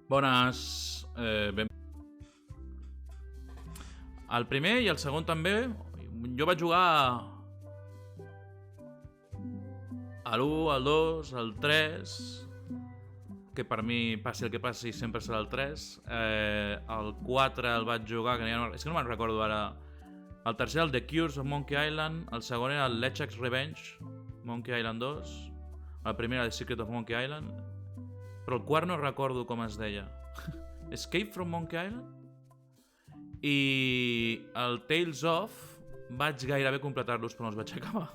Bones. El primer i el segon també. Jo vaig jugar a l'1, al 2, al 3, que per mi, passi el que passi, sempre serà el 3. El 4 el vaig jugar, que és que no me'n recordo ara. El tercer, el The Cures of Monkey Island. El segon era el LeChuck's Revenge, Monkey Island 2. El primer era The Secret of Monkey Island. Però el quart no recordo com es deia. Escape from Monkey Island? I el Tales of vaig gairebé completar-los, però no els vaig acabar.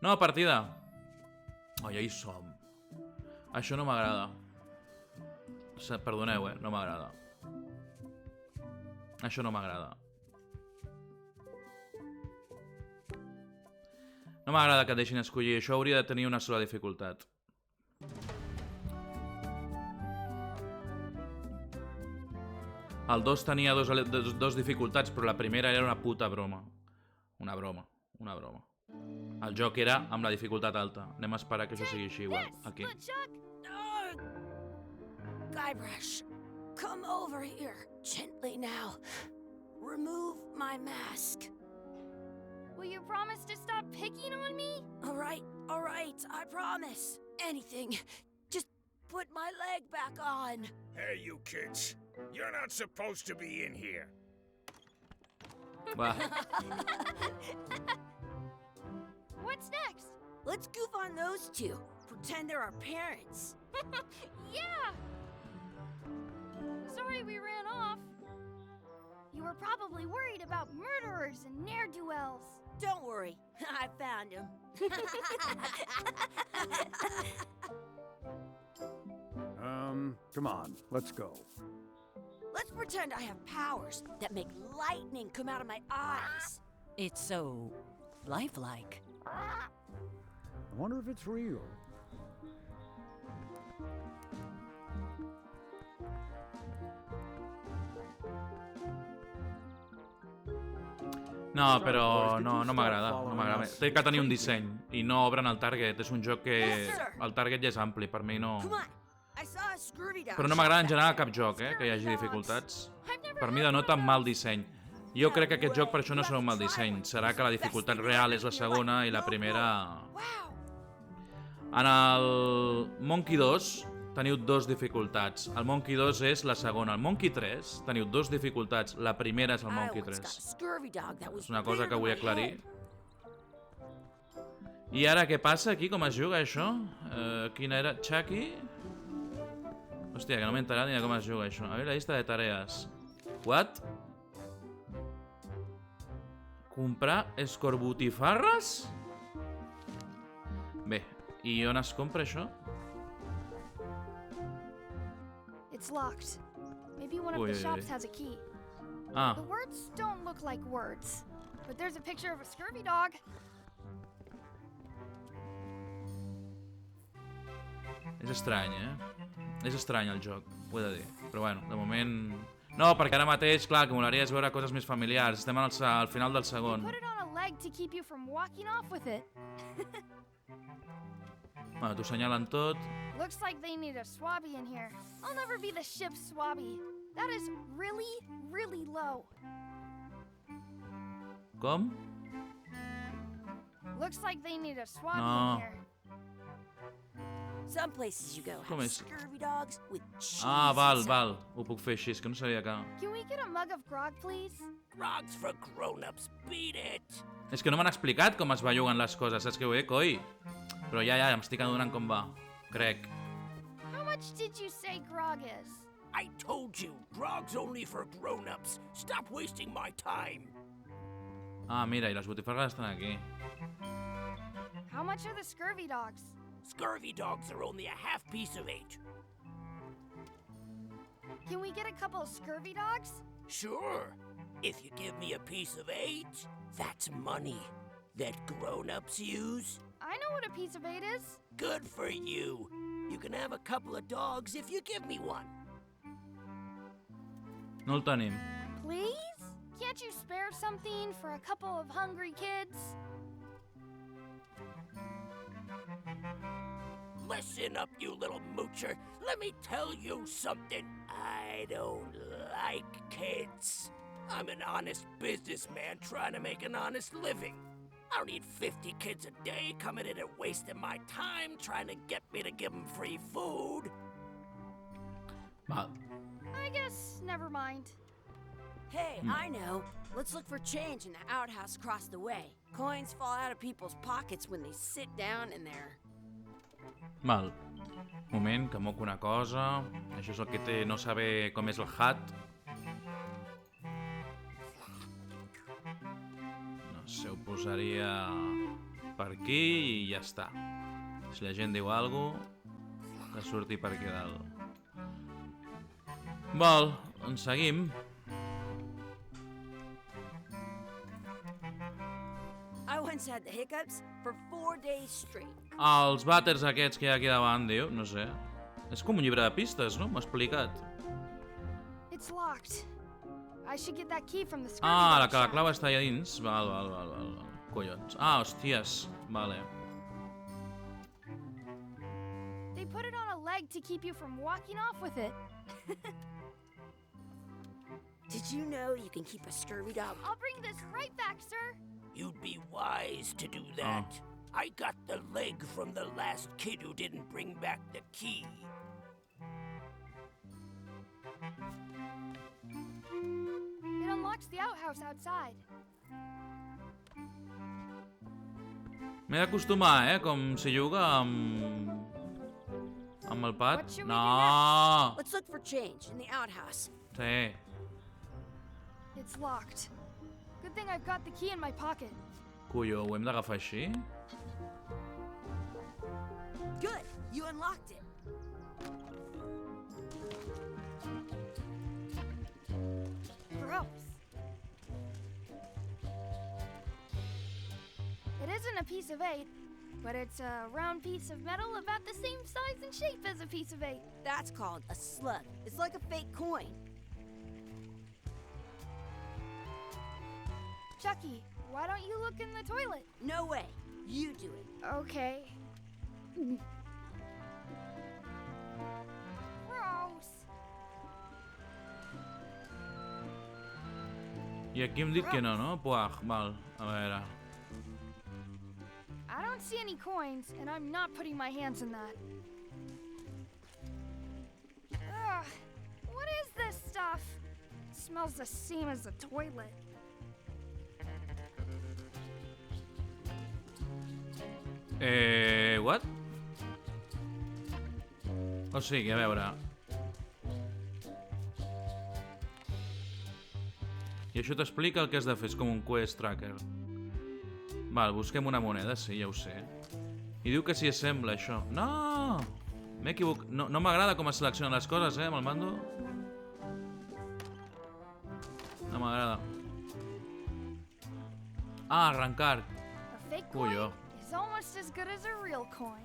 Nova partida. Oh, ja hi som. Això no m'agrada. Perdoneu, no m'agrada. Això no m'agrada. No m'agrada que et deixin escollir. Això hauria de tenir una sola dificultat. El 2 tenia dos dificultats, però la primera era una puta broma. Una broma. El joc era amb la dificultat alta. Anem a esperar que això sigui així igual. Aquí. Guybrush, come over here. Gently now. Remove my mask. Will you promise to stop picking on me? All right, I promise. Anything. Just put my leg back on. Hey, you kids. You're not supposed to be in here. Va. What's next? Let's goof on those two. Pretend they're our parents. Yeah! Sorry we ran off. You were probably worried about murderers and ne'er-do-wells. Don't worry, I found him. Come on, let's go. Let's pretend I have powers that make lightning come out of my eyes. It's so lifelike. I wonder if it's real. No, però no m'agrada. Té que tenir un disseny i no obren el target. És un joc que el target ja és ampli, per mi no. Però no m'agrada en general cap joc, que hi hagi dificultats. Per mi denota mal disseny. Jo crec que aquest joc per això no serà un mal disseny. Serà que la dificultat real és la segona i la primera... En el Monkey 2 teniu dos dificultats. El Monkey 2 és la segona. El Monkey 3 teniu dos dificultats. La primera és el Monkey 3. És una cosa que vull aclarir. I ara què passa aquí? Com es juga això? Quina era? Chucky? Hòstia, que no m'he enterat ni de com es juga això. A veure, la llista de tarees. What? Comprar escorbotifarres? Bé, i on es compra això? It's locked. Maybe one of the shops has a key. Ah. The words don't look like words, but there's a picture of a scurvy dog. És estrany, És estrany el joc, ho he de dir. Però bueno, de moment... No, perquè ara mateix, clar, que molaria és veure coses més familiars. Estem al final del segon. Put it on a leg to keep you from walking off with it. Bueno, t'ho senyalen tot. Looks like they need a swabby in here. I'll never be the ship's swabby. That is really, really low. Com? Looks like they need a swabby in here. Some places you go have scurvy dogs with cheese. Ah, val. Ho puc fer així, és que no sabia que... Can we get a mug of grog, please? Grog's for grown-ups, beat it! És que no m'han explicat com es belluguen les coses, saps què vull dir, coi? Però ja, m'estic adonant com va. Crec. How much did you say grog is? I told you, grog's only for grown-ups. Stop wasting my time. Ah, mira, i les botifarres estan aquí. How much are the scurvy dogs? Scurvy dogs are only a half piece of 8. Can we get a couple of scurvy dogs? Sure. If you give me a piece of 8, that's money that grown-ups use. I know what a piece of 8 is. Good for you. You can have a couple of dogs if you give me one. No el tenim. Please? Can't you spare something for a couple of hungry kids? Listen up, you little moocher. Let me tell you something. I don't like kids. I'm an honest businessman trying to make an honest living. I don't need 50 kids a day coming in and wasting my time trying to get me to give them free food. Val. I guess never mind. Hey, I know. Let's look for change in the outhouse across the way. Coins fall out of people's pockets when they sit down in there. Val. Moment, que moco una cosa. Això és el que té no saber com és el hat. No sé, ho posaria per aquí i ja està. Si la gent diu alguna cosa, que surti per aquí dalt. Val, en seguim. I once had the hiccups for 4 days straight. Els vàters aquests que hi ha aquí davant, diu, no sé. És com un llibre de pistes, no? M'ha explicat. It's locked. I should get that key from the scurvy Ah, dog la shack. clau està allà dins. Val. Collons. Ah, hòsties. Vale. They put it on a leg to keep you from walking off with it. Did you know you can keep a scurvy dog? I'll bring this right back, sir. You'd be wise to do that. I got the leg from the last kid who didn't bring back the key. It unlocks the outhouse outside. M'he d'acostumar, com si juga amb el pad. What should we do No! Let's look for change in the outhouse. Sí. It's locked. Good thing I've got the key in my pocket. Colló, ho hem d'agafar així? Good, you unlocked it. Gross. It isn't a piece of 8, but it's a round piece of metal about the same size and shape as a piece of 8. That's called a slug. It's like a fake coin. Chucky, why don't you look in the toilet? No way. You do it. Okay. Gross. I aquí hem dit que no, no? Puag, val. A veure. I don't see any coins, and I'm not putting my hands in that. Ugh, what is this stuff? It smells the same as the toilet. What? O sigui, a veure. I això t'explica el que has de fer, és com un quest tracker. Val, busquem una moneda, sí, ja ho sé. I diu que s'hi assembla, això. No! M'he equivocat. No m'agrada com es seleccionen les coses, amb el mando. No m'agrada. Ah, arrencar. A fake coin Colló. is almost as good as a real coin.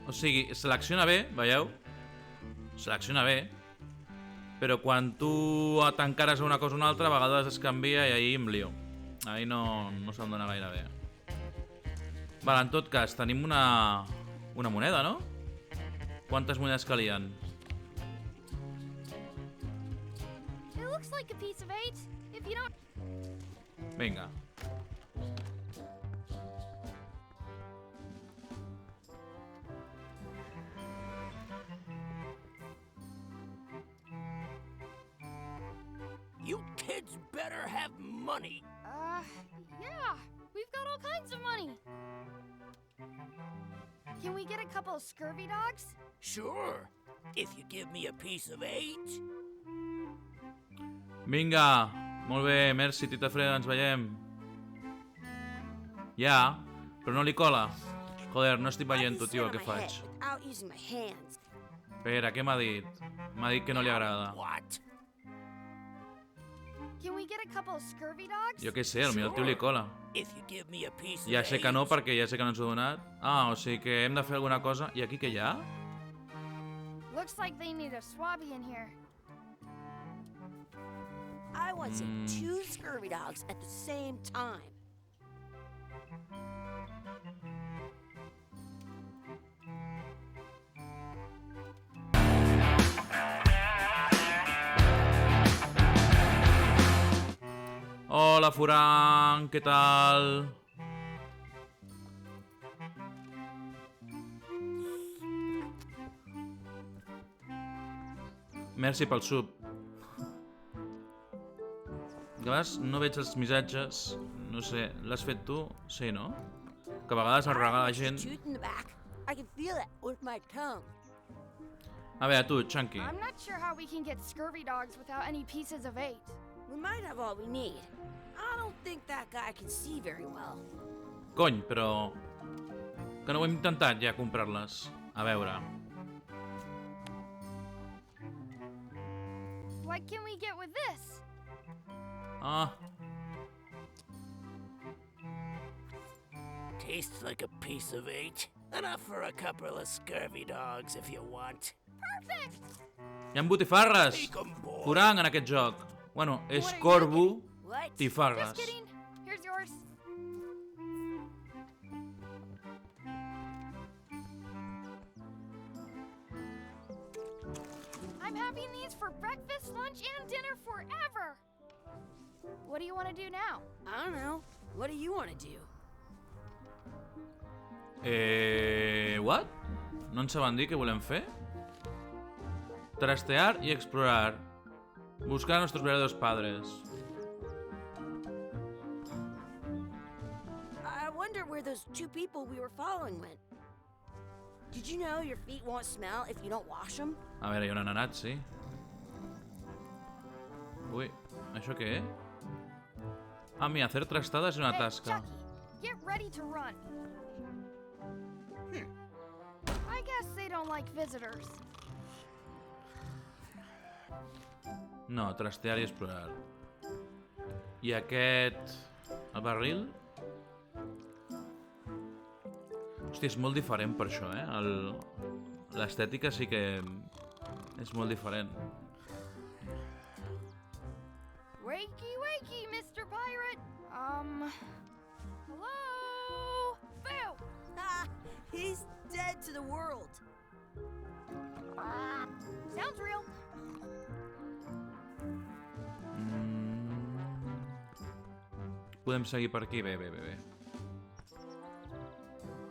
O sigui, selecciona bé, veieu? Selecciona bé. Però quan tu t'encares a una cosa o una altra, a vegades es canvia i ahí em lio. Ahí no se'm dona gaire bé. Val, en tot cas, tenim una moneda, no? Quantes monedes calien? It looks like a piece of 8. If you don't... Vinga. You kids better have money. Yeah. We've got all kinds of money. Can we get a couple of scurvy dogs? Sure, if you give me a piece of 8. Vinga. Molt bé, merci, Tita Freda, ens veiem. Ja, però no li cola. Joder, no estic veient-ho, tio, el que faig. Without using my hands. Espera, què m'ha dit? M'ha dit que no li agrada. What? Can we get a couple of scurvy dogs? Jo què sé, potser al tio li cola. If you give me a piece of Ja sé que no, 8. perquè ja sé que no ens ho ha donat. Ah, o sigui que hem de fer alguna cosa. I aquí què hi ha? Looks like they need a swabby in here. I want some 2 scurvy dogs at the same time. Hola, Furán, què tal? Merci pel sub. Que a vegades no veig els missatges, no sé, l'has fet tu? Sí, no? Que a vegades el regala la gent. Tooth in the back. I can feel it with my tongue. A veure, tu, Chunky. I'm not sure how we can get scurvy dogs without any pieces of 8. We might have all we need. I don't think that guy can see very well. Cony, però... Que no ho hem intentat ja comprar-les. A veure... What can we get with this? Ah, Tastes like a piece of 8. Enough for a couple of scurvy dogs if you want. Perfect! hi ha botifarres! Take 'em, boy. Furang en aquest joc. Bueno, és corvo, What? tifarres. Just kidding. Here's yours. I'm having these for breakfast, lunch, and dinner forever. What do you want to do now? I don't know. What do you want to do? What? No ens saben dir què volem fer? Trastear y explorar. Buscar a nuestros verdaderos padres. I wonder where those 2 people we were following went. Did you know your feet won't smell if you don't wash them? A veure, hi ha un ananat, sí. Ui, això què? Ah, mira, hacer trastadas és una Hey, tasca. Chucky, get ready to run. I guess they don't like visitors. No, trastear i explorar. I aquest... El barril? Hòstia, és molt diferent per això, l'estètica sí que és molt diferent. Wakey, wakey, Mr. Pirate. Hello? Boo! Ha! He's dead to the world. Sounds real. Podem seguir per aquí? Bé.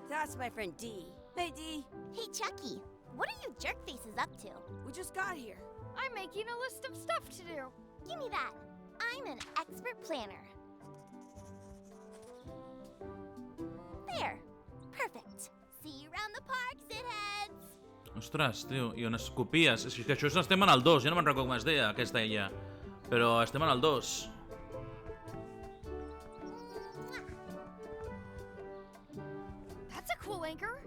That's my friend D. Hey, D. Hey, Chucky, what are you jerk faces up to? We just got here. I'm making a list of stuff to do. Give me that. I'm an expert planner. There. Perfect. See you around the park, shitheads. Ostres, tio, i on es copies? És que això estem en el 2, ja no me'n recordo com es deia aquesta ella. Però estem en el 2. That's a cool anchor.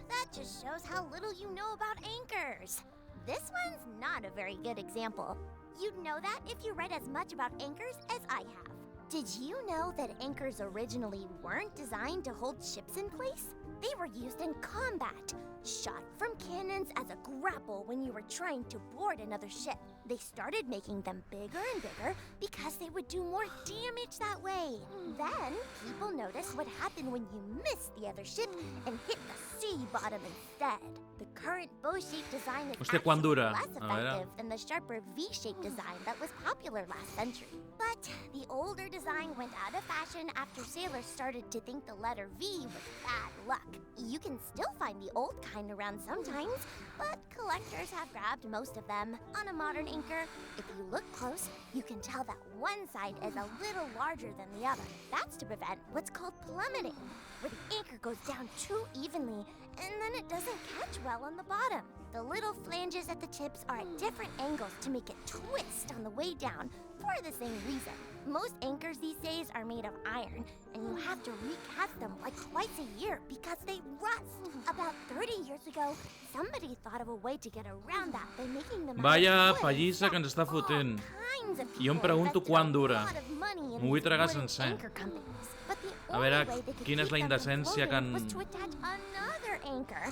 That just shows how little you know about anchors. This one's not a very good example. You'd know that if you read as much about anchors as I have. Did you know that anchors originally weren't designed to hold ships in place? They were used in combat, shot from cannons as a grapple when you were trying to board another ship. They started making them bigger and bigger because they would do more damage that way. Then, people noticed what happened when you missed the other ship and hit the sea bottom instead. The current bow-shaped design is Hòstia, quan dura? less A veure. effective than the sharper V-shaped design that was popular last century. But the older design went out of fashion after sailors started to think the letter V was bad luck. You can still find the old kind around sometimes, but collectors have grabbed most of them. On a modern anchor, if you look close, you can tell that one side is a little larger than the other. That's to prevent what's called plummeting, where the anchor goes down too evenly and then it doesn't catch well on the bottom. The little flanges at the tips are at different angles to make it twist on the way down for the same reason. Most anchors these days are made of iron, and you have to recast them like twice a year because they rust. About 30 years ago, somebody thought of a way to get around that by making them Vaya out of wood. pallissa que ens està fotent. All kinds of Jo em people pregunto invested quan a dura. lot of money in M'ho vull these tragar wooden sencer. anchor companies. But the A veure, only way they could quina és keep la them from indecència que floating was han... to attach another anchor.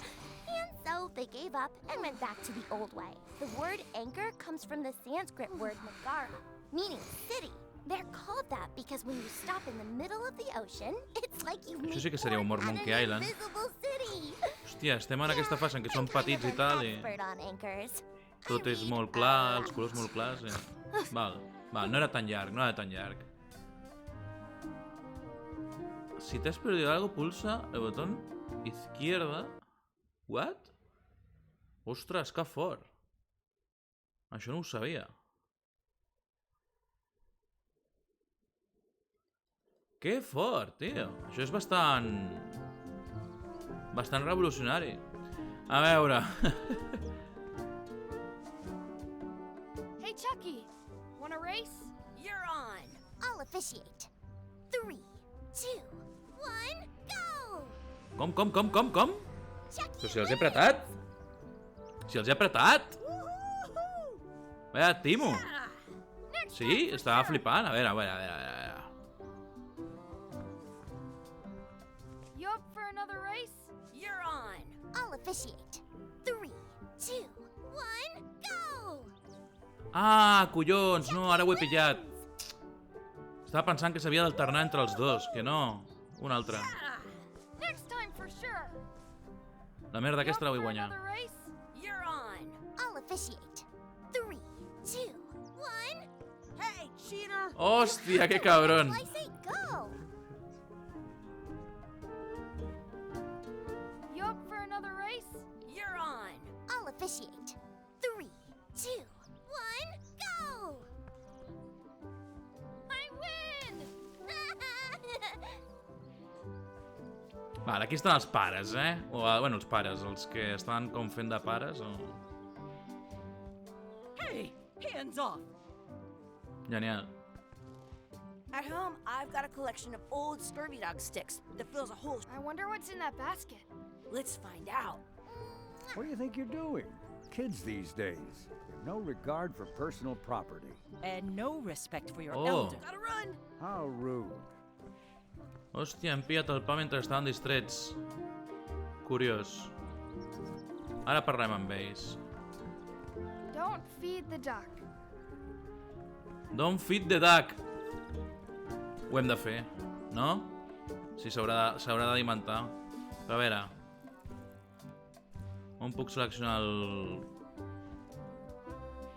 And so they gave up and went back to the old way. The word anchor comes from the Sanskrit word nagara, meaning city. They're called that because when you stop in the middle of the ocean, it's like you've Això made sí que seria port humor at Monkey an Island. invisible city. Hòstia, estem en aquesta fase en què són I'm kind petits of i tal an i expert on anchors. tot I és read molt a clar, lot. els colors molt clars i... Val, no era tan llarg, no era tan llarg. Si te has perdido algo, pulsa el botón izquierda. What? Ostres, que fort. Això no ho sabia. Que fort, tio. Això és bastant revolucionari. A veure. Hey, Chucky, wanna race? You're on. I'll officiate. 3, 2, 1, go! Com? Chucky Però si els he apretat. Si els he apretat. Vaya timo. Sí, estava flipant. A veure. You up for another race? You're on. I'll officiate. 3, 2, 1, go! Ah, collons, no, ara ho he pillat. Estava pensant que s'havia d'alternar entre els dos, que no. Un altre. Next time for sure. La merda You up aquesta la vull for guanyar. another race? You're on. I'll officiate. 3, 2, 1. Hey, cheater. Hòstia, que cabron. I say go! You up for another race? You're on. I'll officiate. 3, 2, 1, go! I win! Vale, aquí estan els pares, eh? O, bueno, els pares, els que estan com fent de pares o... Hey, hands off. Genial. At home, I've got a collection of old scurvy dog sticks that fills a whole... I wonder what's in that basket. Let's find out. What do you think you're doing? Kids these days. Have no regard for personal property. And no respect for your Oh. elder. Gotta run. How rude. Hòstia, hem pillat el pa mentre estaven distrets. Curiós. Ara parlem amb ells. Don't feed the duck. Don't feed the duck. Ho hem de fer, no? Sí, s'haurà d'alimentar. Però a veure... On puc seleccionar el...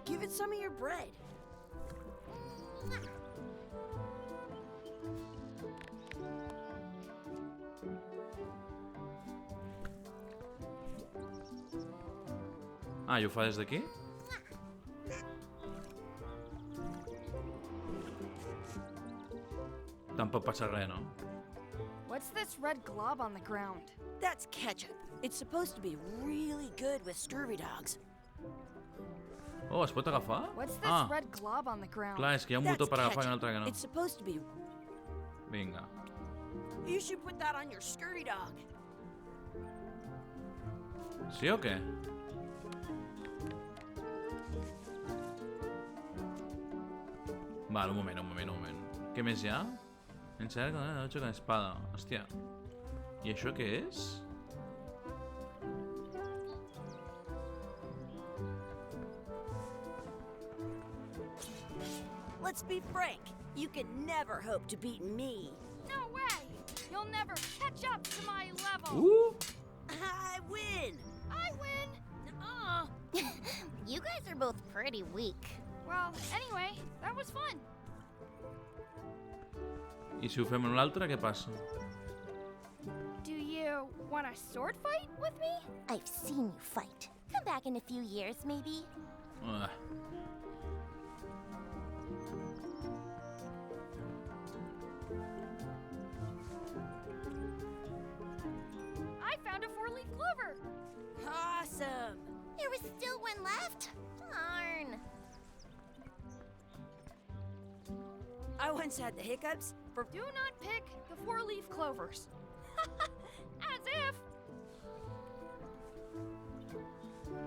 Give it some of your bread. Ah, i ho fa des d'aquí? Tampoc passa res, no? What's this red glob on the ground? That's ketchup. It's supposed to be really good with scurvy dogs. Oh, es pot agafar? What's this Ah, red glob on the ground? clar, és que hi ha un That's botó per agafar i un ketchup. altre que no. It's supposed to be... Vinga. You should put that on your scurvy dog. Sí o què? Vale, un moment. Què més hi ha? Ensenyar con la noche con espada. Hòstia. I això què és? Let's be frank. You can never hope to beat me. No way! You'll never catch up to my level! I win. I win! Nuh-uh. You guys are both pretty weak. Well, anyway, that was fun. I si ho fem amb l'altre, què passa? Do you want a sword fight with me? I've seen you fight. Come back in a few years, maybe. Ah. I found a four-leaf clover! Awesome. There was still one left? Darn. I once had the hiccups for... Do not pick the four-leaf clovers. As if!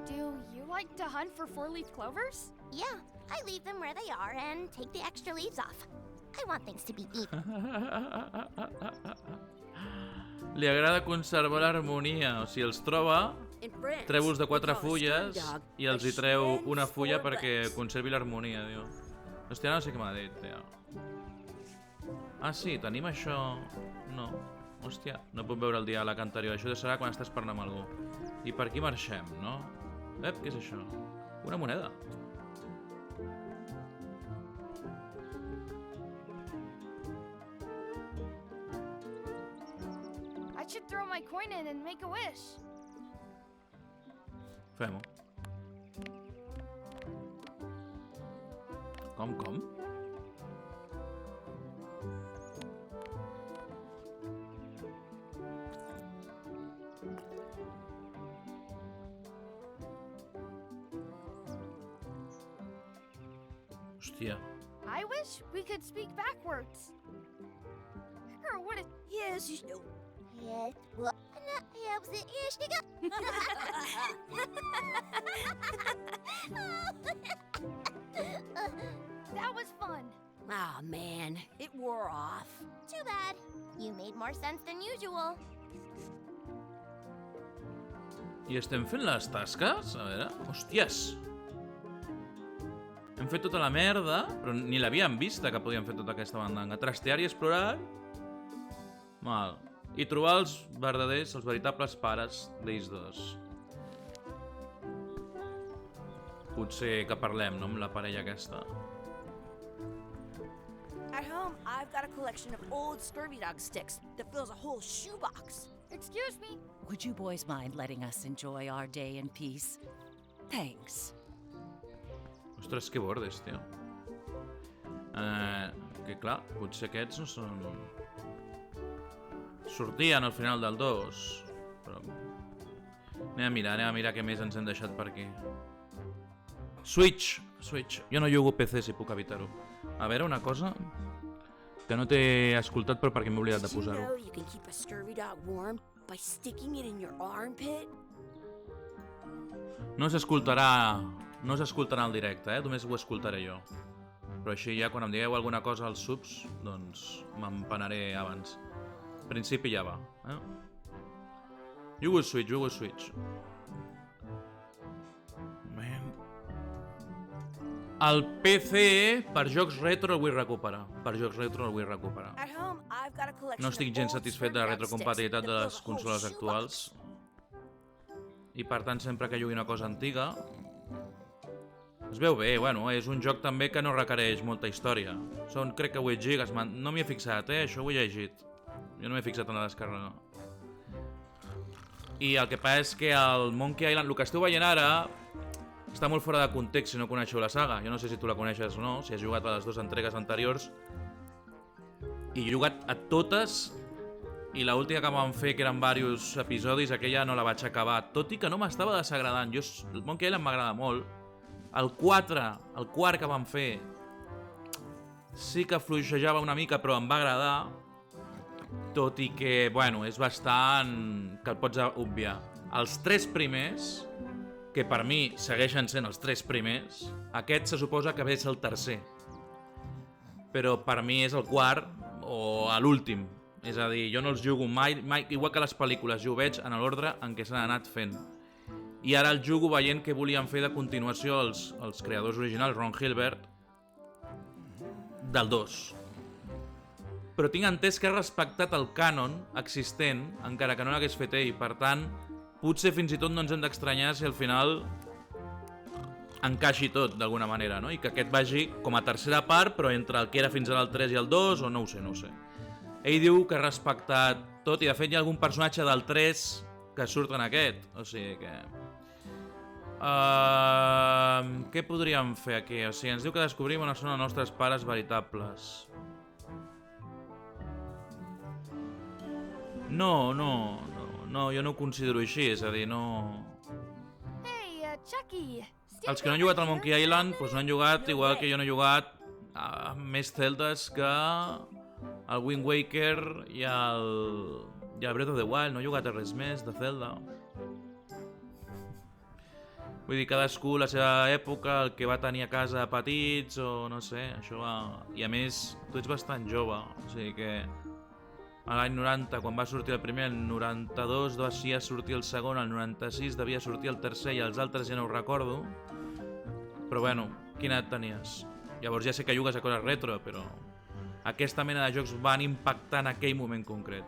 Do you like to hunt for four-leaf clovers? Yeah, I leave them where they are and take the extra leaves off. I want things to be even. Li agrada conservar l'harmonia. O sigui, els troba In France, trèvols de we 4 call a scurvy fulles dog i els a hi treu una Schwenn's fulla four perquè bucks. conservi l'harmonia, diu. Hòstia, no sé què m'ha dit, tio. Ah, sí, tenim això... No. Hòstia, no puc veure el diàleg anterior. Això serà quan estàs parlant amb algú. I per aquí marxem, no? Ep, què és això? Una moneda. should throw my coin in and make a wish. Fem-ho. Com? Hòstia. I wish we could speak backwards. Or what if... Yes, you do. Yes. Well, That was fun. Aw, man, it wore off. Too bad. You made more sense than usual. I estem fent les tasques? A veure... Hòsties! Hem fet tota la merda, però ni l'havíem vista que podíem fer tota aquesta bandanga. Trastear i explorar... Mal. I trobar els verdaders, els veritables pares d'ells dos. Potser que parlem, no?, amb la parella aquesta. At home, I've got a collection of old scurvy dog sticks that fills a whole shoebox. Excuse me. Would you boys mind letting us enjoy our day in peace? Thanks. Ostres, que bordes, tio. Que clar, potser aquests no són... Sortien al final del 2, però... Anem a mirar què més ens hem deixat per aquí. Switch! Jo no jugo PC si puc evitar-ho. A veure, una cosa que no t'he escoltat però perquè m'he oblidat de Did you posar-ho. know you can keep a scurvy dog warm by sticking it in your armpit? No s'escoltarà al directe, només ho escoltaré jo. Però així ja quan em digueu alguna cosa als subs, doncs m'empanaré abans. En principi ja va. Jugo Switch. Man. El PC per jocs retro el vull recuperar. At home, I've got a collection No estic gens of old satisfet de la scurvy dog retrocompatibilitat sticks de that les fills a whole consoles actuals. shoebox. I per tant, sempre que jugui una cosa antiga... Es veu bé, bueno, és un joc també que no requereix molta història. Són, crec que 8 gigas, no m'hi he fixat, això ho he llegit. Jo no m'he fixat en la descàrrega. I el que passa és que el Monkey Island, el que esteu veient ara, està molt fora de context si no coneixeu la saga. Jo no sé si tu la coneixes o no, si has jugat a les 2 entregues anteriors. I he jugat a totes, i l'última que vam fer, que eren diversos episodis, aquella no la vaig acabar, tot i que no m'estava desagradant. El Monkey Island m'agrada molt. El 4, el quart que vam fer, sí que fluixejava una mica, però em va agradar. Tot i que, bueno, és bastant... que el pots obviar. Els 3 primers, que per mi segueixen sent els 3 primers, aquest se suposa que ve ser el tercer. Però per mi és el quart o l'últim. És a dir, jo no els jugo mai, igual que les pel·lícules, jo ho veig en l'ordre en què s'han anat fent. I ara el jugo veient què volien fer de continuació els creadors originals, Ron Gilbert, del 2. Però tinc entès que ha respectat el cànon existent, encara que no l'hagués fet ell. Per tant, potser fins i tot no ens hem d'estranyar si al final encaixi tot, d'alguna manera, no? I que aquest vagi com a tercera part, però entre el que era fins ara el 3 i el 2, o no ho sé. Ell diu que ha respectat tot, i de fet hi ha algun personatge del 3 que surt en aquest. O sigui que... què podríem fer aquí? O sigui, ens diu que descobrim on són els nostres pares veritables. No, jo no ho considero així, és a dir, no... Hey, Chucky. Els que no han jugat al Monkey Island, doncs no han jugat igual que jo no he jugat a més Zeldas que el Wind Waker i el Breath of the Wild. No he jugat a res més de Zelda. Vull dir, cadascú la seva època, el que va tenir a casa petits, o no sé, això va... I a més, tu ets bastant jove, o sigui que... A l'any 90, quan va sortir el primer, el 92 devia sortir el segon, el 96 devia sortir el tercer i els altres ja no ho recordo. Però bueno, quina edat tenies? Llavors ja sé que jugues a coses retro, però... Aquesta mena de jocs van impactar en aquell moment concret.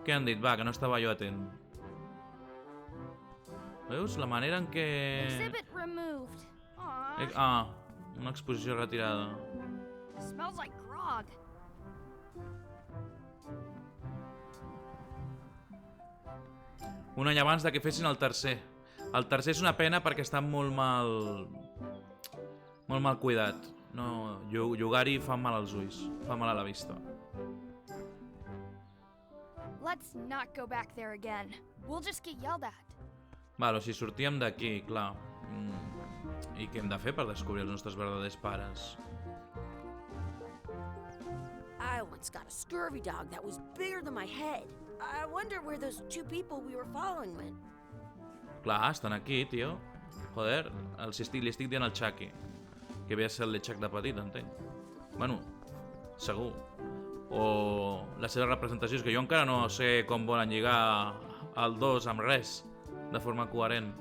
Què han dit? Va, que no estava jo atent. Veus? La manera en què... Exhibit removed. Aw. Una exposició retirada. Smells like grog. Un any abans de que fessin el tercer. El tercer és una pena perquè està molt mal cuidat. No, jugar-hi fa mal als ulls, fa mal a la vista. Let's not go back there again. We'll just get yelled at. Val, o sigui, sortíem d'aquí, clar. I què hem de fer per descobrir els nostres verdaders pares? I once got a scurvy dog that was bigger than my head. I wonder where those two people we were following went. Clar, estan aquí, tio. Joder, li estic dient al Chucky. Que havia de ser el Lechak de petit, entenc. Bueno, segur. O la seva representació és que jo encara no sé com volen lligar el 2 amb res, de forma coherent.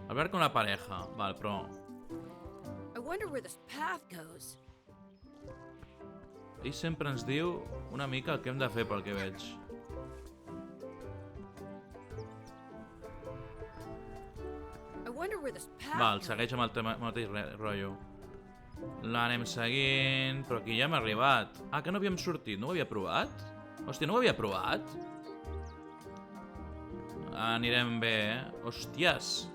Hablar con la pareja, val, però... I wonder where this path goes. Ell sempre ens diu una mica el que hem de fer pel que veig. I wonder where this path Val, goes. segueix amb el mateix rotllo. L'anem seguint, però aquí ja hem arribat. Ah, que no havíem sortit, no ho havia provat? Hòstia, no ho havia provat? Anirem bé, Hòsties!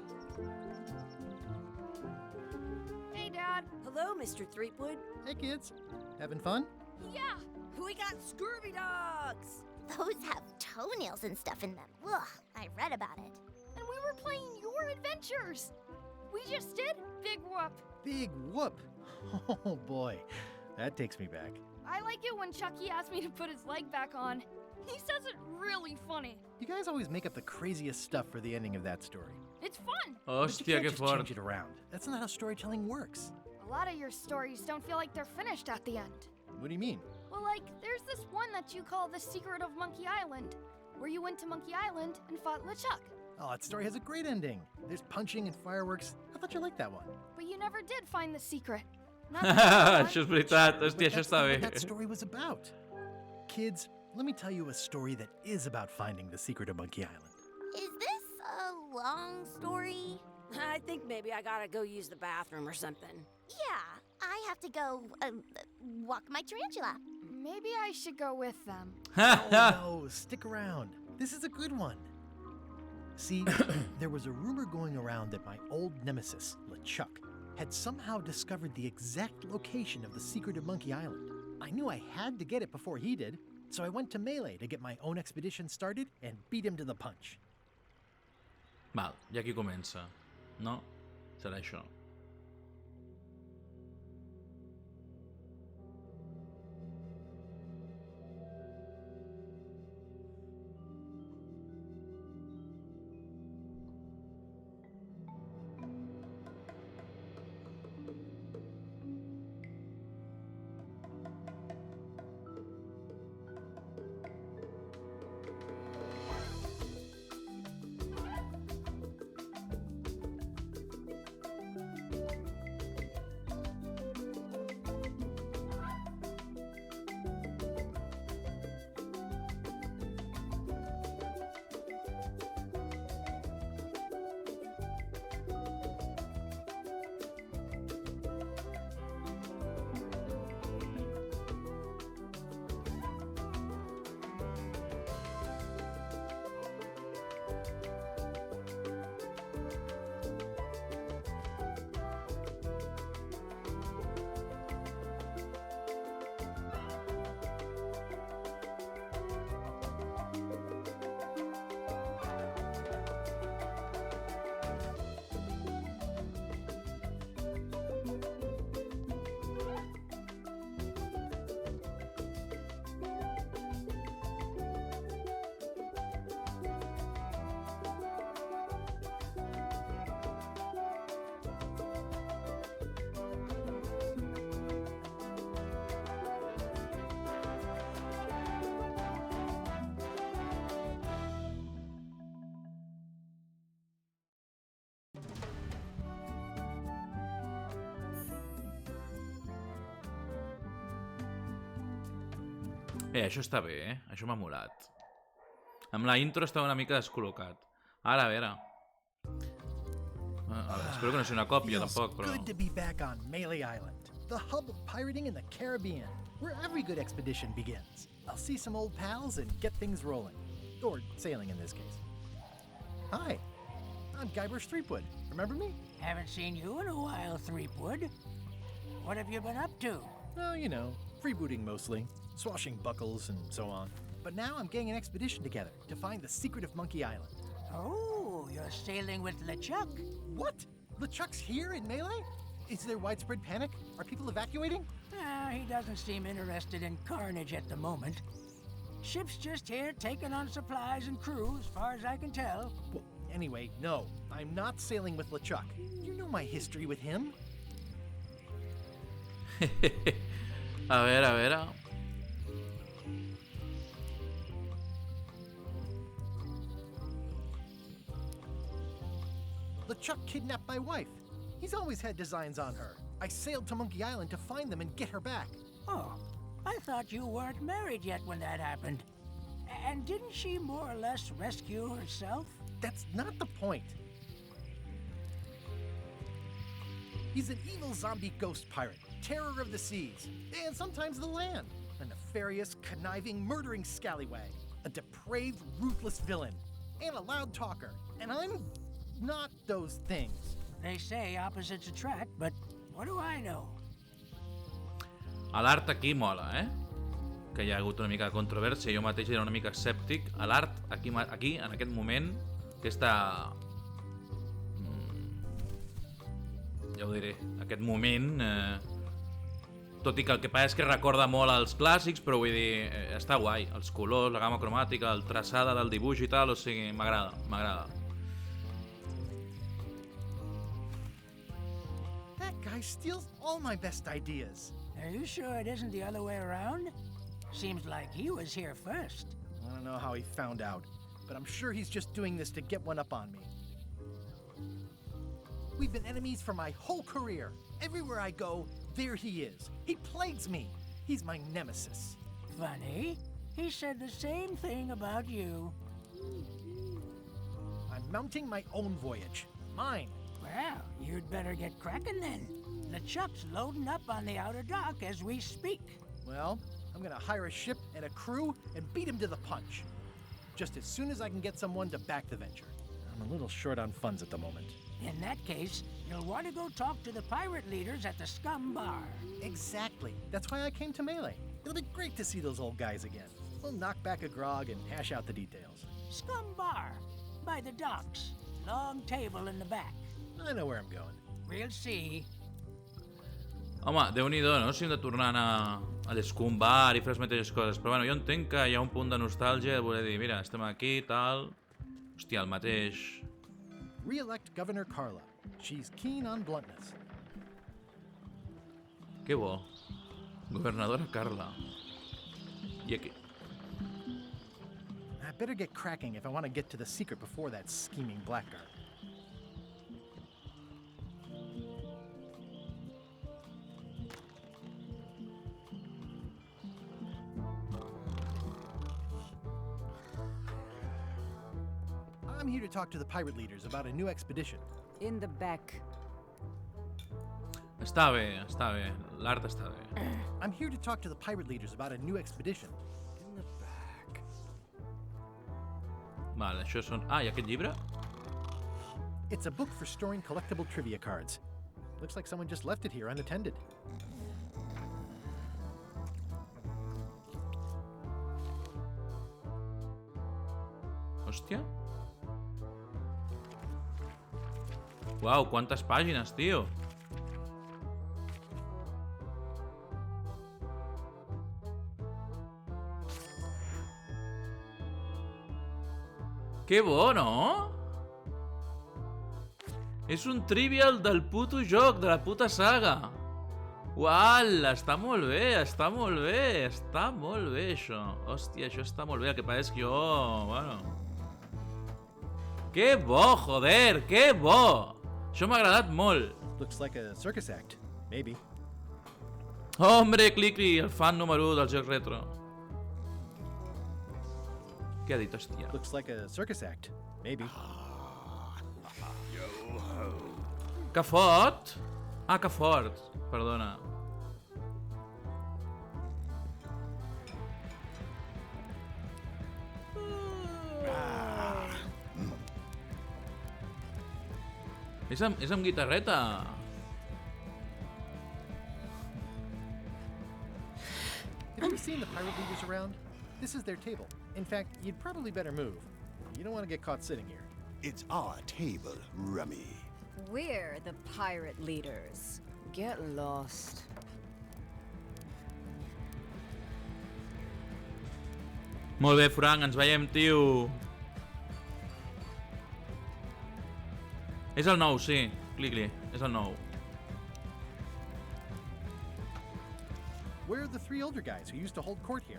Hey, Dad. Hello, Mr. Threepwood. Hey kids, having fun? Yeah. We got scurvy dogs! Those have toenails and stuff in them. Ugh, I read about it. And we were playing your adventures. We just did Big Whoop. Big whoop! Oh boy, that takes me back. I like it when Chucky asks me to put his leg back on. He says it really funny. You guys always make up the craziest stuff for the ending of that story. It's fun. But you Hòstia, can't que just fort. change it around. That's not how storytelling works. A lot of your stories don't feel like they're finished at the end. What do you mean? Well, like, there's this one that you call The Secret of Monkey Island, where you went to Monkey Island and fought LeChuck. Oh, that story has a great ending. There's punching and fireworks. I thought you liked that one. But you never did find the secret. Not the second Això és one. veritat, But hòstia, això that's està not bé. what that story was about. Kids, let me tell you a story that is about finding the secret of Monkey Island. Is this a long story? I think maybe I gotta go use the bathroom or something. Yeah, I have to go walk my tarantula. Maybe I should go with them. Oh no, stick around. This is a good one. See, there was a rumor going around that my old nemesis, LeChuck, had somehow discovered the exact location of the secret of Monkey Island. I knew I had to get it before he did, so I went to Melee to get my own expedition started and beat him to the punch. Val, i aquí comença. No? Serà això. Això està bé, Això m'ha molat. Amb la intro estava una mica descol·locat. Ara, a veure. A veure, espero que no sigui una còpia, Feels tampoc, però... good to be back on Melee Island, the hub of pirating in the Caribbean, where every good expedition begins. I'll see some old pals and get things rolling. Or sailing in this case. Hi, I'm Guybrush Threepwood. Remember me? Haven't seen you in a while, Threepwood. What have you been up to? Oh, you know, freebooting mostly, swashing buckles and so on. But now I'm getting an expedition together to find the secret of Monkey Island. Oh, you're sailing with LeChuck? What? LeChuck's here in Melee? Is there widespread panic? Are people evacuating? He doesn't seem interested in carnage at the moment. Ship's just here taking on supplies and crew, as far as I can tell. Well, anyway, no, I'm not sailing with LeChuck. You know my history with him. A ver. LeChuck kidnapped my wife. He's always had designs on her. I sailed to Monkey Island to find them and get her back. Oh, I thought you weren't married yet when that happened. And didn't she more or less rescue herself? That's not the point. He's an evil zombie ghost pirate, terror of the seas, and sometimes the land. A nefarious, conniving, murdering scallywag. A depraved, ruthless villain. And a loud talker. And I'm not those things. They say opposites attract, but what do I know? L'art aquí mola, que hi ha hagut una mica de controvèrsia, jo mateix era una mica escèptic. L'art aquí, en aquest moment, aquesta... ja ho diré, aquest moment... tot i que el que passa és que recorda molt als clàssics, però vull dir, està guai. Els colors, la gamma cromàtica, el traçada del dibuix i tal, o sigui, m'agrada. That guy steals all my best ideas. Are you sure it isn't the other way around? Seems like he was here first. I don't know how he found out, but I'm sure he's just doing this to get one up on me. We've been enemies for my whole career. Everywhere I go, there he is. He plagues me. He's my nemesis. Funny. He said the same thing about you. I'm mounting my own voyage. Mine. Well, you'd better get cracking then. LeChuck's loading up on the outer dock as we speak. Well, I'm gonna hire a ship and a crew and beat him to the punch. Just as soon as I can get someone to back the venture. I'm a little short on funds at the moment. In that case, you'll want to go talk to the pirate leaders at the Scum Bar. Exactly. That's why I came to Melee. It'll be great to see those old guys again. We'll knock back a grog and hash out the details. Scum Bar, by the docks. Long table in the back. I know where I'm going. We'll see. Home, Déu-n'hi-do, no? Si hem de tornar a l'Scum Bar i fer les mateixes coses. Però bueno, jo entenc que hi ha un punt de nostàlgia de voler dir, mira, estem aquí, tal... Hòstia, el mateix... Re-elect Governor Carla. She's keen on bluntness. Que bo. Governadora Carla. I aquí... I better get cracking if I want to get to the secret before that scheming blackguard. I'm here to talk to the pirate leaders about a new expedition. In the back. Està bé. L'art està bé. I'm here to talk to the pirate leaders about a new expedition. In the back. Vale, això són... Ah, i aquest llibre? It's a book for storing collectible trivia cards. Looks like someone just left it here unattended. Hòstia. Uau, quantes pàgines, tio. Que bo, no? És un trivial del puto joc, de la puta saga. Uala, està molt bé, està molt bé això. Hòstia, això està molt bé, el que passa és que jo... Bueno... Que bo, joder, que bo! Això m'ha agradat molt. Looks like a circus act, maybe. Hombre, Clicri, el fan número 1 del joc retro. Què ha dit, hòstia? Looks like a circus act, maybe. Que fort? Ah, que fort. Perdona. És amb guitarreta. Have you seen the pirate leaders around? This is their table. In fact, you'd probably better move. You don't want to get caught sitting here. It's our table, Rummy. We're the pirate leaders. Get lost. Molt bé, Frank, ens veiem, tio. És el 9, sí. Clicli, és el 9. Where are the 3 older guys who used to hold court here?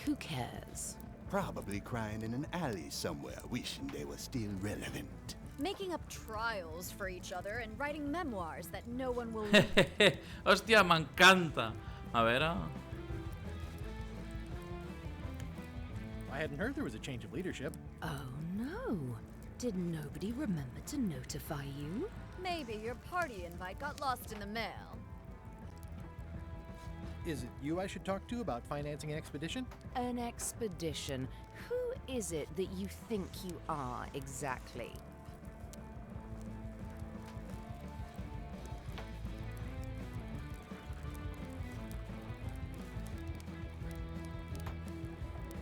Who cares? Probably crying in an alley somewhere, wishing they were still relevant. Making up trials for each other and writing memoirs that no one will read. Hòstia, m'encanta. A veure... I hadn't heard there was a change of leadership. Oh no. Did nobody remember to notify you? Maybe your party invite got lost in the mail. Is it you I should talk to about financing an expedition? An expedition. Who is it that you think you are exactly?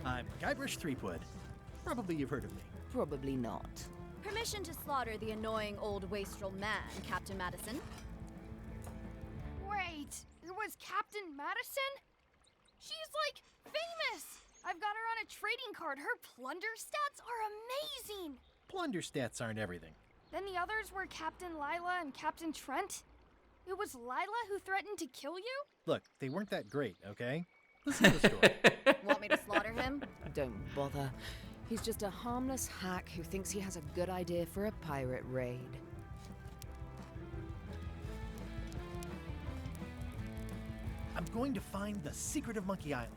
I'm Guybrush Threepwood. Probably you've heard of me. Probably not. Permission to slaughter the annoying old wastrel man, Captain Madison. Wait, it was Captain Madison? She's like famous! I've got her on a trading card. Her plunder stats are amazing! Plunder stats aren't everything. Then the others were Captain Lila and Captain Trent. It was Lila who threatened to kill you? Look, they weren't that great, okay? Listen to the story. Want me to slaughter him? Don't bother. He's just a harmless hack who thinks he has a good idea for a pirate raid. I'm going to find the secret of Monkey Island.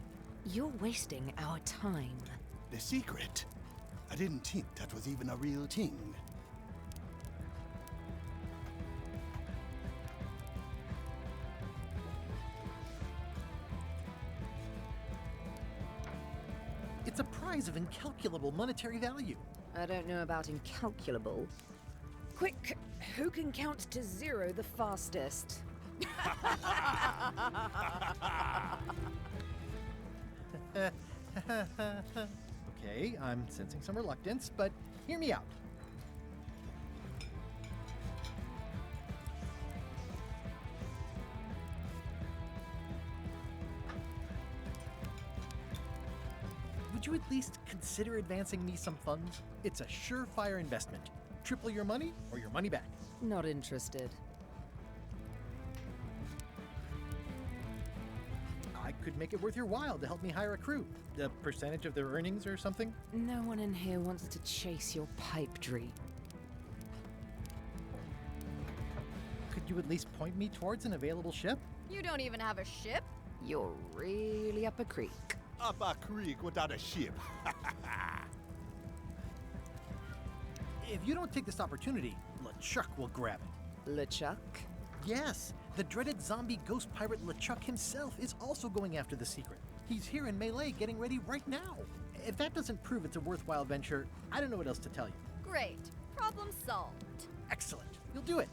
You're wasting our time. The secret? I didn't think that was even a real thing. It's a prize of incalculable monetary value. I don't know about incalculable. Quick, who can count to 0 the fastest? Okay, I'm sensing some reluctance, but hear me out. Would you at least consider advancing me some funds? It's a surefire investment. Triple your money or your money back. Not interested. I could make it worth your while to help me hire a crew. A percentage of their earnings or something? No one in here wants to chase your pipe dream. Could you at least point me towards an available ship? You don't even have a ship? You're really up a creek. Up a creek without a ship. If you don't take this opportunity, LeChuck will grab it. LeChuck? Yes, the dreaded zombie ghost pirate LeChuck himself is also going after the secret. He's here in Melee getting ready right now. If that doesn't prove it's a worthwhile venture, I don't know what else to tell you. Great. Problem solved. Excellent. You'll do it.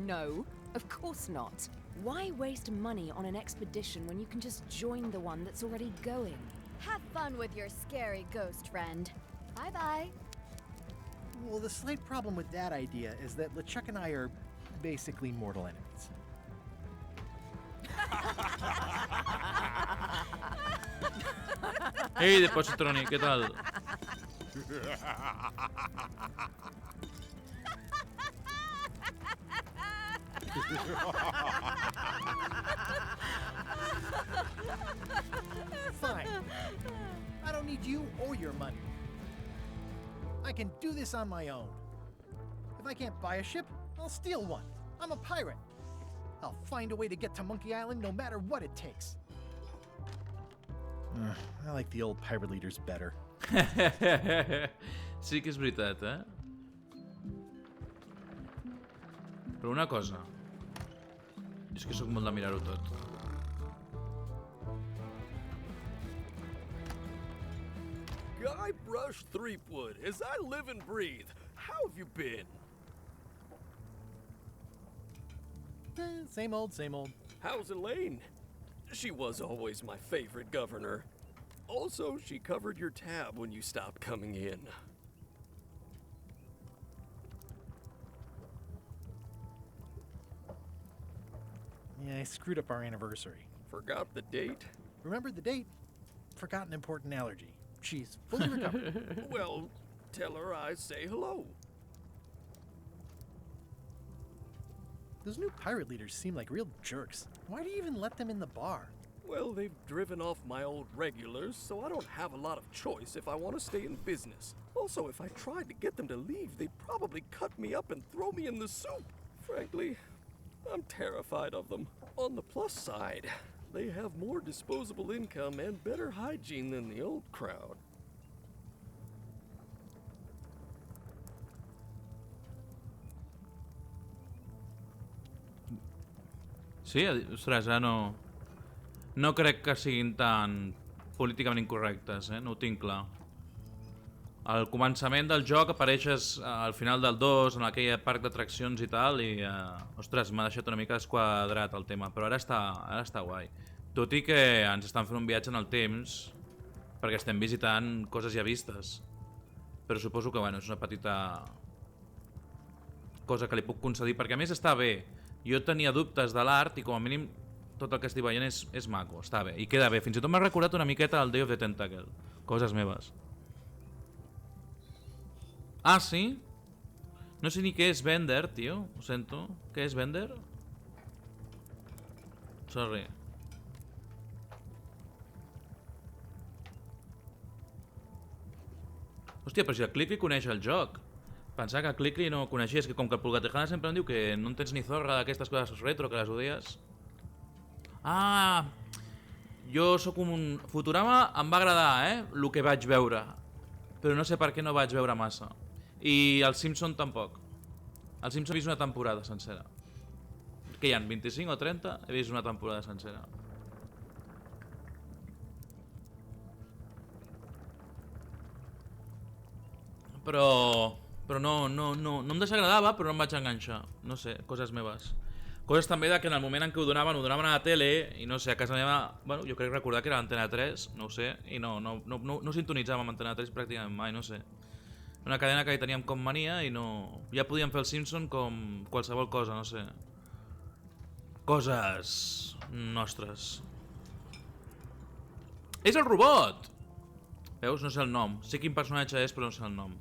No, of course not. Why waste money on an expedition when you can just join the one that's already going? Have fun with your scary ghost friend. Bye-bye. Well, the slight problem with that idea is that LeChuck and I are basically mortal enemies. Hey, Depositroni, ¿qué tal? Fine. I don't need you or your money. I can do this on my own. If I can't buy a ship, I'll steal one. I'm a pirate. I'll find a way to get to Monkey Island no matter what it takes. I like the old pirate leaders better. Sí que és veritat, eh? Però una cosa. És que sóc molt de mirar-ho tot. Guybrush Threepwood, as I live and breathe, how have you been? Same old, same old. How's Elaine? She was always my favorite governor. Also, she covered your tab when you stopped coming in. Yeah, I screwed up our anniversary. Forgot the date? Remembered the date. Forgot an important allergy. She's fully recovered. Well, tell her I say hello. Those new pirate leaders seem like real jerks. Why do you even let them in the bar? Well, they've driven off my old regulars, so I don't have a lot of choice if I want to stay in business. Also, if I tried to get them to leave, they'd probably cut me up and throw me in the soup. Frankly, I'm terrified of them. On the plus side, they have more disposable income and better hygiene than the old crowd. Sí, ostres, ara no crec que siguin tan políticament incorrectes, no ho tinc clar. Al començament del joc apareixes al final del 2 en aquell parc d'atraccions i tal i ostres, m'ha deixat una mica esquadrat el tema, però ara està guai. Tot i que ens estan fent un viatge en el temps perquè estem visitant coses ja vistes, però suposo que bueno, és una petita cosa que li puc concedir perquè a més està bé. Jo tenia dubtes de l'art i com a mínim tot el que estic veient és maco, està bé i queda bé, fins i tot m'ha recordat una miqueta el Day of the Tentacle, coses meves. Ah, sí? No sé ni què és vender, tio. Ho sento. Què és vender? Sorry. Hòstia, però si el Clickly coneix el joc. Pensava que el Clickly no ho coneixia. És que com que el Pulgatejana sempre em diu que no en tens ni zorra d'aquestes coses retro, que les odies. Ah! Jo sóc un... Futurama em va agradar, el que vaig veure. Però no sé per què no vaig veure massa. I el Simpson tampoc. El Simpson he vist una temporada sencera. Què hi ha, 25 o 30? He vist una temporada sencera. Però no em desagradava, però no em vaig enganxar. No sé, coses meves. Coses també de que en el moment en què ho donaven a la tele, i no sé, a casa meva, bueno, jo crec recordar que era l'Antena 3, no ho sé, i no sintonitzàvem amb Antena 3 pràcticament mai, no sé. Una cadena que hi teníem com mania i no... Ja podíem fer el Simpson com qualsevol cosa, no sé. Coses nostres. És el robot! Veus? No sé el nom. Sé quin personatge és, però no sé el nom.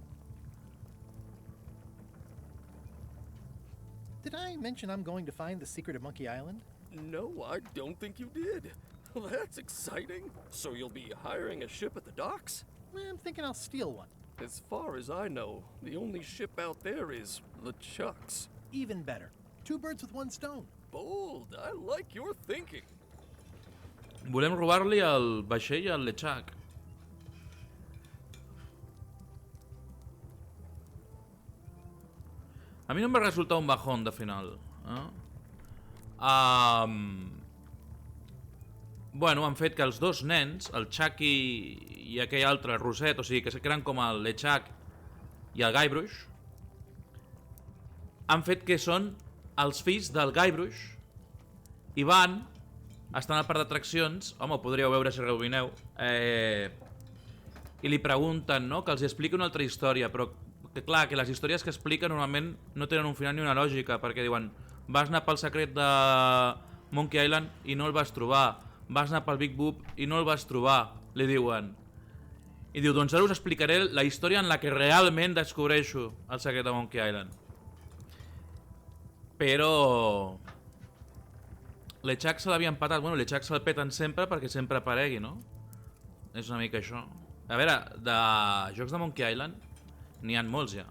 Did I mention I'm going to find the secret of Monkey Island? No, I don't think you did. Well, that's exciting. So you'll be hiring a ship at the docks? I'm thinking I'll steal one. As far as I know, the only ship out there is LeChuck's. Even better. 2 birds with 1 stone. Bold. I like your thinking. Volem robar-li el vaixell al LeChuck. A mi no em va resultar un bajón de final. Bueno, han fet que els dos nens, el Chucky i aquell altre, Roset, o sigui, que eren com el LeChuck i el Guybrush, han fet que són els fills del Guybrush i van, estan al parc d'atraccions, home, ho podríeu veure si rebobineu, i li pregunten, no?, que els expliqui una altra història, però que clar, que les històries que expliquen normalment no tenen un final ni una lògica, perquè diuen, vas anar pel secret de Monkey Island i no el vas trobar, vas anar pel Big Boop i no el vas trobar, li diuen. I diu, doncs ara us explicaré la història en la que realment descobreixo el secret de Monkey Island. Però... LeChuck se l'havia empatat, bueno, LeChuck se'l peten sempre perquè sempre aparegui, no? És una mica això. A veure, de jocs de Monkey Island n'hi ha molts ja.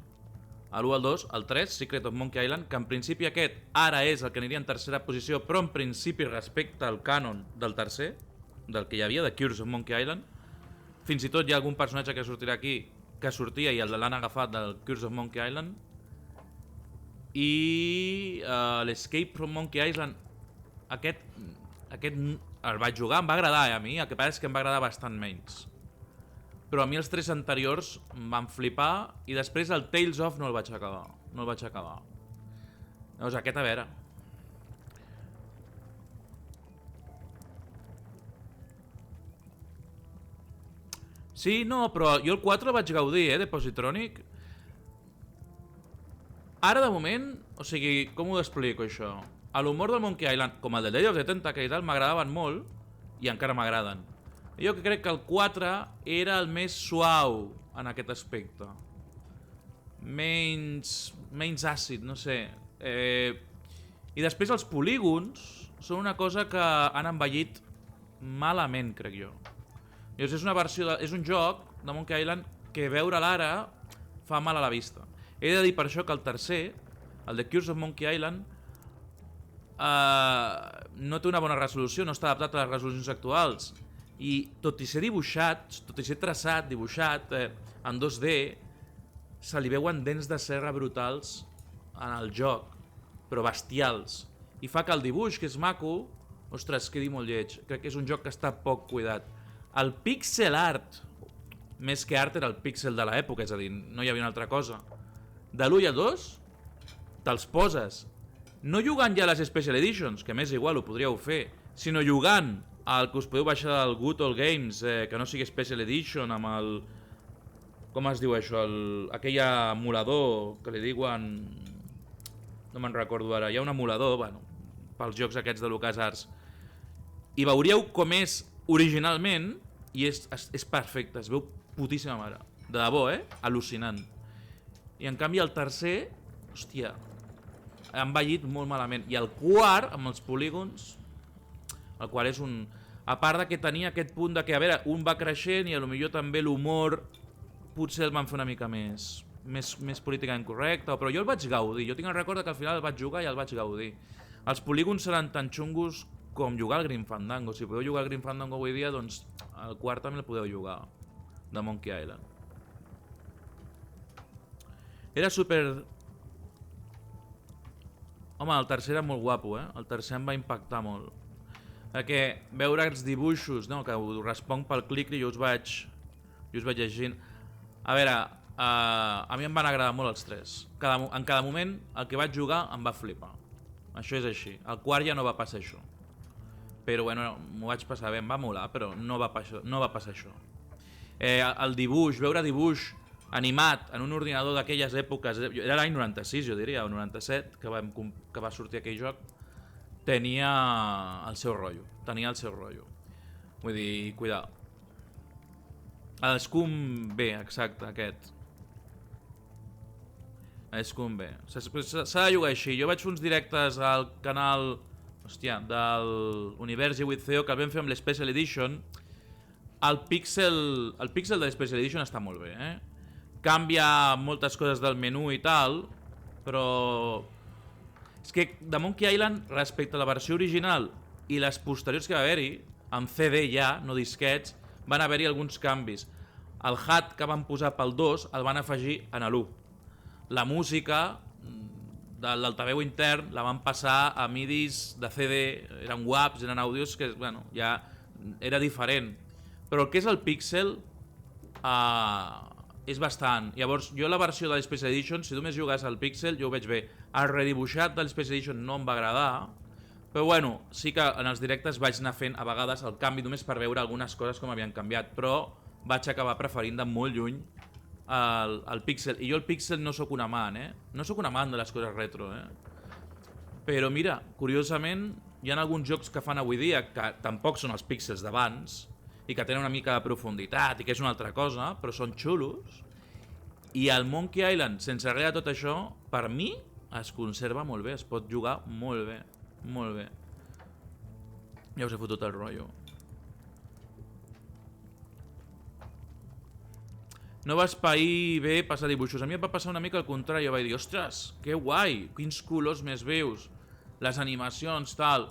L'1, el 2, el 3, Secret of Monkey Island, que en principi aquest ara és el que aniria en tercera posició, però en principi respecte al cànon del tercer, del que hi havia, de Cures of Monkey Island. Fins i tot hi ha algun personatge que sortirà aquí, que sortia i el l'han agafat del Cures of Monkey Island. I l'Escape from Monkey Island, aquest el vaig jugar, em va agradar a mi, el que passa és que em va agradar bastant menys. Però a mi els 3 anteriors em van flipar i després el Tales of no el vaig acabar. Llavors aquest, a veure. Sí, no, però jo el 4 el vaig gaudir, de Positronic. Ara, de moment, o sigui, com ho explico, això? L'humor del Monkey Island, com el de Day of the Tentacle i tal, m'agradaven molt, i encara m'agraden. Jo crec que el 4 era el més suau en aquest aspecte. Menys àcid, no sé. I després els polígons són una cosa que han envellit malament, crec jo. És una versió és un joc de Monkey Island que veure'l ara fa mal a la vista. He de dir per això que el tercer, el de Curse of Monkey Island, no té una bona resolució, no està adaptat a les resolucions actuals. I tot i ser dibuixat, tot i ser traçat, dibuixat en 2D, se li veuen dents de serra brutals en el joc, però bestials. I fa que el dibuix, que és maco, ostres, quedi molt lleig. Crec que és un joc que està poc cuidat. El pixel art, més que art, era el pixel de l'època, és a dir, no hi havia una altra cosa. De l'1 i el 2, te'ls poses. No jugant ja a les Special Editions, que més igual ho podríeu fer, sinó jugant al que us podeu baixar del Good Old Games, que no sigui Special Edition, amb el... Com es diu això? Aquell emulador que li diuen... No me'n recordo ara. Hi ha un emulador, bueno, pels jocs aquests de LucasArts. I veuríeu com és originalment, i és perfecte, es veu putíssima mare. De debò, al·lucinant. I en canvi el tercer, hòstia, ha envellit molt malament. I el quart, amb els polígons, el quart és un... A part de que tenia aquest punt de que, a veure, un va creixent i potser també l'humor potser el van fer una mica més políticament correcte, però jo el vaig gaudir. Jo tinc el record que al final el vaig jugar i el vaig gaudir. Els polígons seran tan xungos com jugar al Grim Fandango. Si podeu jugar al Grim Fandango avui dia, doncs el quart també el podeu jugar, de Monkey Island. Era super... Home, el tercer era molt guapo, El tercer em va impactar molt. Perquè veure els dibuixos, no? Que ho responc pel clic i jo us vaig llegint. A veure, a mi em van agradar molt els tres. En cada moment el que vaig jugar em va flipar. Això és així. El quart ja no va passar això. Però bueno, m'ho vaig passar bé, em va molar, però no va passar això. El dibuix, veure dibuix animat en un ordinador d'aquelles èpoques, era l'any 96 jo diria, o 97, que va sortir aquell joc, tenia el seu rotllo. Vull dir, cuidado. El Scum B, exacte, aquest. El Scum B. S'ha de jugar així. Jo vaig fer uns directes al canal, hòstia, del Universe with CEO, que el vam fer amb l'Special Edition. El pixel de l'Special Edition està molt bé, Canvia moltes coses del menú i tal, però... És que de Monkey Island, respecte a la versió original i les posteriors que va haver-hi, amb CD ja, no disquets, van haver-hi alguns canvis. El HUD que van posar pel 2 el van afegir en l'1. La música de l'altaveu intern la van passar a midis de CD, eren WAVs, eren àudios que, bueno, ja era diferent. Però el que és el pixel és bastant. Llavors, jo la versió de l'Special Edition, si només jugues al pixel, jo ho veig bé. El redibuixat de l'Special Edition no em va agradar, però bueno, sí que en els directes vaig anar fent a vegades el canvi només per veure algunes coses com havien canviat, però vaig acabar preferint de molt lluny el pixel. I jo el pixel no sóc un amant, No sóc un amant de les coses retro, Però mira, curiosament, hi ha alguns jocs que fan avui dia que tampoc són els píxels d'abans i que tenen una mica de profunditat i que és una altra cosa, però són xulos. I el Monkey Island, sense res de tot això, per mi es conserva molt bé, es pot jugar molt bé, molt bé. Ja us he fotut el rotllo. No vas pair bé passar dibuixos. A mi em va passar una mica al contrari. Jo vaig dir, ostres, que guai, quins colors més vius, les animacions, tal.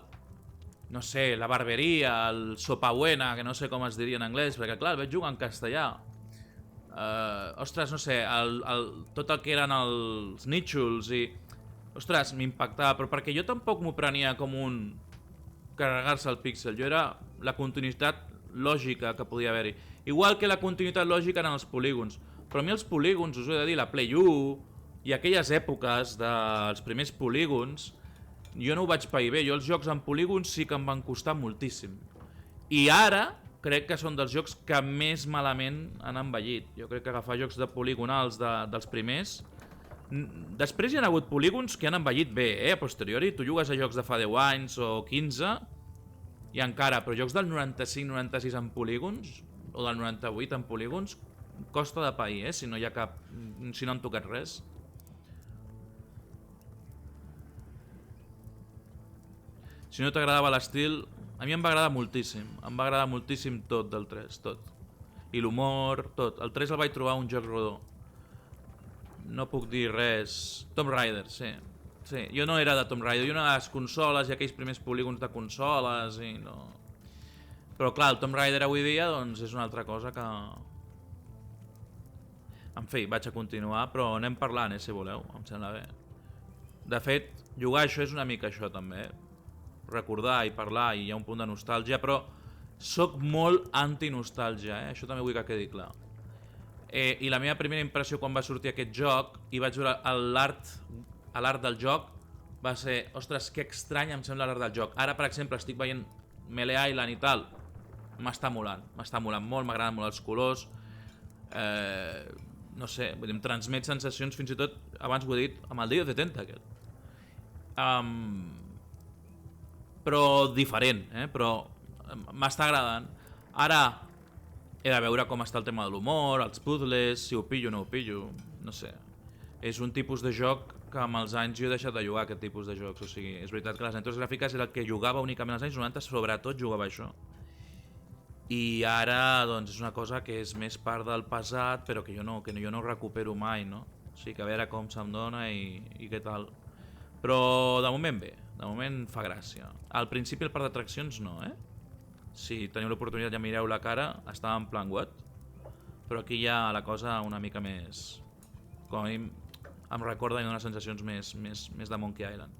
No sé, la barberia, el sopa buena, que no sé com es diria en anglès, perquè clar, el vaig jugar en castellà. Ostres, no sé, tot el que eren els nítxols i... Ostres, m'impactava, però perquè jo tampoc m'ho prenia com un carregar-se el píxel. Jo era la continuïtat lògica que podia haver-hi. Igual que la continuïtat lògica eren els polígons. Però a mi els polígons, us ho he de dir, la Play 1 i aquelles èpoques dels primers polígons, jo no ho vaig pair bé. Jo els jocs en polígons sí que em van costar moltíssim. I ara, crec que són dels jocs que més malament han envellit. Jo crec que agafar jocs de poligonals dels primers... Després hi ha hagut polígons que han envellit bé, a posteriori. Tu jugues a jocs de fa 10 anys o 15 i encara, però jocs del 95-96 en polígons o del 98 en polígons costa de pair, si no hi ha cap... si no han tocat res. Si no t'agradava l'estil... A mi em va agradar moltíssim. Em va agradar moltíssim tot del 3, tot. I l'humor, tot. El 3 el vaig trobar un joc rodó. No puc dir res... Tomb Raider, sí. Sí, jo no era de Tomb Raider. Jo no era de les consoles i aquells primers polígons de consoles i no... Però clar, el Tomb Raider avui dia doncs és una altra cosa que... En fi, vaig a continuar, però anem parlant, si voleu, em sembla bé. De fet, jugar això és una mica això també, recordar i parlar, i hi ha un punt de nostàlgia, però soc molt anti-nostàlgia, això també vull que quedi clar. I la meva primera impressió quan va sortir aquest joc i vaig veure l'art del joc va ser, ostres, que estrany em sembla l'art del joc. Ara, per exemple, estic veient Melee Island i tal, m'està molant molt, m'agraden molt els colors, no sé, vull dir, em transmet sensacions, fins i tot, abans ho he dit, amb el Day of the Tentacle. Però diferent, però m'està agradant. Ara he de veure com està el tema de l'humor, els puzzles, si ho pillo o no ho pillo, no sé. És un tipus de joc que amb els anys jo he deixat de jugar aquest tipus de jocs, o sigui, és veritat que les aventures gràfiques era el que jugava únicament als anys 90, sobretot jugava això. I ara, doncs, és una cosa que és més part del passat, però que jo no recupero mai, no? O sigui, que a veure com se'm dona i què tal. Però de moment bé, de moment fa gràcia. Al principi el parc d'atraccions no, Si teniu l'oportunitat ja mireu la cara, estava en plan what? Però aquí hi ha la cosa una mica més... Com a mi em recorda i dona sensacions més de Monkey Island.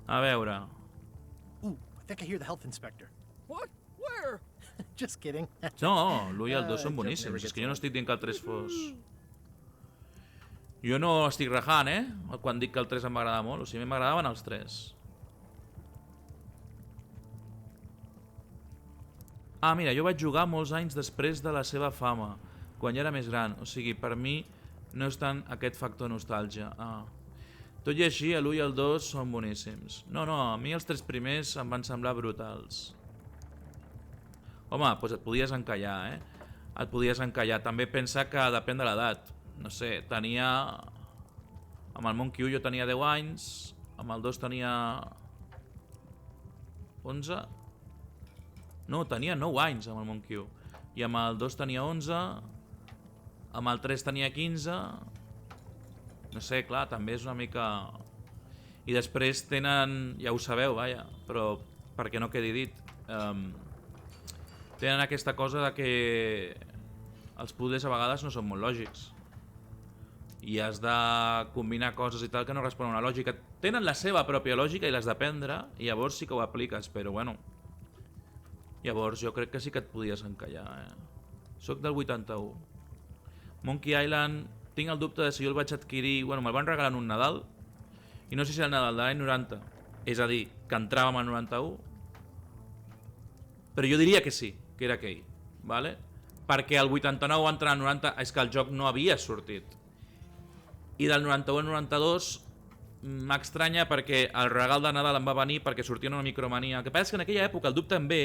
A veure... I think I hear the health inspector. What? Where? Just kidding. No, l'1 i el 2 són boníssims. És que jo no estic dient que el 3 fos... Jo no estic rajant, quan dic que el 3 em va agradar molt. O sigui, a mi m'agradaven els 3. Ah, mira, jo vaig jugar molts anys després de la seva fama, quan ja era més gran. O sigui, per mi no és tant aquest factor nostàlgia. Tot i així, l'1 i el 2 són boníssims. No, a mi els 3 primers em van semblar brutals. Home, doncs et podies encallar, Et podies encallar. També pensa que depèn de l'edat. No sé, tenia... Amb el Monkey 1 jo tenia 10 anys, amb el 2 tenia... 11? No, tenia 9 anys amb el Monkey 1. I amb el 2 tenia 11, amb el 3 tenia 15... No sé, clar, també és una mica... I després tenen... Ja ho sabeu, vaja, però perquè no quedi dit... Tenen aquesta cosa de que els puzzles a vegades no són molt lògics. I has de combinar coses i tal que no responen a una lògica. Tenen la seva pròpia lògica i l'has d'aprendre, i llavors sí que ho apliques, però bueno... Llavors jo crec que sí que et podies encallar, Soc del 81. Monkey Island, tinc el dubte de si jo el vaig adquirir... Bueno, me'l van regalar en un Nadal, i no sé si era el Nadal de l'any 90. És a dir, que entràvem al 91. Però jo diria que sí, que era aquell, vale? Perquè el 89 va entrar al 90, és que el joc no havia sortit. I del 91 al 92 m'estranya perquè el regal de Nadal em va venir perquè sortia una micromania. El que passa és que en aquella època el dubte em ve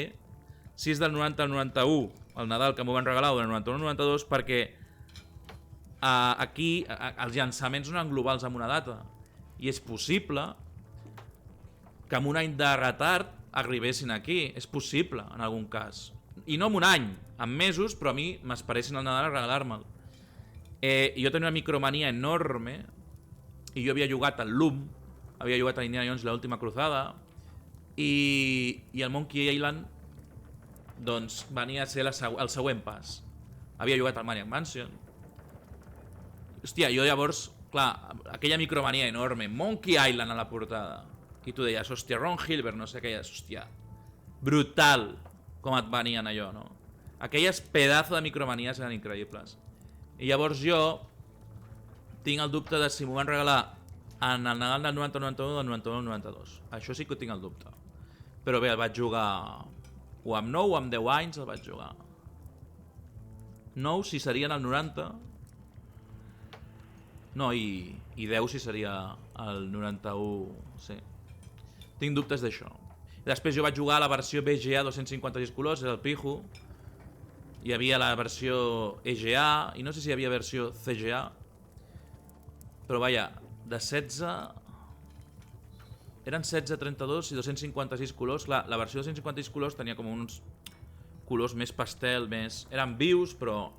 si és del 90 al 91, el Nadal que m'ho van regalar, o del 91 al 92, perquè aquí els llançaments no eren globals amb una data. I és possible que amb un any de retard arribessin aquí. És possible, en algun cas. I no amb un any, amb mesos, però a mi m'esperessin al Nadal a regalar-me'l. Jo tenia una micromania enorme i jo havia jugat al Loom, havia jugat a Indiana Jones l'última cruzada i el Monkey Island doncs venia a ser el següent pas. Havia jugat al Maniac Mansion. Hòstia, jo llavors, clar, aquella micromania enorme, Monkey Island a la portada, i tu deies, hòstia, Ron Hilbert, no sé què, hòstia, brutal com et venien allò, no? Aquelles pedazo de micromanies eren increïbles. I llavors jo tinc el dubte de si m'ho van regalar en el Nadal del 90-91 o del 91-92. Això sí que tinc el dubte. Però bé, el vaig jugar o amb 9 o amb 10 anys el vaig jugar. 9 si serien el 90. No, i 10 si seria el 91. Sí. Tinc dubtes d'això. Després jo vaig jugar a la versió BGA 256 colors, era el pijo. Hi havia la versió EGA i no sé si hi havia versió CGA. Però vaja, de 16... Eren 16, 32 i 256 colors. Clar, la versió 256 colors tenia com uns colors més pastel, més... Eren vius, però...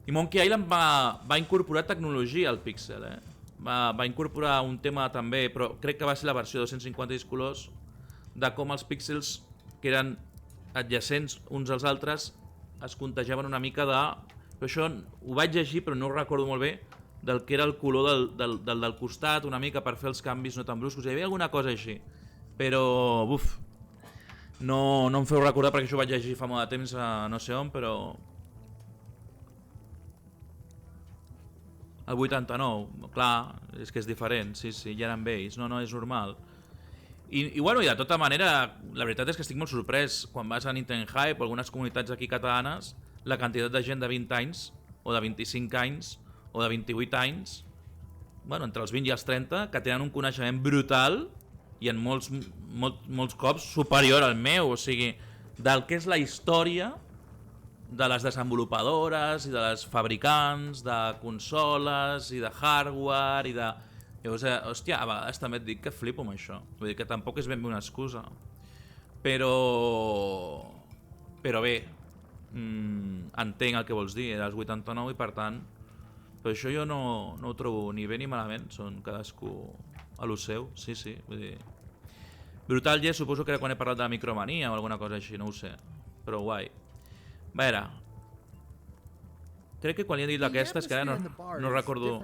I Monkey Island va incorporar tecnologia al píxel, va incorporar un tema també, però crec que va ser la versió 256 colors, de com els píxels que eren adjacents uns als altres es contagiaven una mica de... Però això ho vaig llegir, però no ho recordo molt bé, del que era el color del costat, una mica per fer els canvis no tan bruscos. Hi havia alguna cosa així, però buf, no em feu recordar perquè això ho vaig llegir fa molt de temps a no sé on, però... El 89, clar, és que és diferent, sí, ja eren vells, no, és normal. I bueno, i de tota manera, la veritat és que estic molt sorprès quan vas a Nintendo Hype o algunes comunitats aquí catalanes, la quantitat de gent de 20 anys, o de 25 anys, o de 28 anys, bueno, entre els 20 i els 30, que tenen un coneixement brutal i en molts cops superior al meu, o sigui, del que és la història de les desenvolupadores i de les fabricants de consoles i de hardware i de... Llavors, hòstia, a vegades també et dic que flipo amb això. Vull dir que tampoc és ben bé una excusa. Però bé, entenc el que vols dir, era els 89 i per tant... Però això jo no ho trobo ni bé ni malament, són cadascú a lo seu, sí, vull dir... Brutal Yes suposo que era quan he parlat de la micromania o alguna cosa així, no ho sé, però guai. A veure, crec que quan li he dit d'aquestes, que ara no recordo...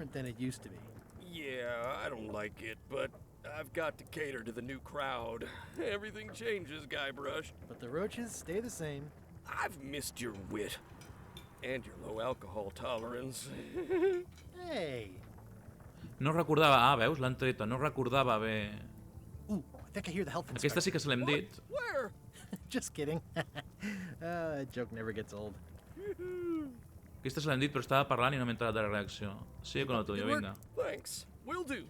Yeah, I don't like it, but I've got to cater to the new crowd. Everything changes, Guybrush. But the roaches stay the same. I've missed your wit. And your low alcohol tolerance. Hey! No recordava... Ah, veus? L'han treta. No recordava bé... Ooh, I think I hear the health inspector. Aquesta sí que se l'hem dit. Where? Just kidding. That joke never gets old. Aquesta se l'hem dit, però estava parlant i no m'he entrat de la reacció. Sí, con el tuyo, vinga. Thanks. Will do.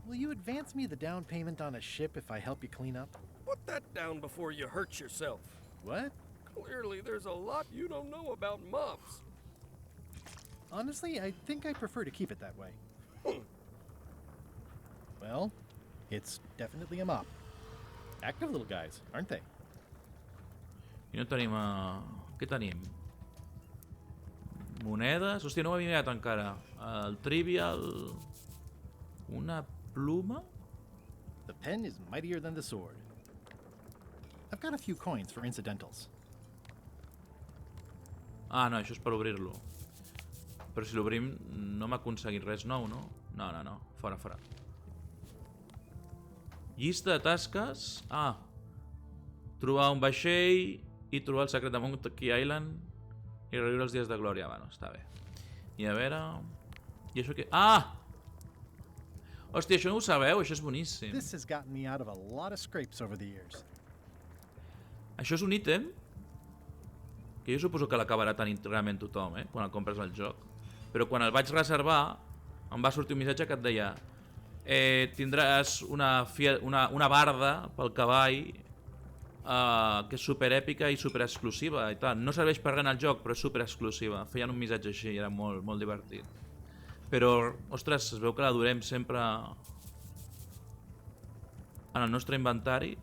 Will you advance me the down payment on a ship if I help you clean up? Put that down before you hurt yourself. What? Clearly, there's a lot you don't know about mops. Honestly, I think I prefer to keep it that way. Well, it's definitely a mop. Active little guys, aren't they? I no tenim... Què tenim? Monedes? Hòstia, no ho havia mirat encara. El trivial... Una pluma? The pen is mightier than the sword. I've got a few coins for incidentals. Ah, no, això és per obrir-lo. Però si l'obrim no m'ha aconseguit res nou, no? No. Fora. Llista de tasques... Ah. Trobar un vaixell i trobar el secret de Monkey Island i reviure els dies de glòria. Bueno, està bé. I a veure... I això què... Ah! Hòstia, això no ho sabeu, això és boníssim. This has gotten me out of a lot of scrapes over the years. Això és un ítem que jo suposo que l'acabarà tenint realment tothom, quan el compres al joc. Però quan el vaig reservar em va sortir un missatge que et deia tindràs una barda pel cavall que és super èpica i super exclusiva i tal. No serveix per res en el joc, però és super exclusiva. Feien un missatge així i era molt, molt divertit. Però, ostres, es veu que la durem sempre en el nostre inventari.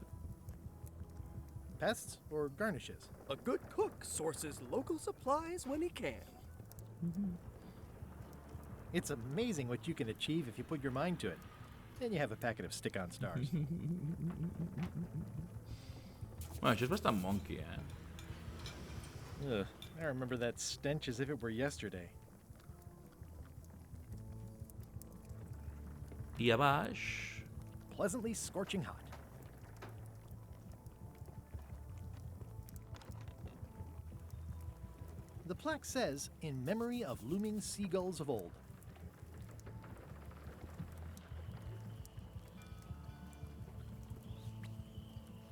Pests or garnishes? A good cook sources local supplies when he can. It's amazing what you can achieve if you put your mind to it. Then you have a packet of stick-on stars. Bueno, això és bastant monkey, Ugh, I remember that stench as if it were yesterday. I a baix... Pleasantly scorching hot. The plaque says, in memory of looming seagulls of old.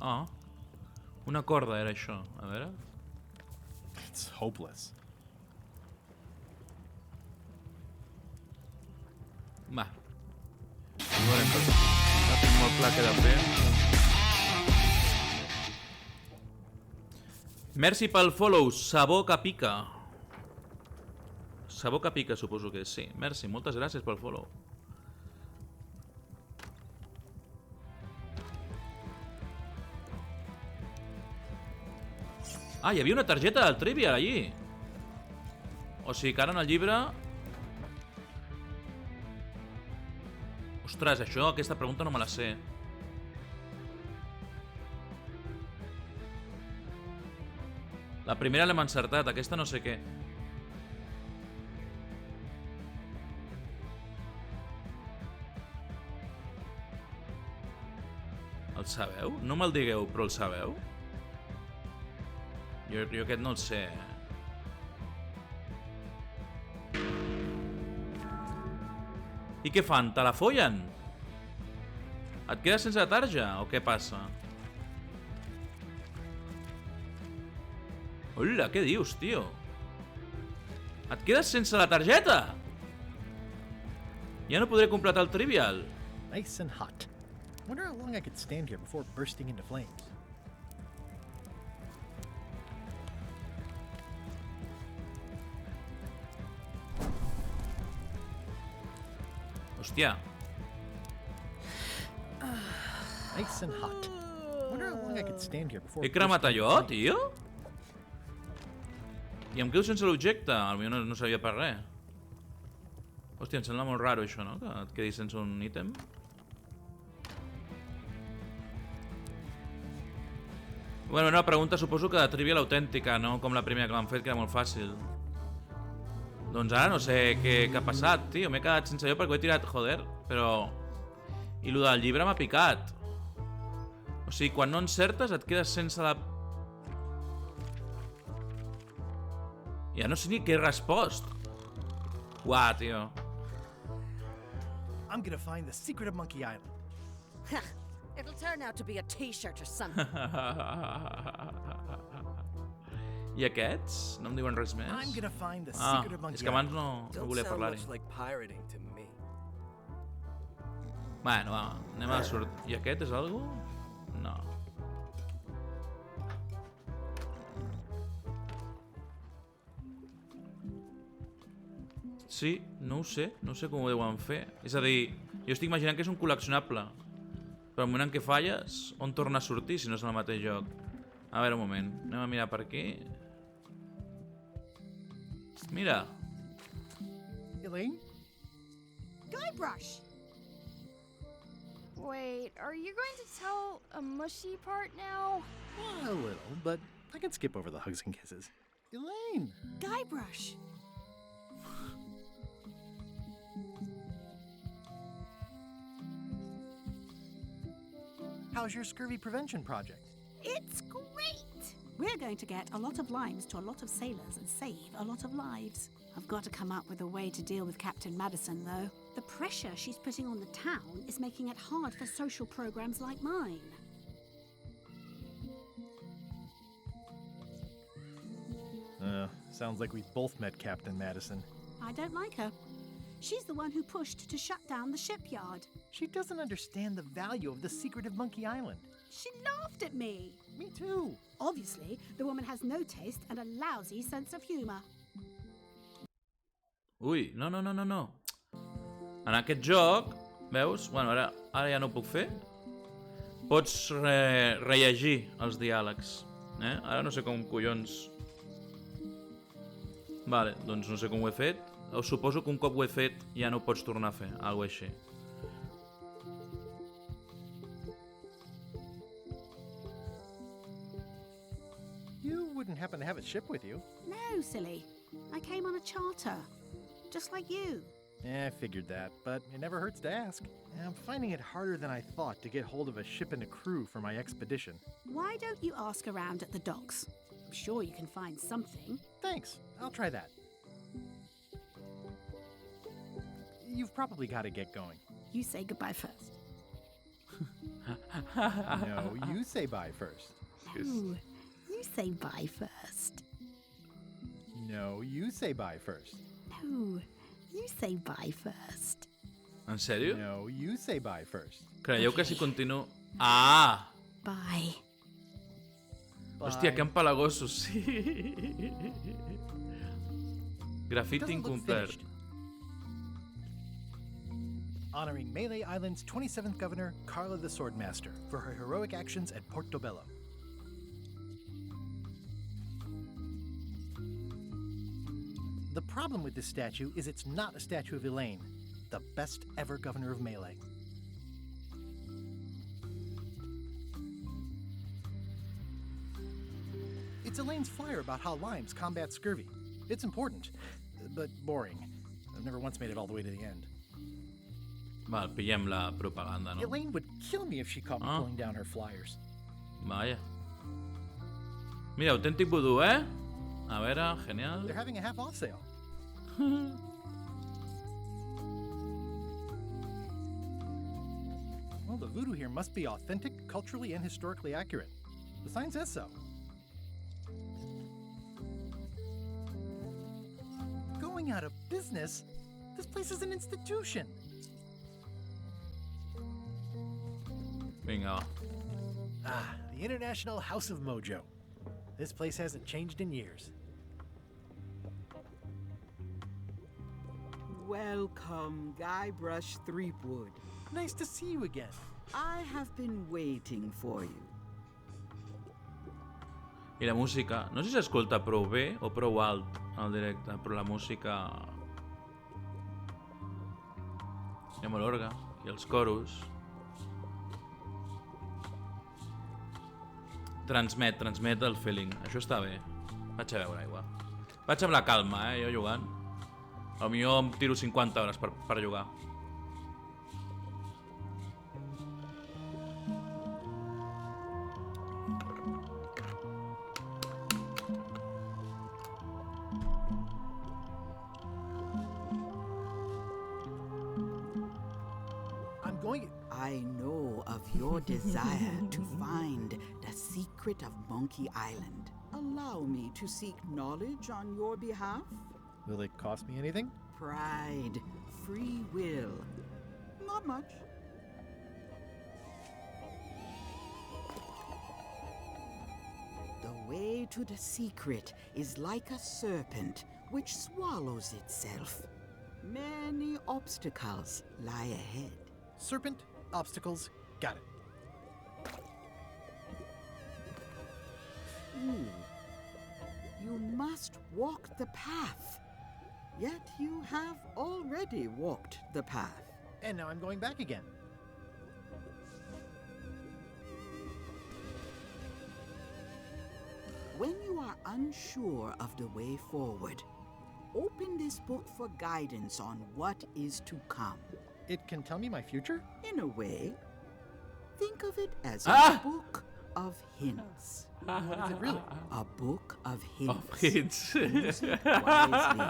Ah. Una corda era això. A veure... It's hopeless. Va. Ho veurem tot. No tinc molt clar què he de fer. Merci pel follow, sabó que pica. Sabó que pica, suposo que és. Sí, merci, moltes gràcies pel follow. Ah, hi havia una targeta del Trivial allí. O sigui que ara en el llibre... Ostres, això, aquesta pregunta no me la sé. La primera l'hem encertat, aquesta no sé què. El sabeu? No me'l digueu, però el sabeu? Jo aquest no el sé. I què fan? Te la follen? Et quedes sense tarja? O què passa? Hola, què dius, tio? Et quedes sense la targeta? Ja no podré completar el Trivial. Nice and hot. Wonder how long I could stand here before bursting into flames. Hòstia. Nice and hot. Wonder how long I could stand here before He cremat allò, tio? I em quedo sense l'objecte. Potser no sabia per res. Hòstia, em sembla molt raro això, no? Que et quedis sense un ítem. Bueno, una pregunta suposo que de Trivial autèntica, no? Com la primera que m'han fet, que era molt fàcil. Doncs ara no sé què ha passat, tio. M'he quedat sense allò perquè ho he tirat, joder. Però... I lo del llibre m'ha picat. O sigui, quan no encertes et quedes sense la... Ja no sé ni què he respost. Uah, tio. I'm gonna find the secret of Monkey Island. It'll turn out to be a t-shirt or something. I aquests? No em diuen res més? I'm gonna find the secret of Monkey Island. És que abans no volia parlar-hi. Bueno, va, anem a sortir. I aquest és algú? No. Sí, no ho sé. No sé com ho deuen fer. És a dir, jo estic imaginant que és un col·leccionable. Però al moment en què falles, on torna a sortir si no és en el mateix joc? A veure, un moment. Anem a mirar per aquí. Mira. Elaine? Guybrush! Wait, are you going to tell a mushy part now? A little, but I can skip over the hugs and kisses. Elaine! Guybrush! How's your scurvy prevention project? It's great! We're going to get a lot of limes to a lot of sailors and save a lot of lives. I've got to come up with a way to deal with Captain Madison, though. The pressure she's putting on the town is making it hard for social programs like mine. Sounds like we've both met Captain Madison. I don't like her. She's the one who pushed to shut down the shipyard. She doesn't understand the value of the secret of Monkey Island. She laughed at me. Me too. Obviously, the woman has no taste and a lousy sense of humor. Ui, no. En aquest joc, veus? Bueno, ara ja no ho puc fer. Pots rellegir els diàlegs. Ara no sé com collons... Vale, doncs no sé com ho he fet. O suposo que un cop ho he fet ja no ho pots tornar a fer, alguna cosa així. You wouldn't happen to have a ship with you? No, silly. I came on a charter. Just like you. I figured that, but it never hurts to ask. I'm finding it harder than I thought to get hold of a ship and a crew for my expedition. Why don't you ask around at the docks? I'm sure you can find something. Thanks. I'll try that. You've probably got to get going. You say goodbye first. No, you say bye first. No, you say bye first. No, you say bye first. No, you say bye first. En sèrio? No, you say bye first. Creieu que si continuo... Ah! Bye. Hòstia, que empalagosos, sí. Grafiti Doesn't look incomplert. finished. Honoring Melee Island's 27th governor, Carla the Swordmaster, for her heroic actions at Portobello. The problem with this statue is it's not a statue of Elaine, the best ever governor of Melee. It's Elaine's flyer about how limes combat scurvy. It's important, but boring. I've never once made it all the way to the end. Val, pillem la propaganda, no? Elaine would kill me if she caught me pulling down her flyers. Vaya. Mira, autèntic vudú, eh? A veure, genial. They're having a half-off sale. Well, the voodoo here must be authentic, culturally, and historically accurate. The sign says so. Going out of business? This place is an institution. Vinga, va. Ah, the International House of Mojo. This place hasn't changed in years. Welcome, Guybrush Threepwood. Nice to see you again. I have been waiting for you. I la música... No sé si s'escolta prou bé o prou alt al directe, però la música... Hi ha molt orgue, i els coros... Transmet el feeling. Això està bé. Vaig a veure, igual. Vaig amb la calma, jo jugant. Potser em tiro 50 hores per jugar. I know of your desire to find the secret of Monkey Island. Allow me to seek knowledge on your behalf. Will it cost me anything? Pride, free will. Not much. The way to the secret is like a serpent which swallows itself. Many obstacles lie ahead. Serpent, obstacles, got it. Ooh. You must walk the path. Yet you have already walked the path. And now I'm going back again. When you are unsure of the way forward, open this book for guidance on what is to come. It can tell me my future? In a way. Think of it as a book of hints. What is it really? A book of hints. Of hints. Use it wisely.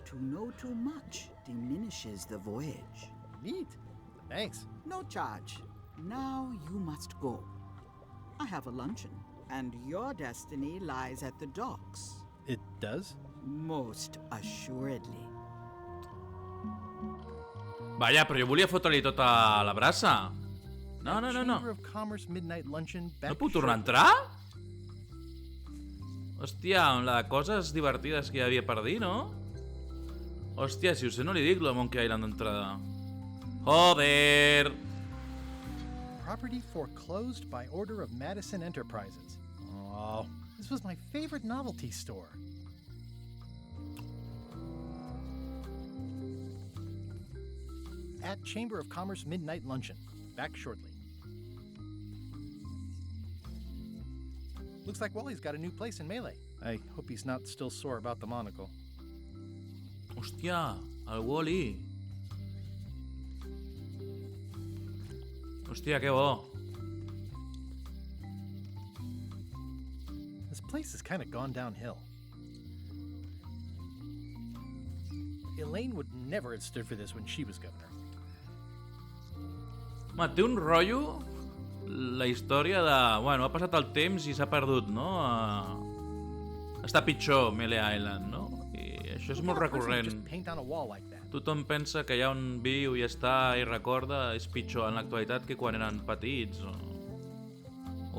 To know too much diminishes the voyage. Neat. Thanks. No charge. Now you must go. I have a luncheon, and your destiny lies at the docks. It does? Most assuredly. Vaja, però jo volia fotre-li tota la brassa. No. Chamber of Commerce Midnight Luncheon. No puc tornar a entrar? Hòstia, amb la de coses divertides que hi havia per dir, no? Hòstia, si ho sé no li dic la Monkey Island d'entrada. Joder! Property foreclosed by order of Madison Enterprises. Oh, this was my favorite novelty store. At Chamber of Commerce Midnight Luncheon. Back shortly. Looks like Wally's got a new place in Melee. I hope he's not still sore about the monocle. Hòstia, el Wall-E. Hòstia, que bo. This place has kind of gone downhill. Elaine would never have stood for this when she was governor. Home, té un rotllo la història de... Bueno, ha passat el temps i s'ha perdut, no? Està pitjor Melee Island, no? I això és molt recurrent. Tothom pensa que allà on viu i està i recorda és pitjor en l'actualitat que quan eren petits o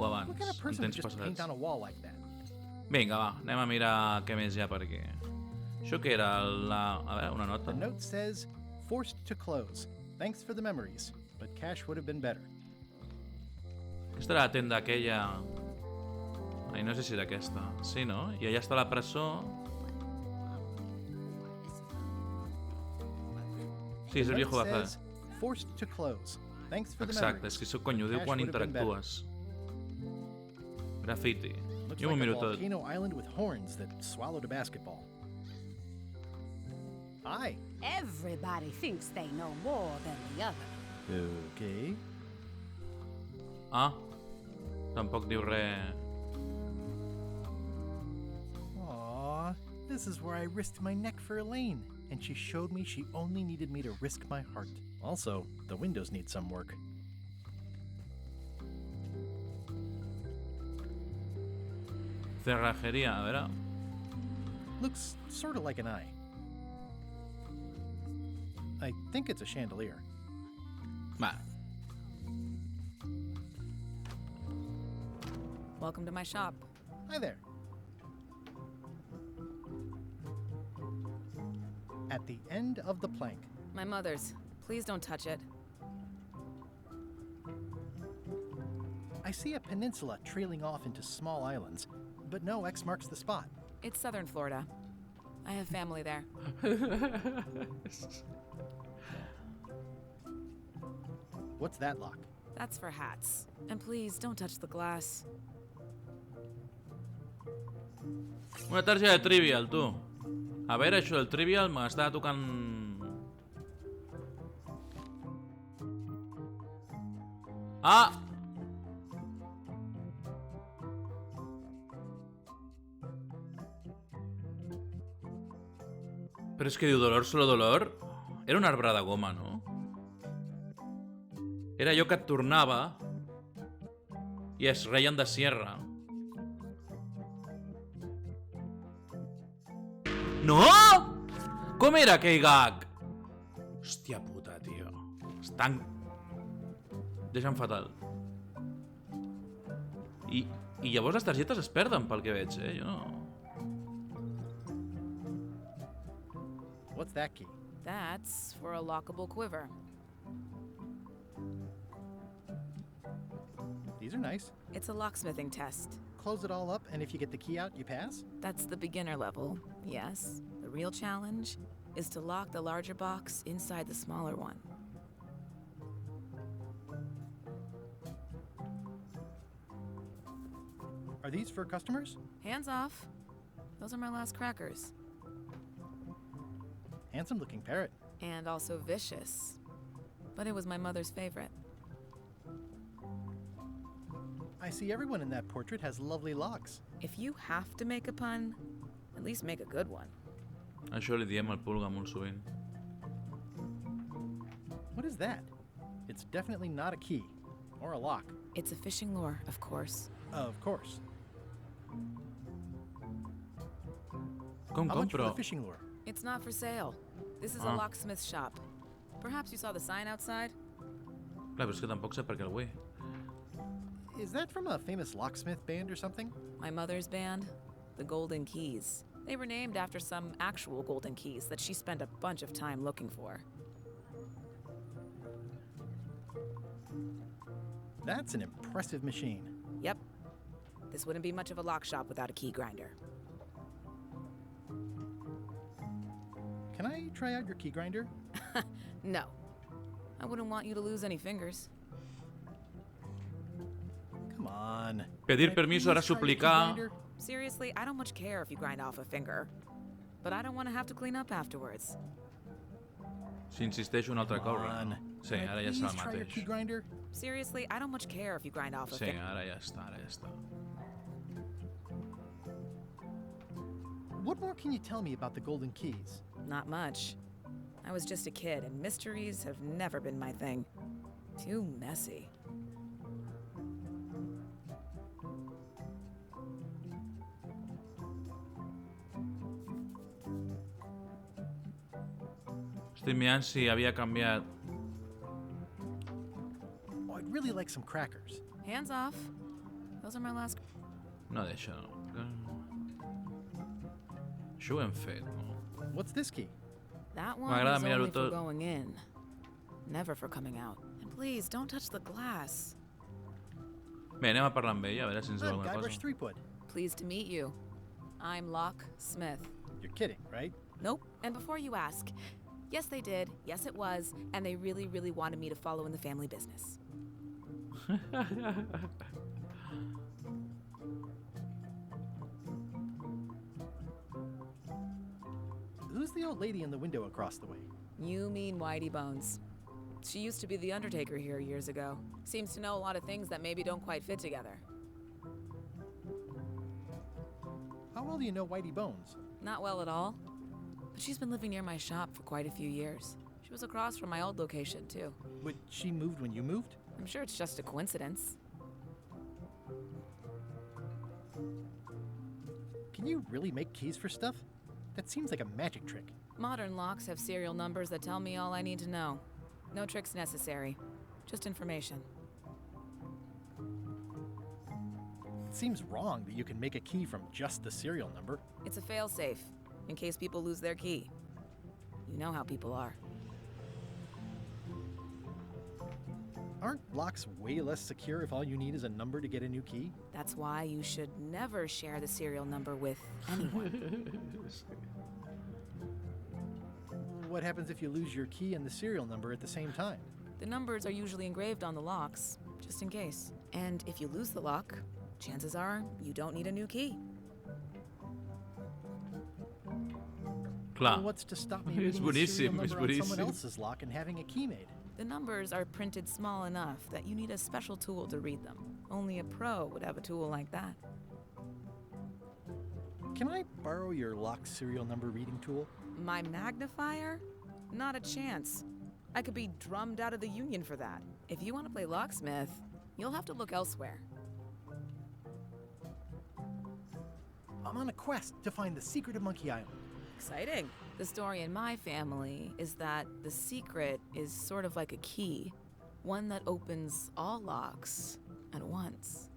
abans, en temps passats. Vinga, va, anem a mirar què més hi ha per aquí. Això què era? A veure, una nota. The note says, forced to close. Thanks for the memories, but cash would have been better. Aquesta era la tenda aquella... Ai, no sé si era aquesta. Sí, no? I allà està la presó. Sí, és el viejo bazar. Forced to close. Thanks for the Exacte, és que això cony ho diu quan interactues. Graffiti. Jo m'ho miro tot. Volcano Island with horns that swallowed a basketball. Hi. Everybody thinks they know more than the other. Okay. Ah, tampoc diu res. Aww, this is where I risked my neck for Elaine, and she showed me she only needed me to risk my heart. Also, the windows need some work. Cerrajeria, a veure. Looks sort of like an eye. I think it's a chandelier. Va. Welcome to my shop. Hi there. At the end of the plank. My mother's. Please don't touch it. I see a peninsula trailing off into small islands, but no X marks the spot. It's southern Florida. I have family there. What's that lock? That's for hats. And please, don't touch the glass. Una targeta de Trivial, tu. A veure, això del Trivial m'estava tocant... Ah! Però és que diu dolor, solo dolor. Era un arbre de goma, no? Era allò que et tornava i es reien de sierra. No! Com era aquell gag? Hòstia puta, tio. Estan... Deixa'm fatal. I llavors les targetes es perden pel que veig, Jo no... What's that key? That's for a lockable quiver. These are nice. It's a locksmithing test. Close it all up, and if you get the key out, you pass? That's the beginner level, yes. The real challenge is to lock the larger box inside the smaller one. Are these for customers? Hands off. Those are my last crackers. Handsome looking parrot. And also vicious. But it was my mother's favorite. I see everyone in that portrait has lovely locks. If you have to make a pun, at least make a good one. Això li diem al Pulga molt sovint. What is that? It's definitely not a key. Or a lock. It's a fishing lure, of course. Of course. Com How much for compro? the fishing lure? It's not for sale. This is a locksmith shop. Perhaps you saw the sign outside? Clar, però és que tampoc sé per què el vull. Is that from a famous locksmith band or something? My mother's band, the Golden Keys. They were named after some actual golden keys that she spent a bunch of time looking for. That's an impressive machine. Yep. This wouldn't be much of a lock shop without a key grinder. Can I try out your key grinder? No. I wouldn't want you to lose any fingers. Come on. Pedir permiso, ara suplicar... Seriously, I don't much care if you grind off a finger. But I don't want to have to clean up afterwards. Si insisteixo una altra cosa. Sí, ara ja està el Try your mateix. key grinder? Seriously, I don't much care if you grind off a Sí, finger. ara ja està, ara ja està. What more can you tell me about the golden keys? Not much. I was just a kid, and mysteries have never been my thing. Too messy. Estic mirant si havia canviat. Oh, I'd really like some crackers. Hands off. Those are my last. No deixa, no. Això ho hem fet, no? What's this key? That one M'agrada is mirar-ho only for tot. going in. Never for coming out. And please, don't touch the glass. Bé, anem a parlar amb ella, a veure si ens diu I'm alguna Guybrush cosa. Threepwood. Pleased to meet you. I'm Locke Smith. You're kidding, right? Nope. And before you ask, yes, they did. Yes, it was. And they really, really wanted me to follow in the family business. Who's the old lady in the window across the way? You mean Whitey Bones. She used to be the Undertaker here years ago. Seems to know a lot of things that maybe don't quite fit together. How well do you know Whitey Bones? Not well at all. But she's been living near my shop for quite a few years. She was across from my old location, too. But she moved when you moved? I'm sure it's just a coincidence. Can you really make keys for stuff? That seems like a magic trick. Modern locks have serial numbers that tell me all I need to know. No tricks necessary. Just information. It seems wrong that you can make a key from just the serial number. It's a failsafe, in case people lose their key. You know how people are. Aren't locks way less secure if all you need is a number to get a new key? That's why you should never share the serial number with anyone. What happens if you lose your key and the serial number at the same time? The numbers are usually engraved on the locks, just in case. And if you lose the lock, chances are you don't need a new key. Clar. Well, what's to stop me És reading the serial boníssim, és number on someone boníssim. else's lock and having a key made? The numbers are printed small enough that you need a special tool to read them. Only a pro would have a tool like that. Can I borrow your lock serial number reading tool? My magnifier? Not a chance. I could be drummed out of the union for that. If you want to play locksmith, you'll have to look elsewhere. I'm on a quest to find the secret of Monkey Island. Exciting. The story in my family is that the secret is sort of like a key, one that opens all locks at once.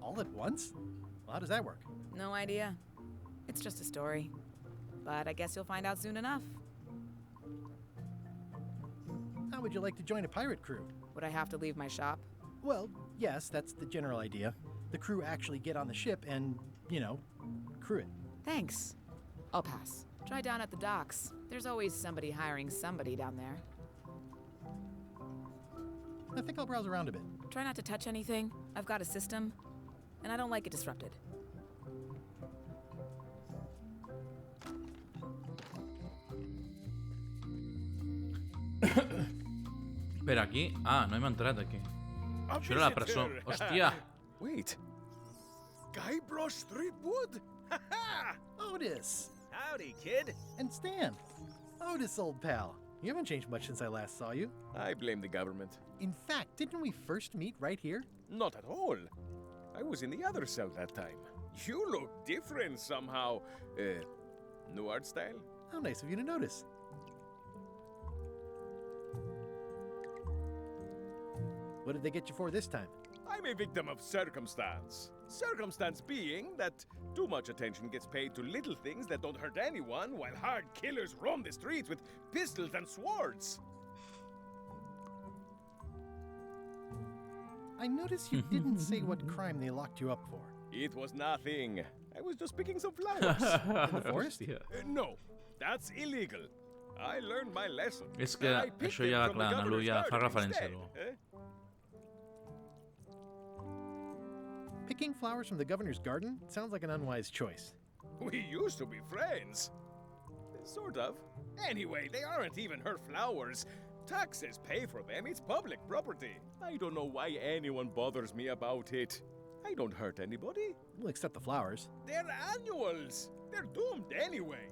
All at once? Well, how does that work? No idea. It's just a story. But I guess you'll find out soon enough. How would you like to join a pirate crew? Would I have to leave my shop? Well, yes, that's the general idea. The crew actually get on the ship and, crew it. Thanks. I'll pass. Try down at the docks. There's always somebody hiring somebody down there. I think I'll browse around a bit. Try not to touch anything. I've got a system, and I don't like it disrupted. Espera, aquí... Ah, no hem entrat aquí. Això era la presó. Hòstia! Wait. Guybrush Threepwood? Ha-ha! Otis! Howdy, kid. And Stan. Otis, old pal. You haven't changed much since I last saw you. I blame the government. In fact, didn't we first meet right here? Not at all. I was in the other cell that time. You look different somehow. New art style? How nice of you to notice. What did they get you for this time? I'm a victim of circumstance. Circumstance being that too much attention gets paid to little things that don't hurt anyone, while hard killers roam the streets with pistols and swords. I notice you didn't say what crime they locked you up for. It was nothing. I was just picking some flowers. In the forest? No, that's illegal. I learned my lesson. És que I picked això ja, them from the clar, Nalu governor's ja fa garden referència a instead, lo. Picking flowers from the governor's garden sounds like an unwise choice. We used to be friends. Sort of. Anyway, they aren't even her flowers. Taxes pay for them. It's public property. I don't know why anyone bothers me about it. I don't hurt anybody. Well, except the flowers. They're annuals. They're doomed anyway.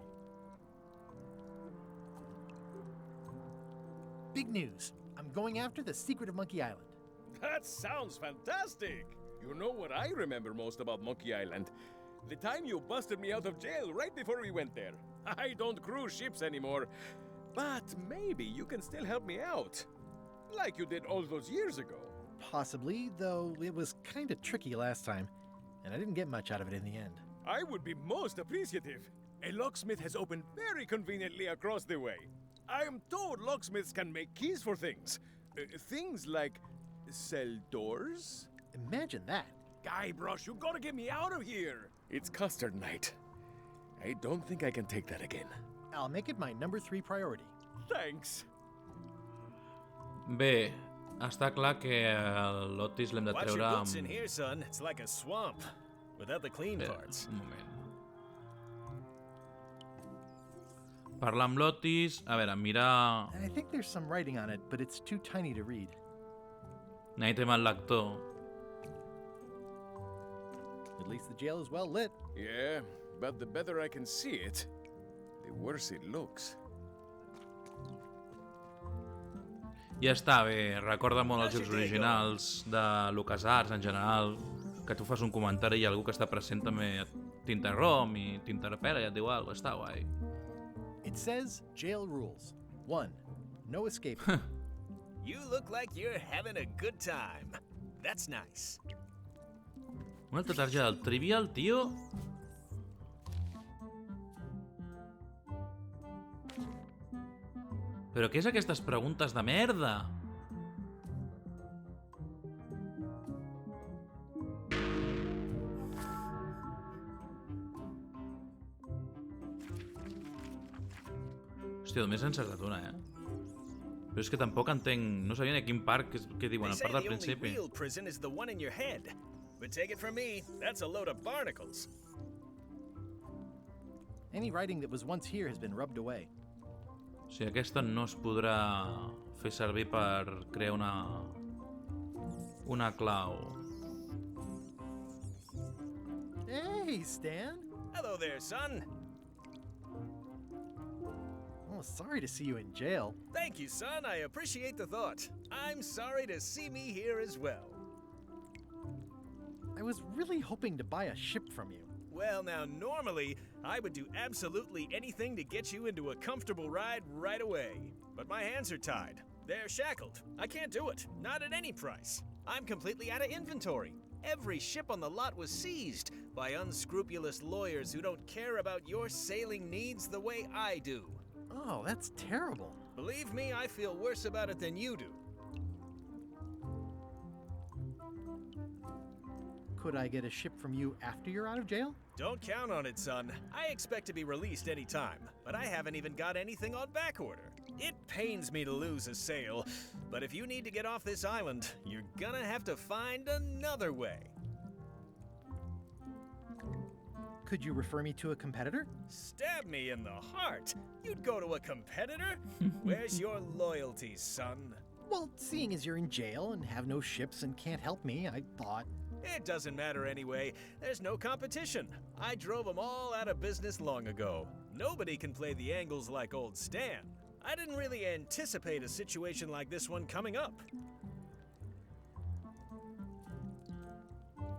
Big news. I'm going after the secret of Monkey Island. That sounds fantastic. You know what I remember most about Monkey Island? The time you busted me out of jail right before we went there. I don't cruise ships anymore. But maybe you can still help me out. Like you did all those years ago. Possibly, though it was kind of tricky last time, and I didn't get much out of it in the end. I would be most appreciative. A locksmith has opened very conveniently across the way. I am told locksmiths can make keys for things. Things like cell doors? Imagine that. Guybrush, you gotta get me out of here. It's custard night. I don't think I can take that again. I'll make it my number 3 priority. Thanks. Bé, està clar que l'Otis l'hem de Watch treure your boots in amb... here, son. It's like a swamp without the clean parts. Un moment. Parlar amb l'Otis... A veure, mirar... I think there's some writing on it, but it's too tiny to read. Necessitem el lector. At least the jail is well lit. Yeah, but the better I can see it, the worse it looks. Ja està bé, recorda molt els jocs originals de LucasArts en general, que tu fas un comentari i algú que està present també t'interromp i t'interpel·la i et diu alguna cosa, està guai. It says jail rules. 1. No escape. You look like you're having a good time. That's nice. Una altra targeta del Trivial, tio? Però què és aquestes preguntes de merda? Hòstia, només he encertat una, Però és que tampoc entenc... No sabia ni a quin parc què diuen, el parc del principi. The only real prison is the one in your head. But take it from me, that's a load of barnacles. Any writing that was once here has been rubbed away. O sigui, aquesta no es podrà fer servir per crear una clau. Hey, Stan! Hello there, son. Oh, sorry to see you in jail. Thank you, son. I appreciate the thought. I'm sorry to see me here as well. I was really hoping to buy a ship from you. Well, now, normally, I would do absolutely anything to get you into a comfortable ride right away. But my hands are tied. They're shackled. I can't do it. Not at any price. I'm completely out of inventory. Every ship on the lot was seized by unscrupulous lawyers who don't care about your sailing needs the way I do. Oh, that's terrible. Believe me, I feel worse about it than you do. Could I get a ship from you after you're out of jail? Don't count on it, son. I expect to be released any time, but I haven't even got anything on back order. It pains me to lose a sale, but if you need to get off this island, you're gonna have to find another way. Could you refer me to a competitor? Stab me in the heart. You'd go to a competitor? Where's your loyalty, son? Well, seeing as you're in jail and have no ships and can't help me, I thought... It doesn't matter anyway. There's no competition. I drove them all out of business long ago. Nobody can play the angles like old Stan. I didn't really anticipate a situation like this one coming up.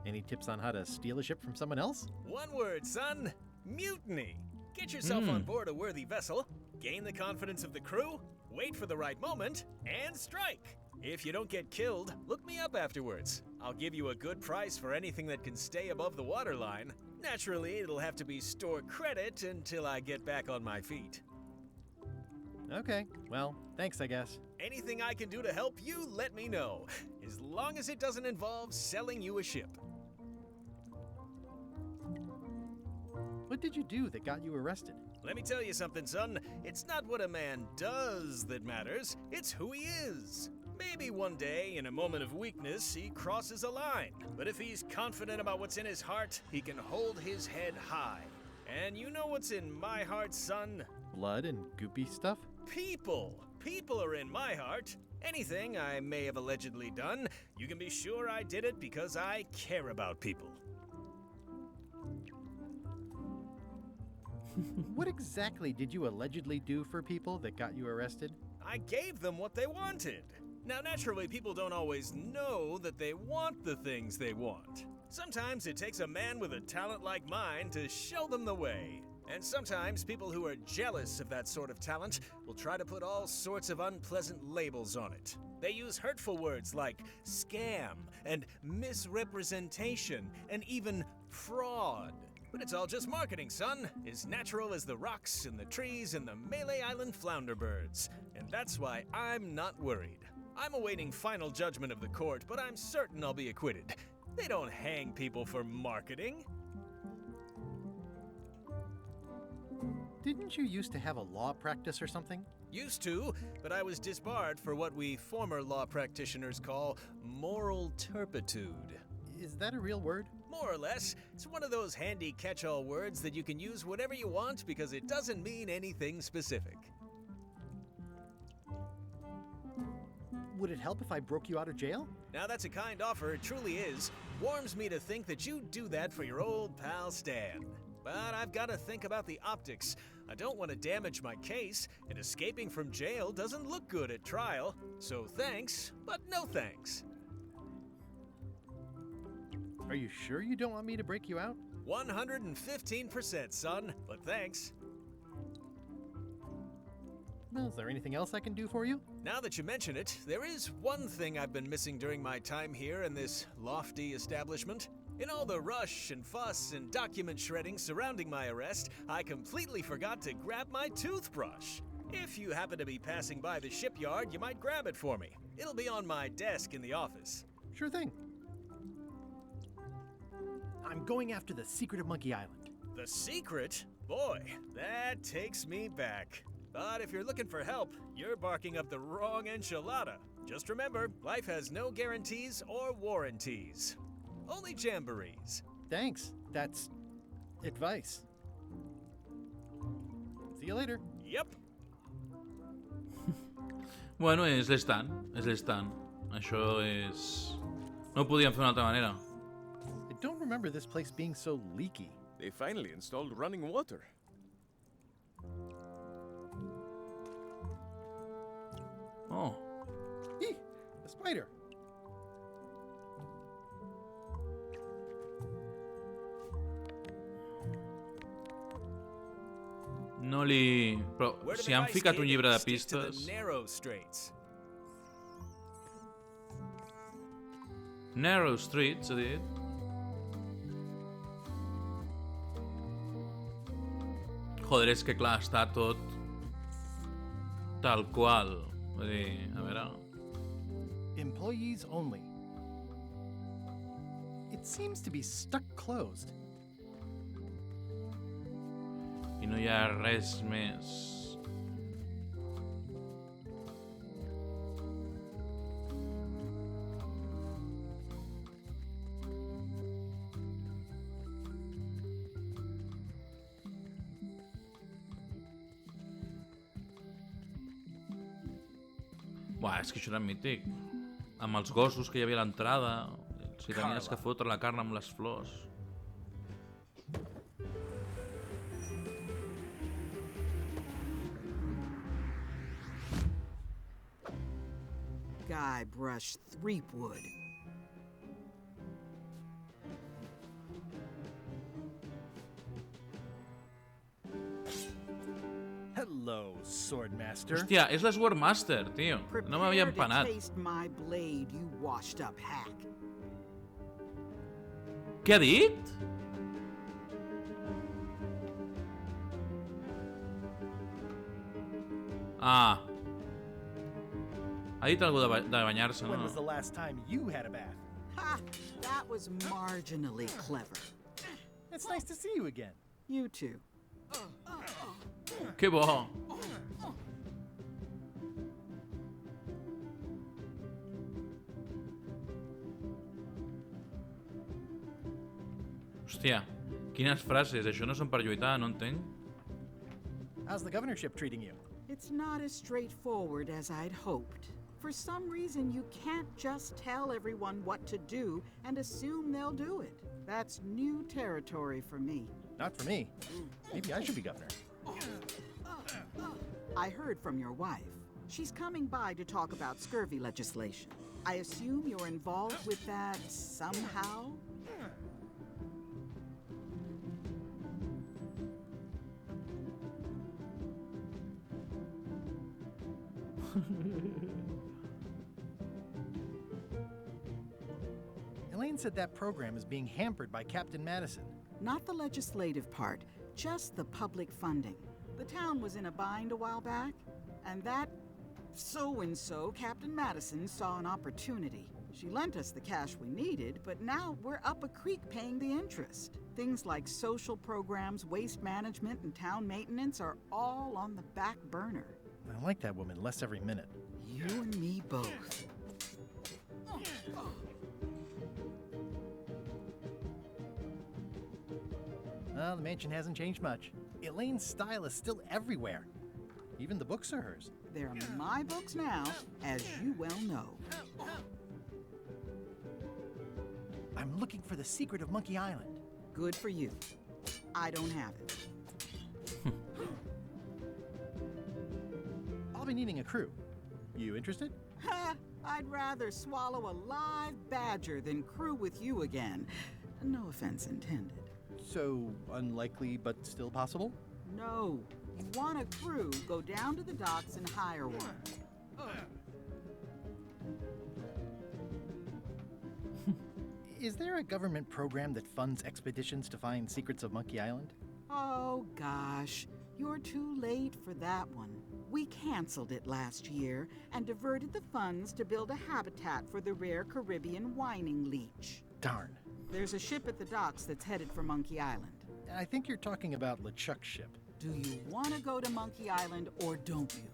Any tips on how to steal a ship from someone else? One word, son. Mutiny. Get yourself on board a worthy vessel, gain the confidence of the crew, wait for the right moment, and strike. If you don't get killed, look me up afterwards. I'll give you a good price for anything that can stay above the waterline. Naturally, it'll have to be store credit until I get back on my feet. Okay, well, thanks, I guess. Anything I can do to help you, let me know. As long as it doesn't involve selling you a ship. What did you do that got you arrested? Let me tell you something, son. It's not what a man does that matters, it's who he is. Maybe one day, in a moment of weakness, he crosses a line. But if he's confident about what's in his heart, he can hold his head high. And you know what's in my heart, son? Blood and goopy stuff? People! People are in my heart. Anything I may have allegedly done, you can be sure I did it because I care about people. What exactly did you allegedly do for people that got you arrested? I gave them what they wanted. Now, naturally, people don't always know that they want the things they want. Sometimes it takes a man with a talent like mine to show them the way. And sometimes people who are jealous of that sort of talent will try to put all sorts of unpleasant labels on it. They use hurtful words like scam and misrepresentation and even fraud. But it's all just marketing, son. As natural as the rocks and the trees and the Melee Island flounder birds. And that's why I'm not worried. I'm awaiting final judgment of the court, but I'm certain I'll be acquitted. They don't hang people for marketing. Didn't you used to have a law practice or something? Used to, but I was disbarred for what we former law practitioners call moral turpitude. Is that a real word? More or less. It's one of those handy catch-all words that you can use whatever you want because it doesn't mean anything specific. Would it help if I broke you out of jail? Now that's a kind offer, it truly is. Warms me to think that you'd do that for your old pal Stan. But I've got to think about the optics. I don't want to damage my case, and escaping from jail doesn't look good at trial. So thanks, but no thanks. Are you sure you don't want me to break you out? 115%, son, but thanks. Well, is there anything else I can do for you? Now that you mention it, there is one thing I've been missing during my time here in this lofty establishment. In all the rush and fuss and document shredding surrounding my arrest, I completely forgot to grab my toothbrush. If you happen to be passing by the shipyard, you might grab it for me. It'll be on my desk in the office. Sure thing. I'm going after the secret of Monkey Island. The secret? Boy, that takes me back. But if you're looking for help, you're barking up the wrong enchilada. Just remember, life has no guarantees or warranties. Only jamborees. Thanks. That's advice. See you later. Yep. Bueno, és l'Stan. És l'Stan. Això és... No ho podíem fer d'una altra manera. I don't remember this place being so leaky. They finally installed running water. Oh. Eee! A spider! No li... Però si han ficat un llibre de pistes... Narrow Street, s'ha dit? Joder, és que clar, està tot... tal qual. Vull dir, a veure... Employees only. It seems to be stuck closed. I no hi ha res més. Buah, és que això era mític. Amb els gossos que hi havia a l'entrada. Si tenies que fotre la carn amb les flors. Guybrush Threepwood. Hello, Swordmaster. Hòstia, és la Swordmaster, tio. No m'havia empanat. My blade, you washed up hack. Què ha dit? Ah. Ha dit algú de banyar-se, no? When was the last time you had a bath? Ha! That was marginally clever. It's nice to see you again. You too. Que bo! Hòstia, quines frases. Això no són per lluitar, no entenc. How's the governorship treating you? It's not as straightforward as I'd hoped. For some reason, you can't just tell everyone what to do and assume they'll do it. That's new territory for me. Not for me. Maybe I should be governor. I heard from your wife. She's coming by to talk about scurvy legislation. I assume you're involved with that somehow? Elaine said that program is being hampered by Captain Madison. Not the legislative part, just the public funding. The town was in a bind a while back, and that so-and-so, Captain Madison, saw an opportunity. She lent us the cash we needed, but now we're up a creek paying the interest. Things like social programs, waste management, and town maintenance are all on the back burner. I like that woman less every minute. You and me both. Well, the mansion hasn't changed much. Elaine's style is still everywhere. Even the books are hers. They're my books now, as you well know. I'm looking for the secret of Monkey Island. Good for you. I don't have it. I'll be needing a crew. You interested? Ha! I'd rather swallow a live badger than crew with you again. No offense intended. So, unlikely but still possible? No. You want a crew, go down to the docks and hire one. Is there a government program that funds expeditions to find secrets of Monkey Island? Oh, gosh. You're too late for that one. We canceled it last year and diverted the funds to build a habitat for the rare Caribbean whining leech. Darn. There's a ship at the docks that's headed for Monkey Island. I think you're talking about LeChuck's ship. Do you want to go to Monkey Island or don't you?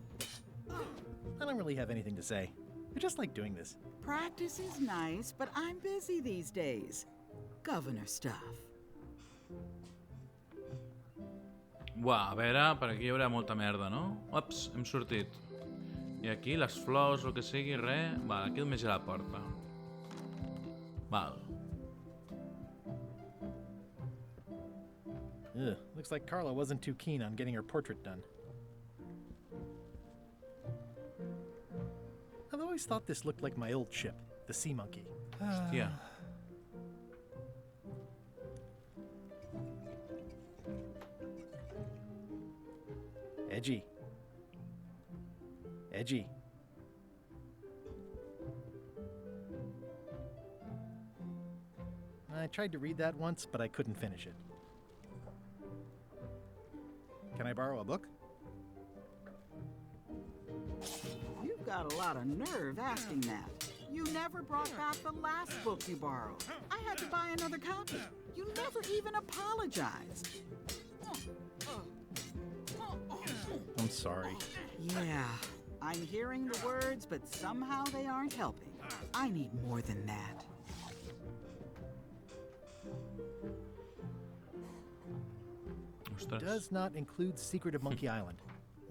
I don't really have anything to say. I just like doing this. Practice is nice, but I'm busy these days. Governor stuff. Uah, a veure, per aquí hi haurà molta merda, no? Ups, hem sortit. I aquí les flors, el que sigui, res... Val, aquí només hi ha la porta. Val. Ugh, looks like Carla wasn't too keen on getting her portrait done. I've always thought this looked like my old ship, the Sea Monkey. Yeah. Edgy. Edgy. I tried to read that once, but I couldn't finish it. Can I borrow a book? You've got a lot of nerve asking that. You never brought back the last book you borrowed. I had to buy another copy. You never even apologized. I'm sorry. Yeah, I'm hearing the words, but somehow they aren't helping. I need more than that. Does not include Secret of Monkey Island.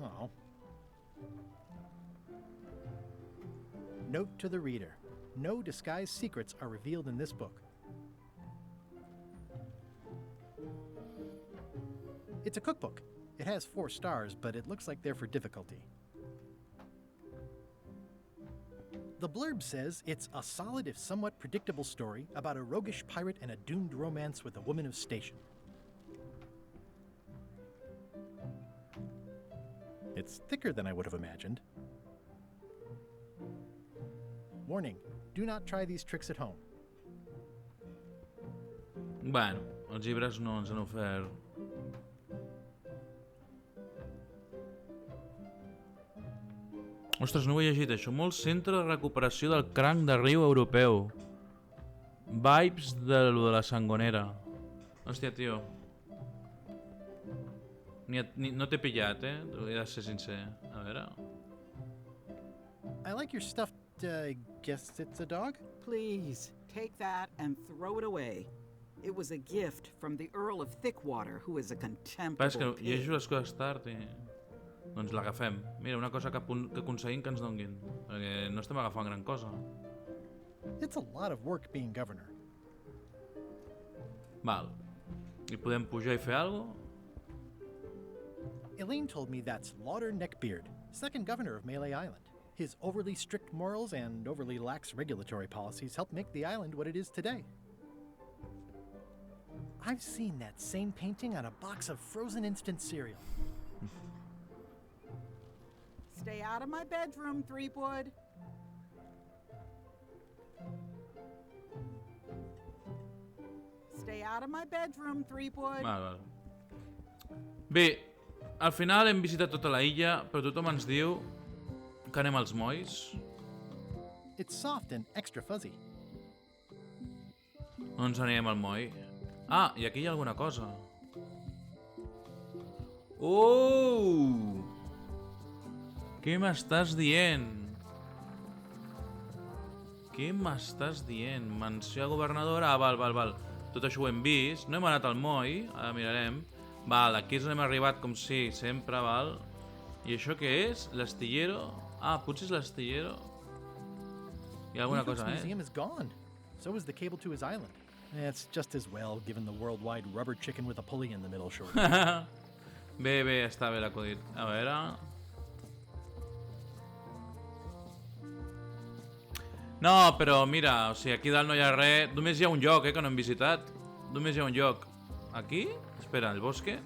Oh. Note to the reader. No disguised secrets are revealed in this book. It's a cookbook. It has 4 stars, but it looks like they're for difficulty. The blurb says it's a solid if somewhat predictable story about a roguish pirate and a doomed romance with a woman of station. It's thicker than I would have imagined. Warning, do not try these tricks at home. Bueno, els llibres no ens han ofert. Ostres, no ho he llegit, això. Molt centre de recuperació del cranc de riu europeu. Vibes de lo de la sangonera. Hòstia, tio. No t'he pillat, he de ser sincer. A veure... I like your stuffed, guess it's a dog? Please, take that and throw it away. It was a gift from the Earl of Thickwater, who is a contemptible És que pig. llegeixo les coses tard i... Doncs l'agafem. Mira, una cosa que aconseguim que ens donguin. Perquè no estem agafant gran cosa. It's a lot of work being governor. Val. I podem pujar i fer alguna cosa? Elaine told me that's Lauder Neckbeard, second governor of Melee Island. His overly strict morals and overly lax regulatory policies helped make the island what it is today. I've seen that same painting on a box of frozen instant cereal. Stay out of my bedroom, Threepwood. Stay out of my bedroom, Threepwood. Vale. Bé, al final hem visitat tota la illa, però tothom ens diu que anem als molls. It's soft and extra fuzzy. No ens anirem al moll. Ah, i aquí hi ha alguna cosa. Oh! Què m'estàs dient? Què m'estàs dient? Mansió governadora? Ah, val. Tot això ho hem vist. No hem anat al moll. Ara mirarem. Val, aquí és on hem arribat, com si sempre, val. I això què és? L'astillero? Ah, potser és l'astillero. Hi ha alguna cosa, The museum is gone. So is the cable to his island. It's just as well, given the worldwide rubber chicken with a pulley in the middle short. Bé, està bé l'acudit. A veure... No, però mira, o sigui, aquí dalt no hi ha res. Només hi ha un lloc, que no hem visitat. Només hi ha un lloc. Aquí? Espera, el bosque?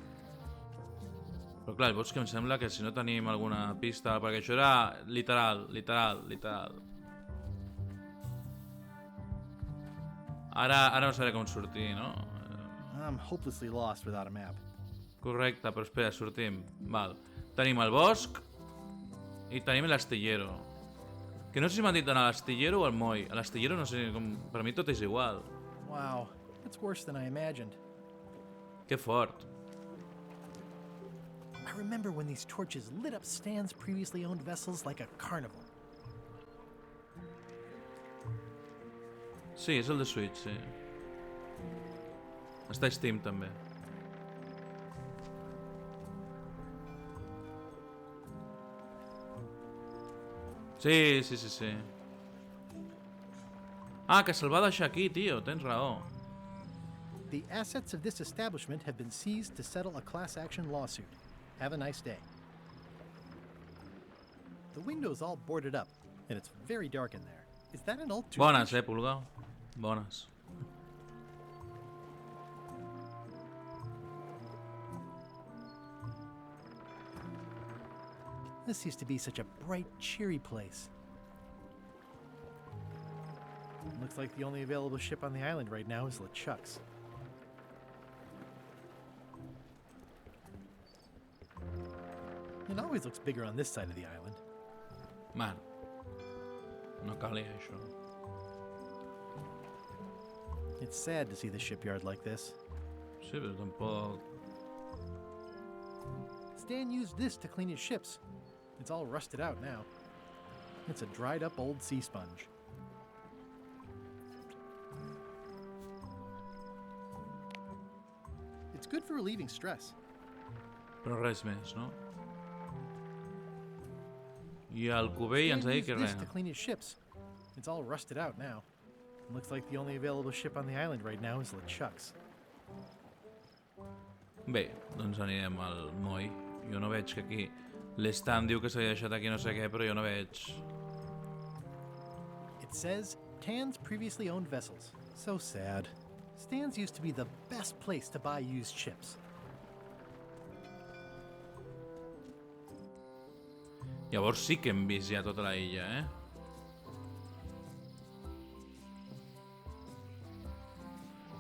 Però clar, el bosque em sembla que si no tenim alguna pista, perquè això era literal. Ara no sabré com sortir, no? I'm hopelessly lost without a map. Correcte, però espera, sortim. Val. Tenim el bosc i tenim l'astillero. Que no sé si m'han dit d'anar a l'astillero o al moll. A l'astillero no sé, com... per mi tot és igual. Wow, that's worse than I imagined. Que fort. I remember when these torches lit up Stan's previously owned vessels like a carnival. Sí, és el de Switch, sí. Està a Steam, també. Sí. Ah, que se'l va deixar aquí, tio, tens raó. The assets of this establishment have been seized to settle a class action lawsuit. Have a nice day. The window's all boarded up, and it's very dark in there. Is that an old toothbrush? Bones, Pulga. Bones. This used to be such a bright, cheery place. Looks like the only available ship on the island right now is LeChuck's. It always looks bigger on this side of the island. Man, no calia això. It's sad to see the shipyard like this. Sí, però tampoc... Stan used this to clean his ships. It's all rusted out now. It's a dried up old sea sponge. It's good for relieving stress. Però res més, no? I el cubell ens ha dit que Stan used res. this to clean his ships. It's all rusted out now. Looks like the only available ship on the island right now is LeChuck's. Bé, doncs anirem al moll. Jo no veig que aquí... L'Stan diu que s'havia deixat aquí no sé què, però jo no veig... It says Tan's previously owned vessels. So sad. Stan's used to be the best place to buy used ships. Llavors sí que hem vist ja tota la illa, eh?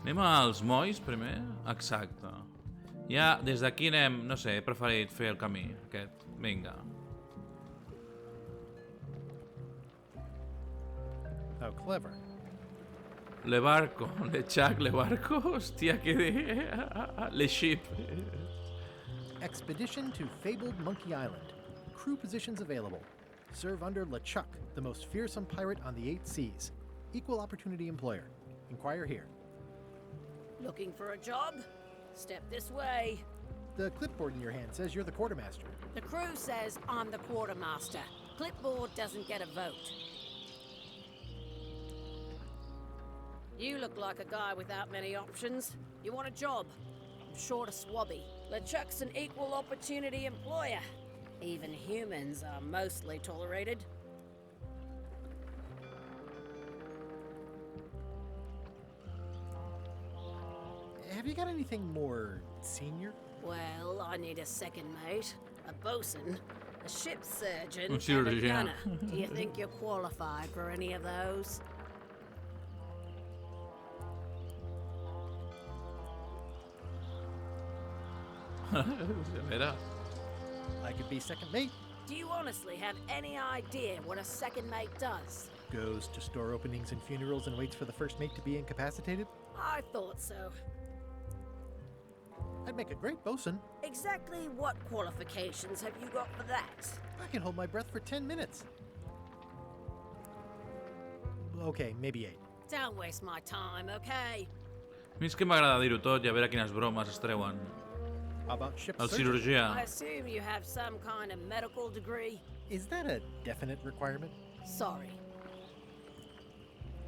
Anem als molls primer? Exacte. Ja des d'aquí anem, no sé, he preferit fer el camí aquest. Vinga. How clever. Le barco, le Chuck, le barco, hòstia, que de... Le ship. Expedition to fabled Monkey Island. Crew positions available. Serve under LeChuck, the most fearsome pirate on the 8 seas. Equal opportunity employer. Inquire here. Looking for a job? Step this way. The clipboard in your hand says you're the quartermaster. The crew says I'm the quartermaster. Clipboard doesn't get a vote. You look like a guy without many options. You want a job? I'm short of swabby. LeChuck's an equal opportunity employer. Even humans are mostly tolerated. Have you got anything more senior? Well, I need a second mate, a bosun, a A ship surgeon Un and a cirurgià. gunner. Do you think you're qualified for any of those? A veure... I could be second mate. Do you honestly have any idea what a second mate does? Goes to store openings and funerals and waits for the first mate to be incapacitated. I thought so. I'd make a great bosun. Exactly what qualifications have you got for that? I can hold my breath for 10 minutes. Okay, maybe 8. Don't waste my time, okay? A mi és que m'agrada dir-ho tot i a veure quines bromes es treuen. How about ship El surgeon? cirurgià. I assume you have some kind of medical degree? Is that a definite requirement? Sorry.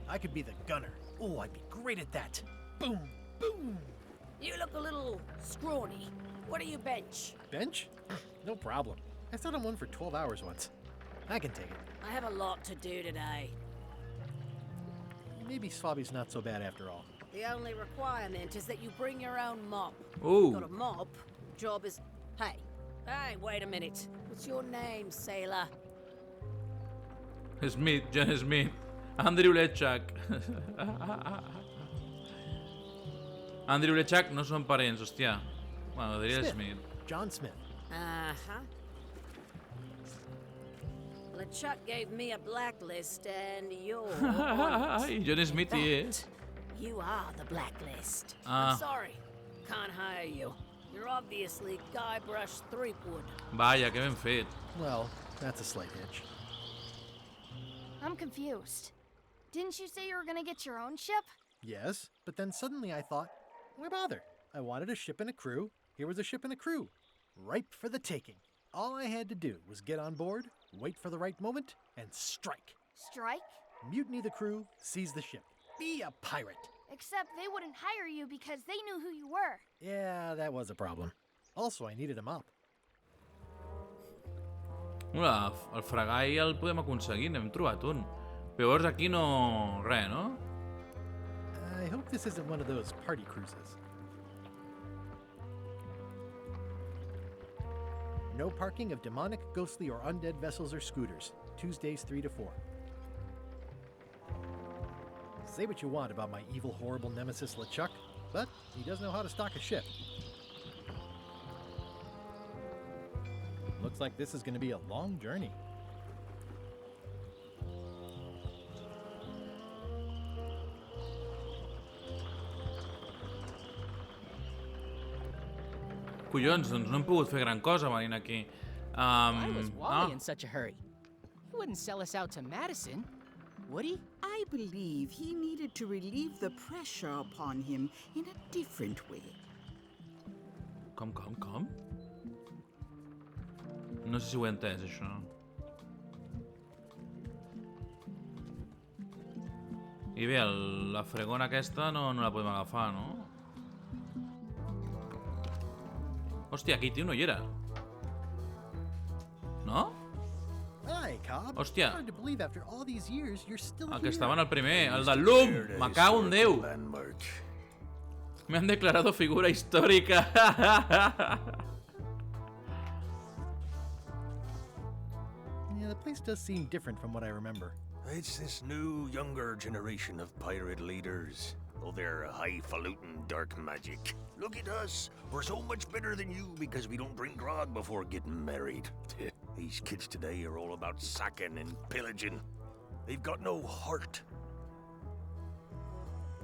I could be the gunner. Oh, I'd be great at that. Boom, boom. You look a little scrawny. What do you bench? Bench? No problem. I sat on one for 12 hours once. I can take it. I have a lot to do today. Maybe Swabby's not so bad after all. The only requirement is that you bring your own mop. Ooh. Got a mop? Job is... Hey, wait a minute. What's your name, sailor? Smith, John Smith. Andrew Lechak. Andrew Lechak no són parents, hòstia. Bueno, diria Smith. John Smith. Uh-huh. LeChuck gave me a blacklist and you're on it. I John Smith hi és. You are the blacklist. Ah. I'm sorry. Can't hire you. You're obviously Guybrush Threepwood. Vaja, que ben fet. Well, that's a slight hitch. I'm confused. Didn't you say you were gonna get your own ship? Yes, but then suddenly I thought, why bother? I wanted a ship and a crew. Here was a ship and a crew. Ripe for the taking. All I had to do was get on board, wait for the right moment, and strike. Strike? Mutiny the crew, seize the ship. Be a pirate. Except they wouldn't hire you because they knew who you were. Yeah, that was a problem. Also, I needed a mop. Hola, el fregai el podem aconseguir, n'hem trobat un. Però llavors aquí no... res, no? I hope this isn't one of those party cruises. No parking of demonic, ghostly, or undead vessels or scooters. Tuesdays 3 to 4. Say what you want about my evil, horrible nemesis LeChuck, but he does know how to stock a ship. Looks like this is going to be a long journey. Collons, doncs no hem pogut fer gran cosa venint aquí. Why was Wally in such a hurry? He wouldn't sell us out to Madison, would he? I believe he needed to relieve the pressure upon him in a different way. Com? No sé si ho he entès, això. I bé, la fregona aquesta no la podem agafar, no? Hòstia, aquí tio no hi era. No? Hi, Cobb. Hòstia. Hard to believe after all these years you're still El que here. estava en el primer, el del Loom. Me cago en Déu. Me han declarado figura histórica. Yeah, the place does seem different from what I remember. It's this new, younger generation of pirate leaders. Oh, they're highfalutin dark magic. Look at us. We're so much better than you because we don't drink grog before getting married. These kids today are all about sacking and pillaging. They've got no heart.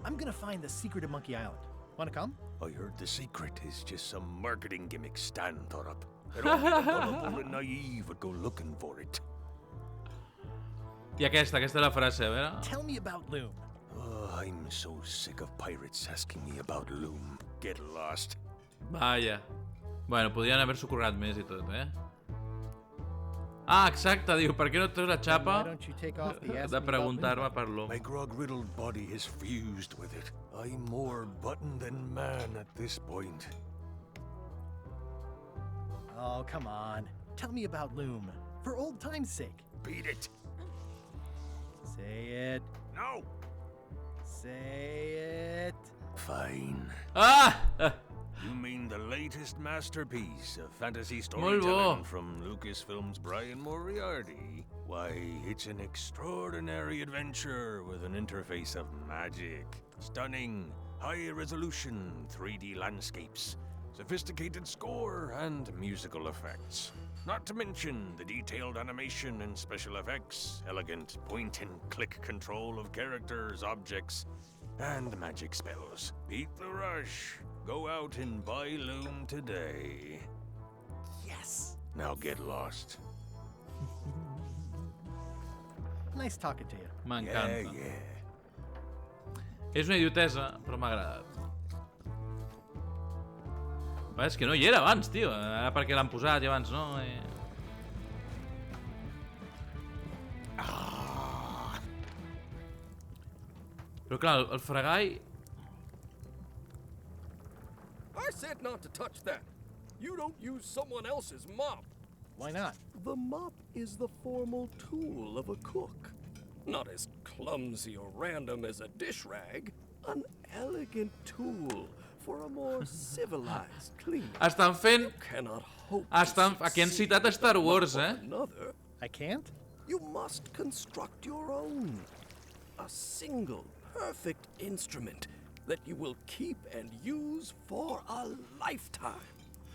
I'm gonna find the secret of Monkey Island. Wanna come? I heard the secret is just some marketing gimmick Stan thought up. And only the gullible and naive would go looking for it. I aquesta és la frase, a veure. Tell me about Loom. Oh, I'm so sick of pirates asking me about Loom. Get lost. Vaja. Bueno, podrien haver-s'ho currat més i tot, eh? Ah, exacte, diu, per què no et treus la xapa de preguntar-me per Loom? My grog-riddled body is fused with it. I'm more button than man at this point. Oh, come on. Tell me about Loom. For old time's sake. Beat it. Say it. No. Say it. Fine. Ah! You mean the latest masterpiece of fantasy Molt bo. storytelling from Lucasfilm's Brian Moriarty? Why, it's an extraordinary adventure with an interface of magic. Stunning, high-resolution 3D landscapes, sophisticated score, and musical effects. Not to mention the detailed animation and special effects, elegant point-and-click control of characters, objects, and magic spells. Beat the rush. Go out and buy Loom today. Yes! Now get lost. Nice talking to you. M'encanta. Yeah. És una idiotesa, però m'ha agradat. És que no hi era abans, tio. Ara perquè l'han posat i abans no. Però clar, el fregai... I said not to touch that. You don't use someone else's mop. Why not? The mop is the formal tool of a cook. Not as clumsy or random as a dish rag. An elegant tool for a more civilized cleaning. Estan fent... You cannot hope Aquí han citat a Star Wars, another. I can't? You must construct your own. A single, perfect instrument that you will keep and use for a lifetime.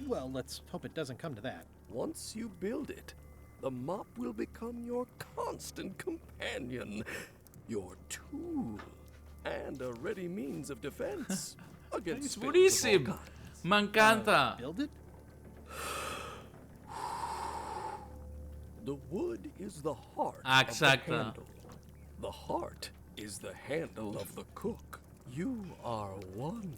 Well, let's hope it doesn't come to that. Once you build it, the mop will become your constant companion, your tool, and a ready means of defense against És spills of all boníssim! kinds. M'encanta! Build it? The wood is the heart Exacte. of the handle. The heart is the handle of the cook. You are one.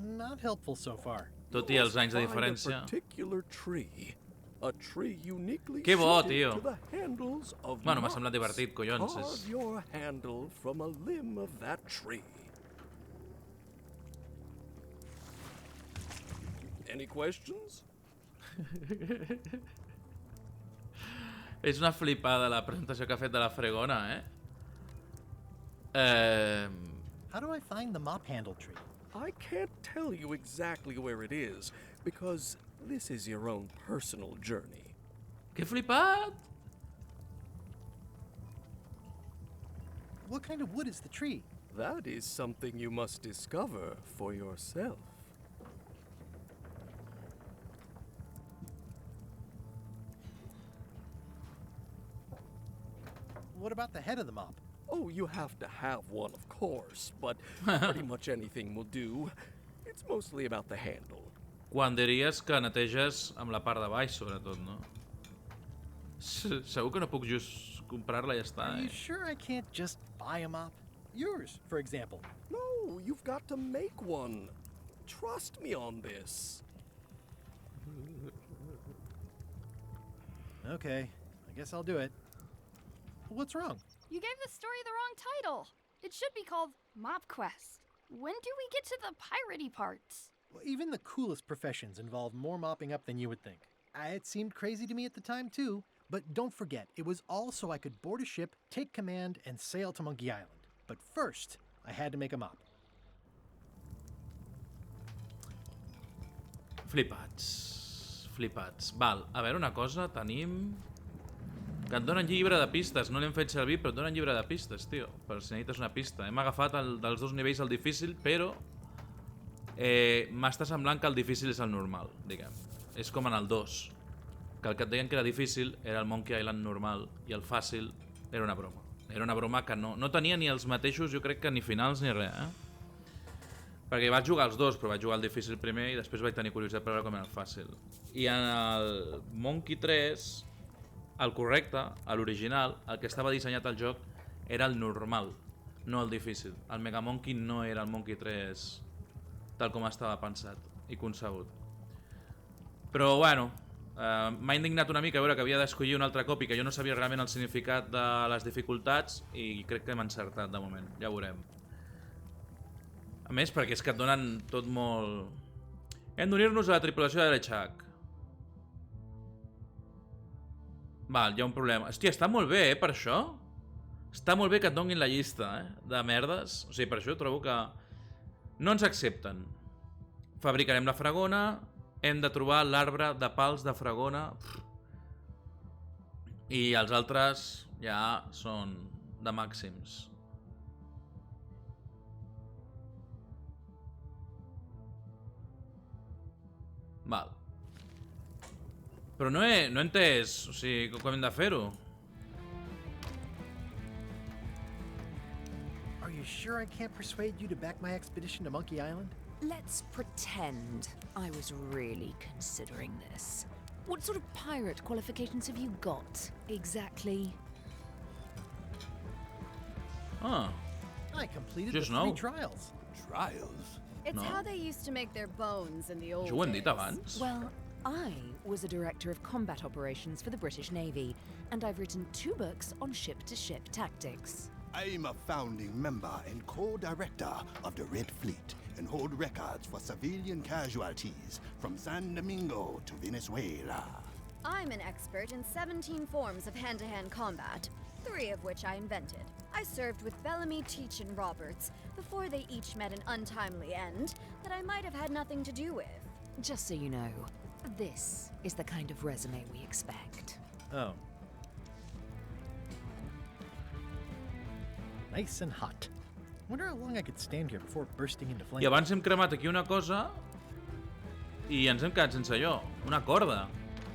Not helpful so far. Tot i els anys de Find diferència. a particular tree. A tree uniquely Que bo, suited tio. to the handles of Bueno, m'ha mops. semblat divertit, collons. Carve your handle from a limb of that tree. Any questions? És una flipada la presentació que ha fet de la fregona, How do I find the mop handle tree? I can't tell you exactly where it is, because this is your own personal journey. Que flipat! What kind of wood is the tree? That is something you must discover for yourself. What about the head of the mop? Oh, you have to have one, of course, but pretty much anything will do. It's mostly about the handle. Quan diries que neteges amb la part de baix, sobretot, no? Segur que no puc just comprar-la i ja està, Are you sure I can't just buy a mop? Yours, for example. No, you've got to make one. Trust me on this. Okay, I guess I'll do it. What's wrong? You gave the story the wrong title. It should be called Mop Quest. When do we get to the piratey parts? Well, even the coolest professions involve more mopping up than you would think. It seemed crazy to me at the time, too. But don't forget, it was all so I could board a ship, take command, and sail to Monkey Island. But first, I had to make a mop. Flipats. Flipats. Val, a veure una cosa, tenim... Que et donen llibre de pistes, no l'hem fet servir, però et donen llibre de pistes, tio. Per si necessites una pista. Hem agafat dels dos nivells el difícil, però... m'està semblant que el difícil és el normal, diguem. És com en el 2. Que el que et deien que era difícil era el Monkey Island normal i el fàcil era una broma. Era una broma que no tenia ni els mateixos, jo crec que ni finals ni res, Perquè vaig jugar els dos, però vaig jugar el difícil primer i després vaig tenir curiositat per veure com era el fàcil. I en el Monkey 3, el correcte, l'original, el que estava dissenyat al joc, era el normal, no el difícil. El Mega Monkey no era el Monkey 3 tal com estava pensat i concebut. Però bueno, m'ha indignat una mica veure que havia d'escollir un altre cop i que jo no sabia realment el significat de les dificultats i crec que hem encertat de moment, ja veurem. A més, perquè és que et donen tot molt... Hem d'unir-nos a la tripulació de l'Echak. Val, hi ha un problema. Hòstia, està molt bé, per això. Està molt bé que et donin la llista, de merdes. O sigui, per això trobo que... No ens accepten. fabricarem la fregona, hem de trobar l'arbre de pals de fregona i els altres ja són de màxims. Val. Però no he entès, o sigui, com hem de fer-ho. Are you sure I can't persuade you to back my expedition to Monkey Island? Let's pretend I was really considering this. What sort of pirate qualifications have you got, exactly? Ah. I completed Just the 3 now. trials. Trials? It's No. how they used to make their bones in the old Això ho hem dit days. abans. Well, I was a director of combat operations for the British Navy, and I've written 2 books on ship-to-ship tactics. I'm a founding member and co-director of the Red Fleet and hold records for civilian casualties from San Domingo to Venezuela. I'm an expert in 17 forms of hand-to-hand combat, 3 of which I invented. I served with Bellamy, Teach, and Roberts before they each met an untimely end that I might have had nothing to do with. Just so you know, this is the kind of resume we expect. Oh. Nice and hot. Wonder how long I could stand here before bursting into flames. I abans hem cremat aquí una cosa i ens hem quedat sense allò, una corda.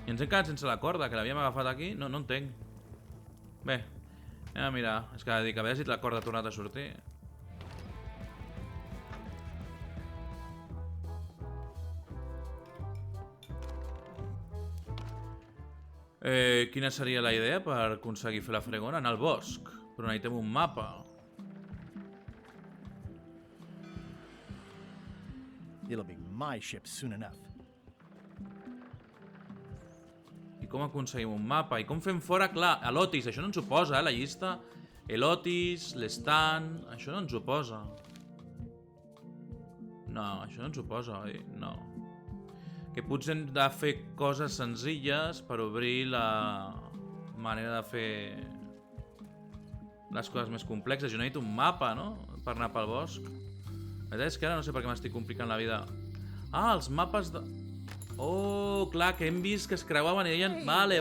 I ens hem quedat sense la corda, que l'havíem agafat aquí. No entenc. Bé, anem a mirar. És que dic, a veure si la corda ha tornat a sortir. Quina seria la idea per aconseguir fer la fregona? Anar al bosc. Però necessitem un mapa. It'll be my ship soon enough. I com aconseguim un mapa? I com fem fora? Clar, a l'Otis, això no ens ho posa, la llista. L'Otis, l'Stan... Això no ens ho posa. No, això no ens ho posa, oi? No. Que potser hem de fer coses senzilles per obrir la manera de fer les coses més complexes. Jo necessito un mapa, no? Per anar pel bosc. La veritat és que ara no sé per què m'estic complicant la vida. Ah, els mapes de... Oh, clar, que hem vist que es creuaven i deien... Vale.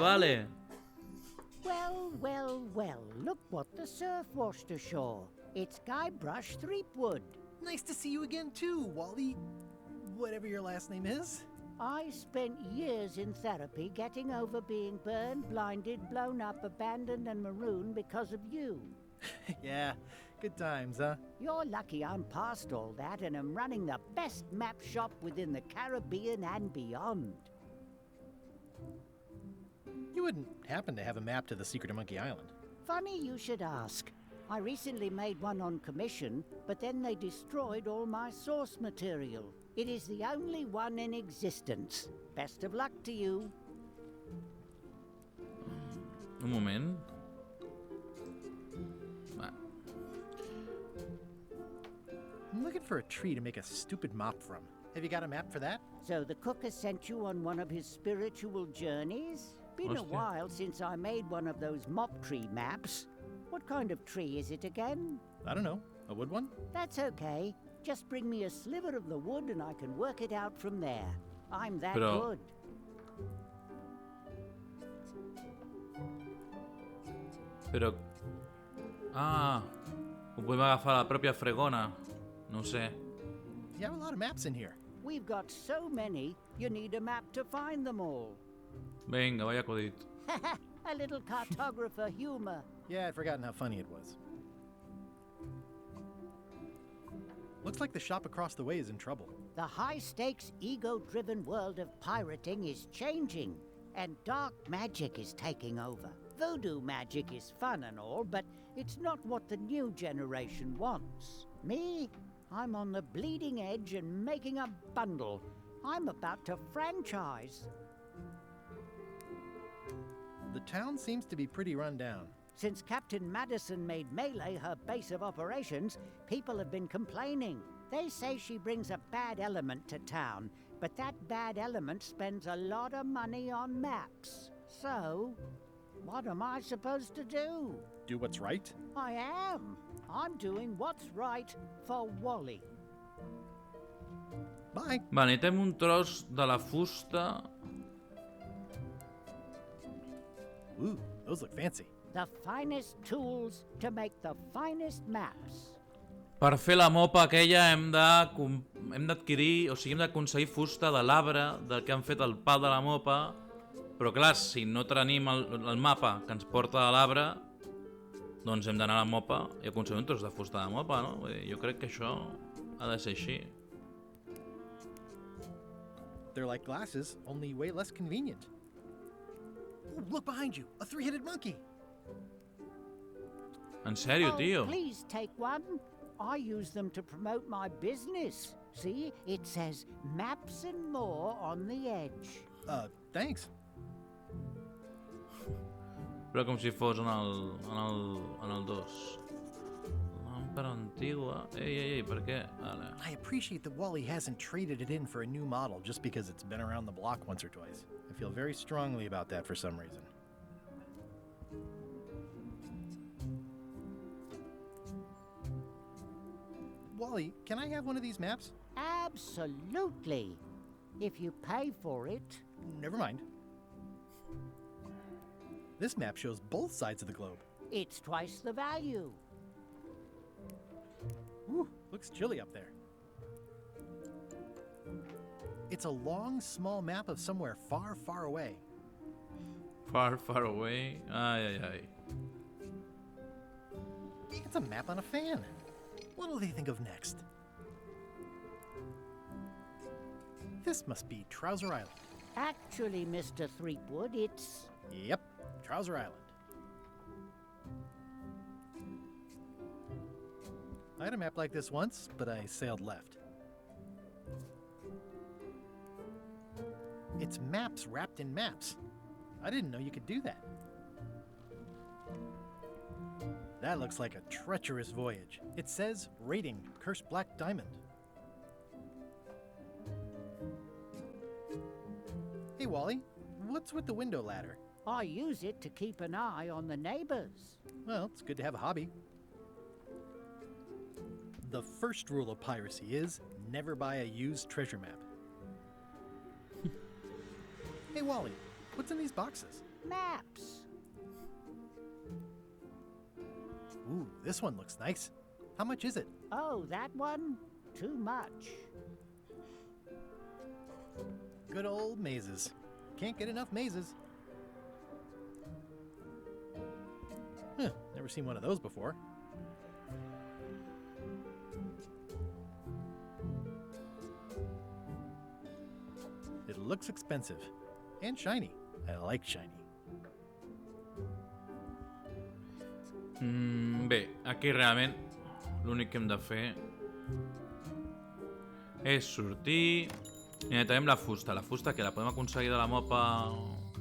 Well, look what the surf washed ashore. It's Guybrush Threepwood. Nice to see you again too, Wally. Whatever your last name is. I spent years in therapy getting over being burned, blinded, blown up, abandoned and marooned because of you. Yeah, good times, huh? You're lucky I'm past all that and am running the best map shop within the Caribbean and beyond. You wouldn't happen to have a map to the secret of Monkey Island? Funny you should ask. I recently made one on commission, but then they destroyed all my source material. It is the only one in existence. Best of luck to you. Un moment. Va. I'm looking for a tree to make a stupid mop from. Have you got a map for that? So the cook has sent you on one of his spiritual journeys? Been a while since I made one of those mop tree maps. What kind of tree is it again? I don't know. A wood one? That's okay. Just bring me a sliver of the wood and I can work it out from there. I'm that Però... good. Però... Ah, ho podem agafar a la pròpia fregona. No ho sé. You have a lot of maps in here. We've got so many, you need a map to find them all. Vinga, vaya acudit. A little cartographer humor. Yeah, I'd forgotten how funny it was. Looks like the shop across the way is in trouble. The high-stakes, ego-driven world of pirating is changing, and dark magic is taking over. Voodoo magic is fun and all, but it's not what the new generation wants. Me? I'm on the bleeding edge and making a bundle. I'm about to franchise. The town seems to be pretty run down. Since Captain Madison made Melee her base of operations, people have been complaining. They say she brings a bad element to town, but that bad element spends a lot of money on maps. So, what am I supposed to do? Do what's right? I am. I'm doing what's right for Wally. Bye. Va, necessitem un tros de la fusta. Ooh, those look fancy. The finest tools to make the finest maps. Per fer la mopa aquella hem d'adquirir, o sigui, hem d'aconseguir fusta de l'arbre del que han fet el pal de la mopa, però clar, si no tenim el mapa que ens porta a l'arbre, doncs hem d'anar a la mopa i aconseguir un tros de fusta de mopa, no? Vull dir, jo crec que això ha de ser així. They're like glasses, only way less convenient. Ooh, look behind you, a three-headed monkey. En sèrio, tio? Please take one. I use them to promote my business. See, it says maps and more on the edge. Thanks. Però com si fos en el 2. Làmpara antigua. Ei, per què? Ara. I appreciate that Wally hasn't traded it in for a new model just because it's been around the block once or twice. I feel very strongly about that for some reason. Wally, can I have one of these maps? Absolutely. If you pay for it. Never mind. This map shows both sides of the globe. It's twice the value. Ooh, looks chilly up there. It's a long, small map of somewhere far, far away. Far, far away? Ay. It's a map on a fan. What'll they think of next? This must be Trouser Island. Actually, Mr. Threepwood, it's... Yep, Trouser Island. I had a map like this once, but I sailed left. It's maps wrapped in maps. I didn't know you could do that. That looks like a treacherous voyage. It says, rating, cursed black diamond. Hey, Wally, what's with the window ladder? I use it to keep an eye on the neighbors. Well, it's good to have a hobby. The first rule of piracy is never buy a used treasure map. Hey, Wally, what's in these boxes? Maps. Ooh, this one looks nice. How much is it? Oh, that one? Too much. Good old mazes. Can't get enough mazes. Never seen one of those before. It looks expensive. And shiny. I like shiny. Bé, aquí realment l'únic que hem de fer és sortir i necessitem la fusta. La fusta que la podem aconseguir de la mopa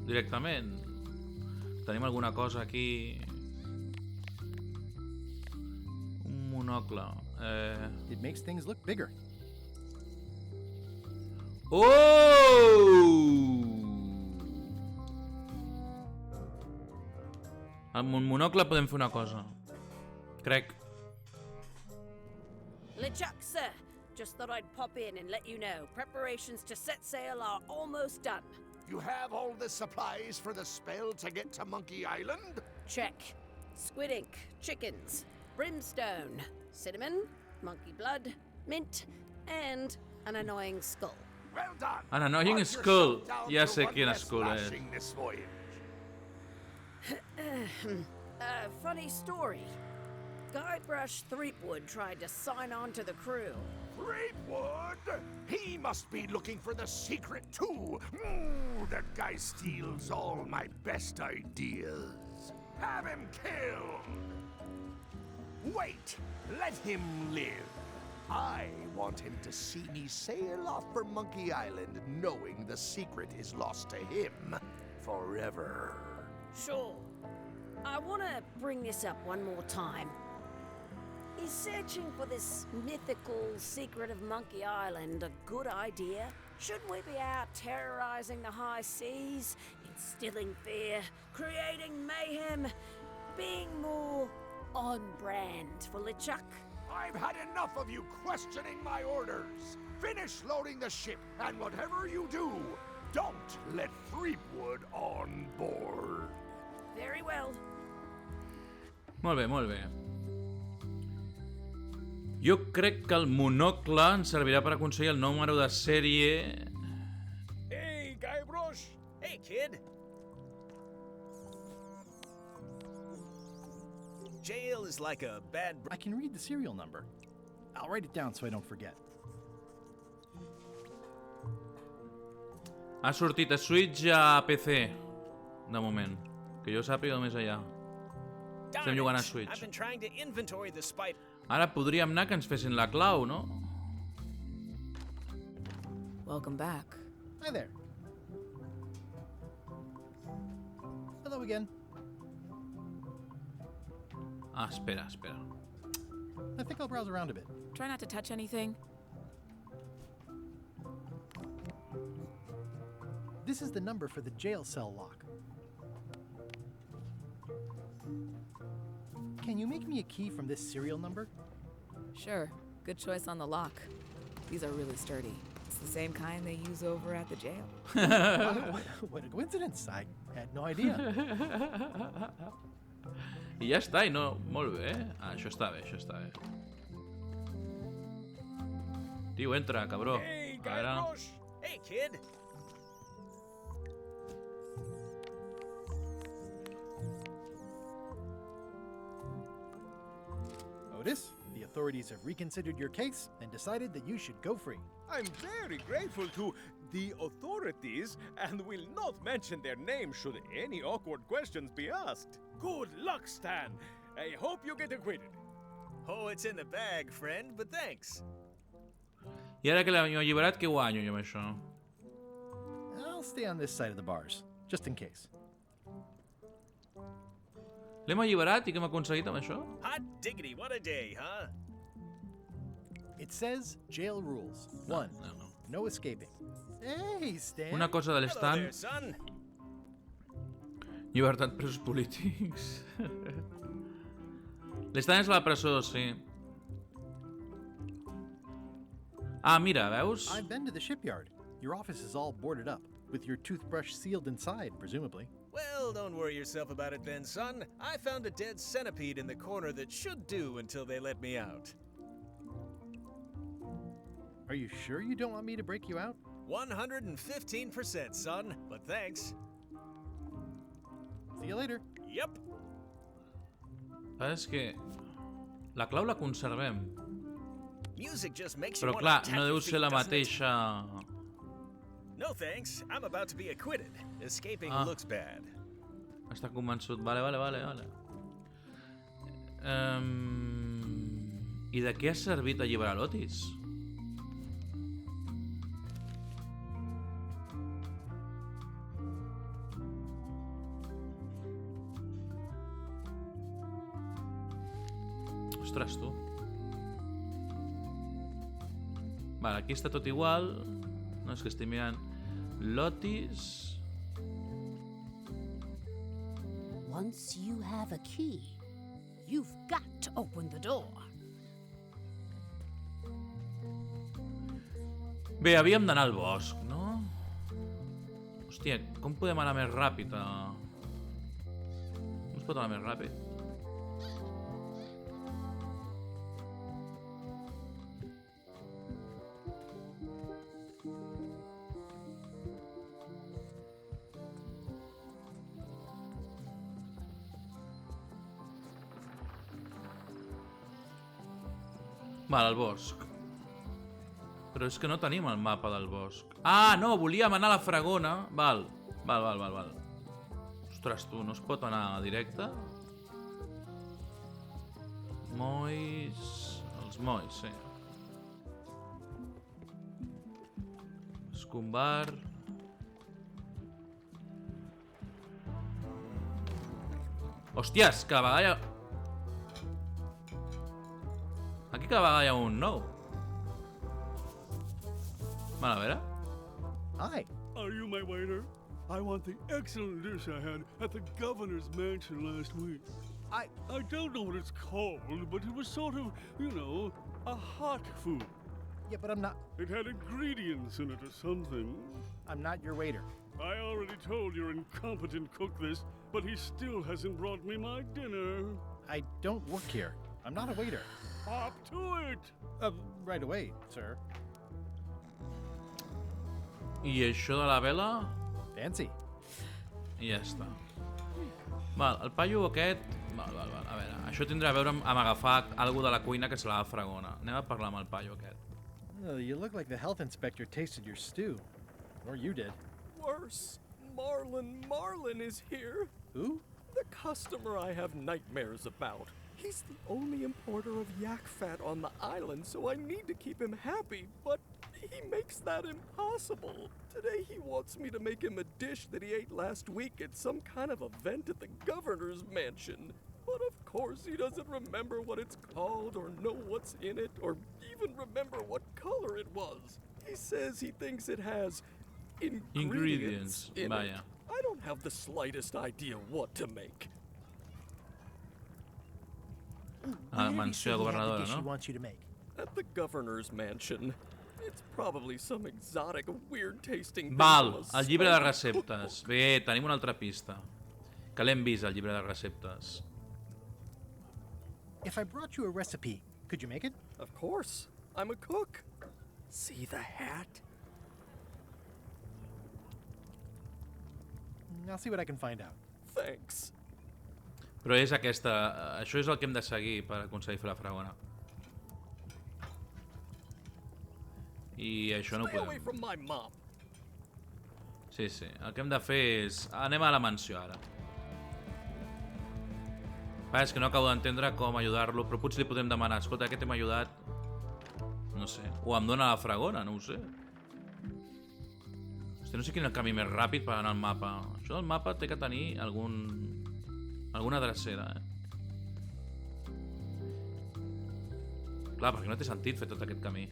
directament? Tenim alguna cosa aquí? Un monocle. It makes things look bigger. Amb un monocle podem fer una cosa. Crec. LeChuck, sir. Just thought I'd pop in and let you know. Preparations to set sail are almost done. You have all the supplies for the spell to get to Monkey Island? Check. Squid ink, chickens, brimstone, cinnamon, monkey blood, mint, and an annoying skull. Well done. An annoying skull. Ja sé quina skull és. Funny story. Guybrush Threepwood tried to sign on to the crew. Threepwood? He must be looking for the secret too. That guy steals all my best ideas. Have him killed. Wait, let him live. I want him to see me sail off for Monkey Island knowing the secret is lost to him forever. Sure. I want to bring this up one more time. Is searching for this mythical secret of Monkey Island a good idea? Shouldn't we be out terrorizing the high seas, instilling fear, creating mayhem, being more on brand for LeChuck? I've had enough of you questioning my orders. Finish loading the ship, and whatever you do, don't let Threepwood on board. Very well. Molt bé, molt bé. Jo crec que el monocle ens servirà per aconseguir el número de sèrie... Hey, Guybrush! Hey, kid! Jail is like a bad... I can read the serial number. I'll write it down so I don't forget. Ha sortit a Switch i a PC, de moment. Que jo sàpiga només allà. Estem jugant a Switch. I've been trying to inventory the spider. Ara podríem anar que ens fessin la clau, no? Welcome back. Hi there. Hello again. Ah, espera, espera. I think I'll browse around a bit. Try not to touch anything. This is the number for the jail cell lock. Can you make me a key from this serial number? Sure. Good choice on the lock. These are really sturdy. It's the same kind they use over at the jail. Wow, what a coincidence. I had no idea. I ja està, i no... Molt bé. Ah, això està bé, això està bé. Tio, entra, cabró. Hey, Ara... Hey, kid! Otis, the authorities have reconsidered your case and decided that you should go free. I'm very grateful to the authorities and will not mention their name should any awkward questions be asked. Good luck, Stan. I hope you get acquitted. Oh, it's in the bag, friend, but thanks. I ara que l'hem alliberat, què guanyo jo amb això? I'll stay on this side of the bars, just in case. L'hem alliberat i què hem aconseguit amb això? Hot diggity, what a day, huh? It says jail rules. 1. No escaping. Hey, Stan. Una cosa de Hello there, l'estand. son. Llibertat presos polítics. L'estand és la presó, sí. Ah, mira, veus? I've been to the shipyard. Your office is all boarded up, with your toothbrush sealed inside, presumably. Well, don't worry yourself about it then, son. I found a dead centipede in the corner that should do until they let me out. Are you sure you don't want me to break you out? 115%, son, but thanks. See you later. Yep. És que... La clau la conservem. Music just makes you Però want clar, to tap no your deu ser feet, la doesn't it? mateixa... No thanks. I'm about to be acquitted. Escaping Ah. looks bad. Està convençut. Vale. I de què ha servit alliberar l'Otis? Ostres, tu. Vale, aquí està tot igual. No, és que estic mirant l'Otis... Once you have a key, you've got to open the door. Bé, havíem d'anar al bosc, no? Hòstia, com podem anar més ràpid? No es pot anar més ràpid? Val, al bosc. Però és que no tenim el mapa del bosc. Ah, no, volíem anar a la Fragona. Val. Ostres, tu, no es pot anar directe? Molls... Els molls, sí. Escombar... Hòsties, que a vegades... Aquí cada vegada hi ha un nou. Vale, a veure. Hi. Are you my waiter? I want the excellent dish I had at the governor's mansion last week. I don't know what it's called, but it was sort of, you know, a hot food. Yeah, but I'm not... It had ingredients in it or something. I'm not your waiter. I already told your incompetent cook this, but he still hasn't brought me my dinner. I don't work here. I'm not a waiter. Hop to it! Right away, sir. I això de la vela... Fancy. I ja està. Val, el paio aquest... Val, a veure, això tindrà a veure amb agafar alguna de la cuina que se la fregona. Anem a parlar amb el paio aquest. You look like the health inspector tasted your stew. Or you did. Worse. Marlin is here. Who? The customer I have nightmares about. He's the only importer of yak fat on the island, so I need to keep him happy, but he makes that impossible. Today he wants me to make him a dish that he ate last week at some kind of event at the governor's mansion. But of course he doesn't remember what it's called or know what's in it or even remember what color it was. He says he thinks it has ingredients in it. I don't have the slightest idea what to make. Mansió de governadora, no? Wants you to make. At the governor's mansion. It's probably some exotic, weird-tasting... Val, el llibre de receptes. Bé, tenim una altra pista. Que l'hem vist, el llibre de receptes. If I brought you a recipe, could you make it? Of course. I'm a cook. See the hat? I'll see what I can find out. Thanks. Però és aquesta... Això és el que hem de seguir per aconseguir fer la fregona. I això no ho podem... Sí, sí. El que hem de fer és... Anem a la mansió ara. És que no acabo d'entendre com ajudar-lo, però potser li podem demanar, escolta, que t'hem ajudat... No sé. O em dona la fregona, no ho sé. Hosti, no sé quin és el camí més ràpid per anar al mapa. Això del mapa té que tenir alguna drecera, Clar, perquè no té sentit fer tot aquest camí.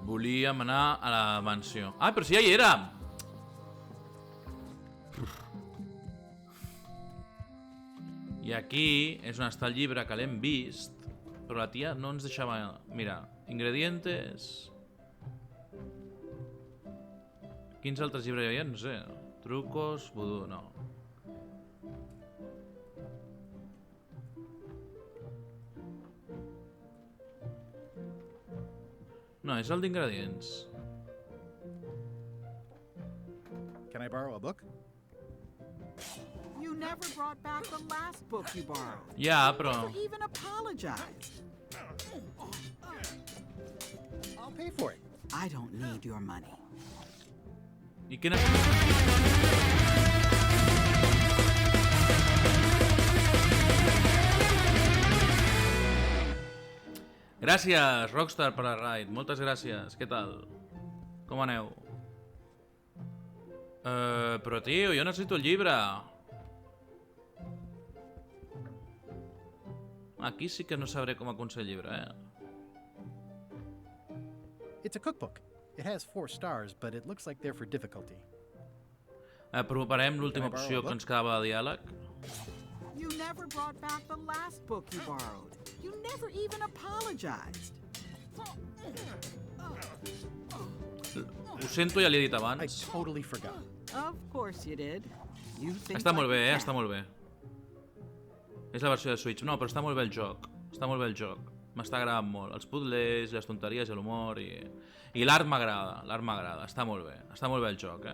Volíem anar a la mansió. Ah, però si ja hi érem! I aquí és on està el llibre, que l'hem vist, però la tia no ens deixava... Mira, ingredientes... Quins altres llibres hi havia? No sé. Trucos, vudú, no. No, és el d'ingredients. Can I borrow a book? You never brought back the last book you borrowed. Ja, però... You never even apologized. I'll pay for it. I don't need your money. I quina... Gràcies, Rockstar, per la raid. Moltes gràcies. Què tal? Com aneu? Però, tio, jo necessito el llibre. Aquí sí que no sabré com aconseguir el llibre, It's a cookbook. It has 4 stars, but it looks like they're for difficulty. Provarem l'última opció que ens quedava de diàleg. You never brought back the last book you borrowed. You never even apologized. Ho sento, ja l'he dit abans. I totally forgot. Of course you did. You think Està molt bé, like està molt bé. És la versió de Switch. No, però està molt bé el joc. Està molt bé el joc. M'està agradant molt. Els puzzles, les tonteries, l'humor i l'art m'agrada. L'art m'agrada. Està molt bé. Està molt bé el joc,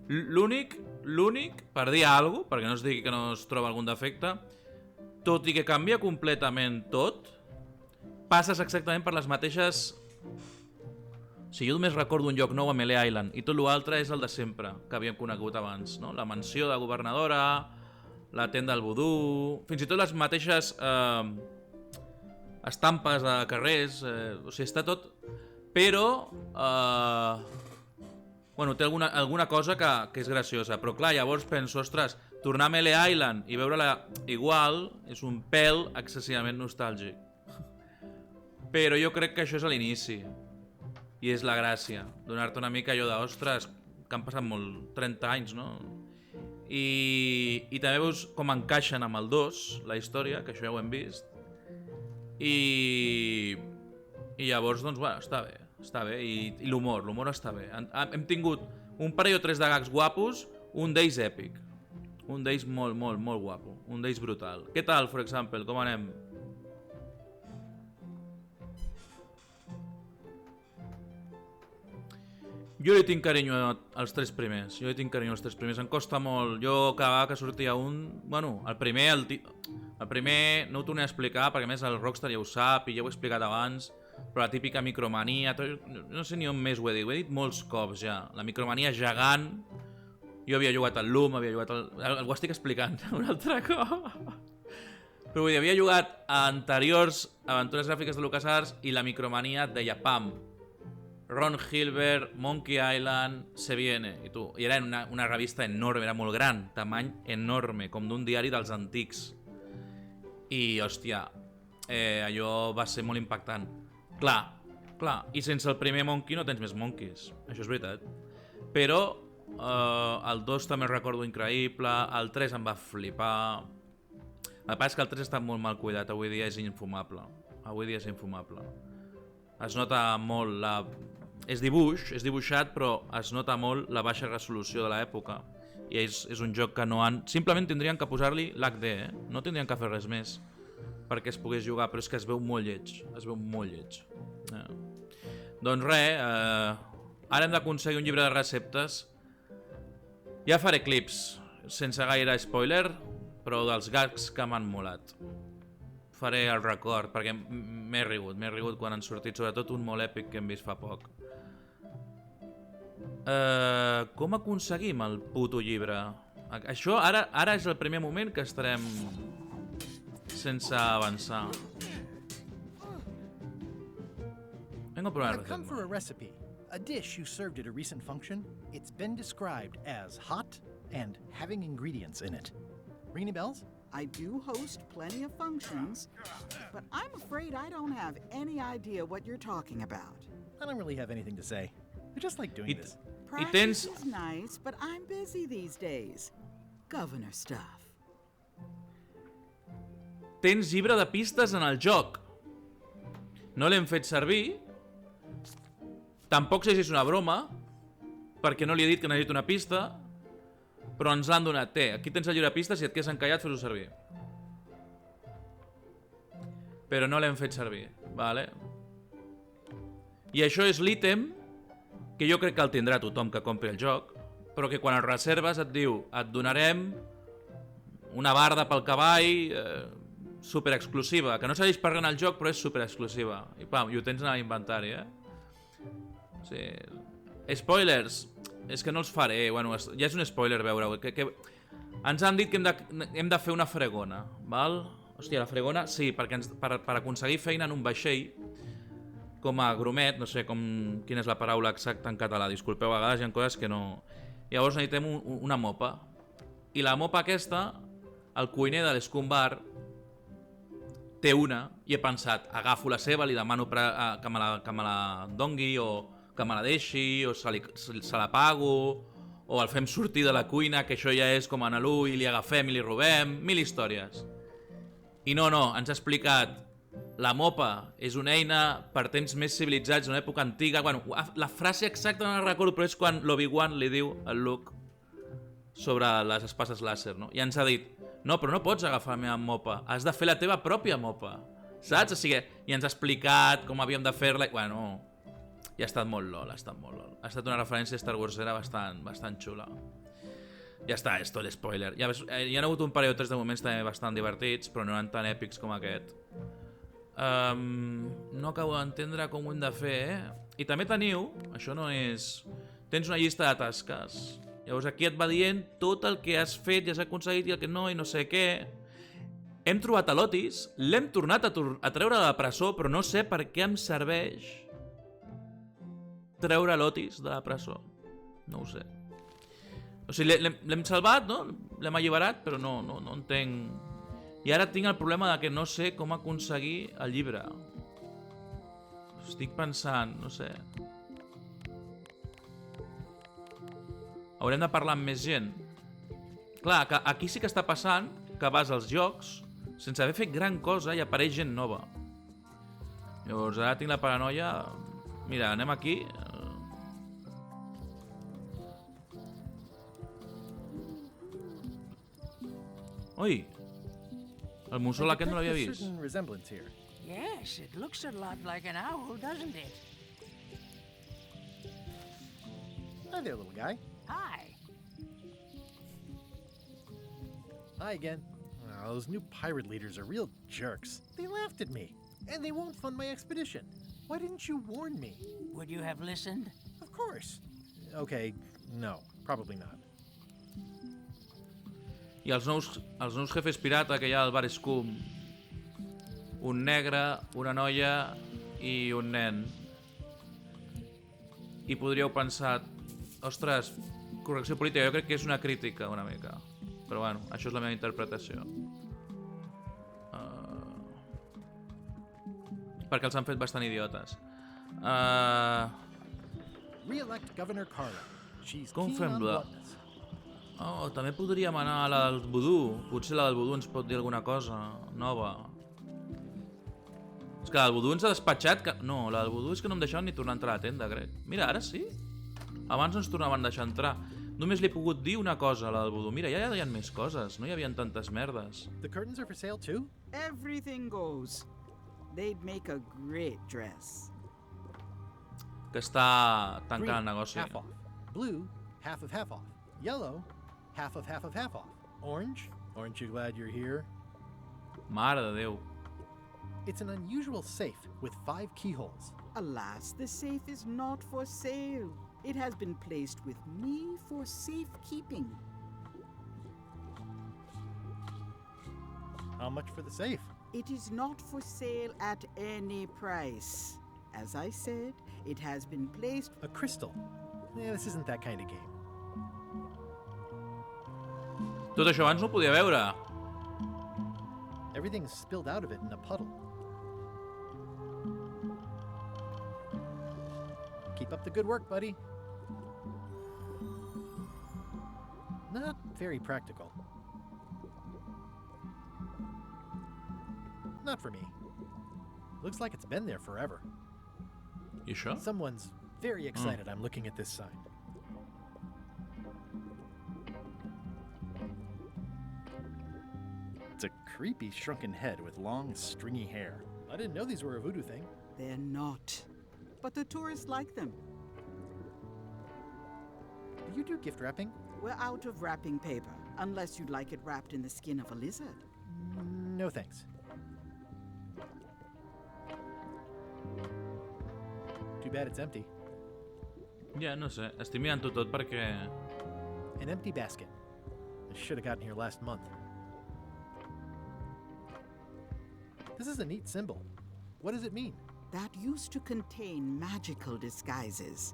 L'únic, per dir alguna cosa, perquè no es digui que no es troba algun defecte, tot i que canvia completament tot, passes exactament per les mateixes... Si jo només recordo un lloc nou a Melee Island i tot l'altre és el de sempre, que havíem conegut abans, no? La mansió de governadora, la tenda del vudú... Fins i tot les mateixes estampes de carrers, o sigui, està tot... Però... Bueno, té alguna cosa que és graciosa, però clar, llavors penso, ostres, tornar a Melee Island i veure-la igual és un pèl excessivament nostàlgic. Però jo crec que això és a l'inici. I és la gràcia. Donar-te una mica allò de, ostres, que han passat 30 anys, no? I també veus com encaixen amb el 2, la història, que això ja ho hem vist. I llavors, doncs, bueno, està bé. I l'humor està bé. Hem tingut un parell o tres de gags guapos, un d'ells èpic. Un d'ells molt, molt, molt guapo. Un d'ells brutal. Què tal, for example? Com anem? Jo li tinc carinyo als tres primers. Em costa molt. Jo cada vegada que sortia un... Bueno, el primer no ho tornaré a explicar, perquè a més el Rockstar ja ho sap i ja ho he explicat abans, però la típica micromania... No sé ni on més ho he dit molts cops ja. La micromania gegant... Jo havia jugat al Loom, ho estic explicant un altre cop. Però vull dir, havia jugat a anteriors aventures gràfiques de LucasArts i la micromania et deia pam. Ron Hilbert, Monkey Island, se viene. I era una revista enorme, era molt gran, tamany enorme, com d'un diari dels antics. I, hòstia, allò va ser molt impactant. Clar, i sense el primer Monkey no tens més Monkeys, això és veritat. Però el 2 també el recordo increïble, el 3 em va flipar. El que passa és que el 3 està molt mal cuidat, avui dia és infumable. Es nota molt és dibuixat, però es nota molt la baixa resolució de l'època. I és un joc que no han... Simplement tindrien que posar-li l'HD, no tindrien que fer res més perquè es pogués jugar, però és que es veu molt lleig. Doncs res, ara hem d'aconseguir un llibre de receptes. Ja faré clips, sense gaire spoiler, però dels gags que m'han molat. Faré el record, perquè m'he rigut quan han sortit, sobretot un molt èpic que hem vist fa poc. Com aconseguim el puto llibre? Això ara és el primer moment que estarem sense avançar. Vengo a provar I've come for a recipe. A dish you served at a recent function. It's been described as hot and having ingredients in it. Ring any bells? I do host plenty of functions, but I'm afraid I don't have any idea what you're talking about. I don't really have anything to say. I just like doing this. Practice is nice, but I'm busy these days. Governor stuff. Tens llibre de pistes en el joc. No l'hem fet servir. Tampoc sé si és una broma, perquè no li he dit que necessito una pista, però ens l'han donat. Aquí tens el llibre de pistes, si et quedes encallat, fes-ho servir. Però no l'hem fet servir, vale? I això és l'ítem que jo crec que el tindrà tothom que compri el joc, però que quan el reserves et diu et donarem una barda pel cavall super exclusiva, que no serveix per res en el joc, però és super exclusiva. I pam, i ho tens en l'inventari, Sí. Spoilers, és que no els faré, bueno, ja és un spoiler veure-ho, ens han dit que hem de fer una fregona, val? Hòstia, la fregona, sí, perquè per aconseguir feina en un vaixell, com a grumet, no sé quina és la paraula exacta en català, disculpeu, a vegades hi ha coses que no... Llavors necessitem una mopa, i la mopa aquesta, el cuiner de l'Scum Bar té una, i he pensat, agafo la seva, li demano que me la dongui, o que me la deixi, o se la pago, o el fem sortir de la cuina, que això ja és com en l'U, i li agafem i li robem, 1000 històries. I no, ens ha explicat, la mopa és una eina per temps més civilitzats, una època antiga, bueno, la frase exacta no la recordo, però és quan l'Obi-Wan li diu al Luke sobre les espases làser, no? I ens ha dit, no, però no pots agafar la meva mopa, has de fer la teva pròpia mopa, saps? O sigui, i ens ha explicat com havíem de fer-la, bueno... I ha estat molt lol, ha estat una referència a Star Wars, era bastant xula. Ja està, és tot spoiler. Hi ha hagut un parell o tres de moments també bastant divertits, però no eren tan èpics com aquest. No acabo d'entendre com ho hem de fer, I també teniu, això no és... Tens una llista de tasques. Llavors aquí et va dient tot el que has fet i has aconseguit i el que no, i no sé què. Hem trobat a l'Otis, l'hem tornat a treure de la presó, però no sé per què em serveix treure l'Otis de la presó. No ho sé. O sigui, l'hem salvat, no? L'hem alliberat, però no entenc... I ara tinc el problema de que no sé com aconseguir el llibre. Estic pensant, no sé... Haurem de parlar amb més gent. Clar, que aquí sí que està passant que vas als jocs sense haver fet gran cosa i apareix gent nova. Llavors ara tinc la paranoia... Mira, anem aquí... Ui! El mussol aquest no l'havia vist. Yes, it looks a lot like an owl, doesn't it? Hi there, little guy. Hi. Hi again. Oh, those new pirate leaders are real jerks. They laughed at me, and they won't fund my expedition. Why didn't you warn me? Would you have listened? Of course. Okay, no, probably not. I els nous jefes pirata que hi ha al bar Scum. Un negre, una noia i un nen. I podríeu pensar... Ostres, correcció política, jo crec que és una crítica una mica. Però bueno, això és la meva interpretació. Perquè els han fet bastant idiotes. Re-elect Governor Carla. She's Com keen fem on la... oneness. Oh, també podríem anar a la del vudú. Potser la del vudú ens pot dir alguna cosa nova. És que la del vudú ens ha despatxat... Que... No, la del vudú és que no em deixaven ni tornar a entrar a la tenda, crec. Mira, ara sí. Abans no ens tornaven a deixar entrar. Només li he pogut dir una cosa a la del vudú. Mira, ja hi ha més coses. No hi havia tantes merdes. The curtains are for sale too? Everything goes. They'd make a great dress. Que està tancant el negoci. Half off. Blue, half off. Yellow, half off. Orange, aren't you glad you're here? Mare de Déu. It's an unusual safe with 5 keyholes. Alas, the safe is not for sale. It has been placed with me for safekeeping. How much for the safe? It is not for sale at any price. As I said, it has been placed... A crystal. Yeah, this isn't that kind of game. Tot això abans no ho podia veure. Everything's spilled out of it in a puddle. Keep up the good work, buddy. Not very practical. Not for me. Looks like it's been there forever. You sure? Someone's very excited I'm looking at this sign. It's a creepy shrunken head with long, stringy hair. I didn't know these were a voodoo thing. They're not. But the tourists like them. Do you do gift wrapping? We're out of wrapping paper, unless you'd like it wrapped in the skin of a lizard. No thanks. Too bad it's empty. Ja, no sé. Estic mirant-ho tot perquè... An empty basket. I should have gotten here last month. This is a neat symbol. What does it mean? That used to contain magical disguises.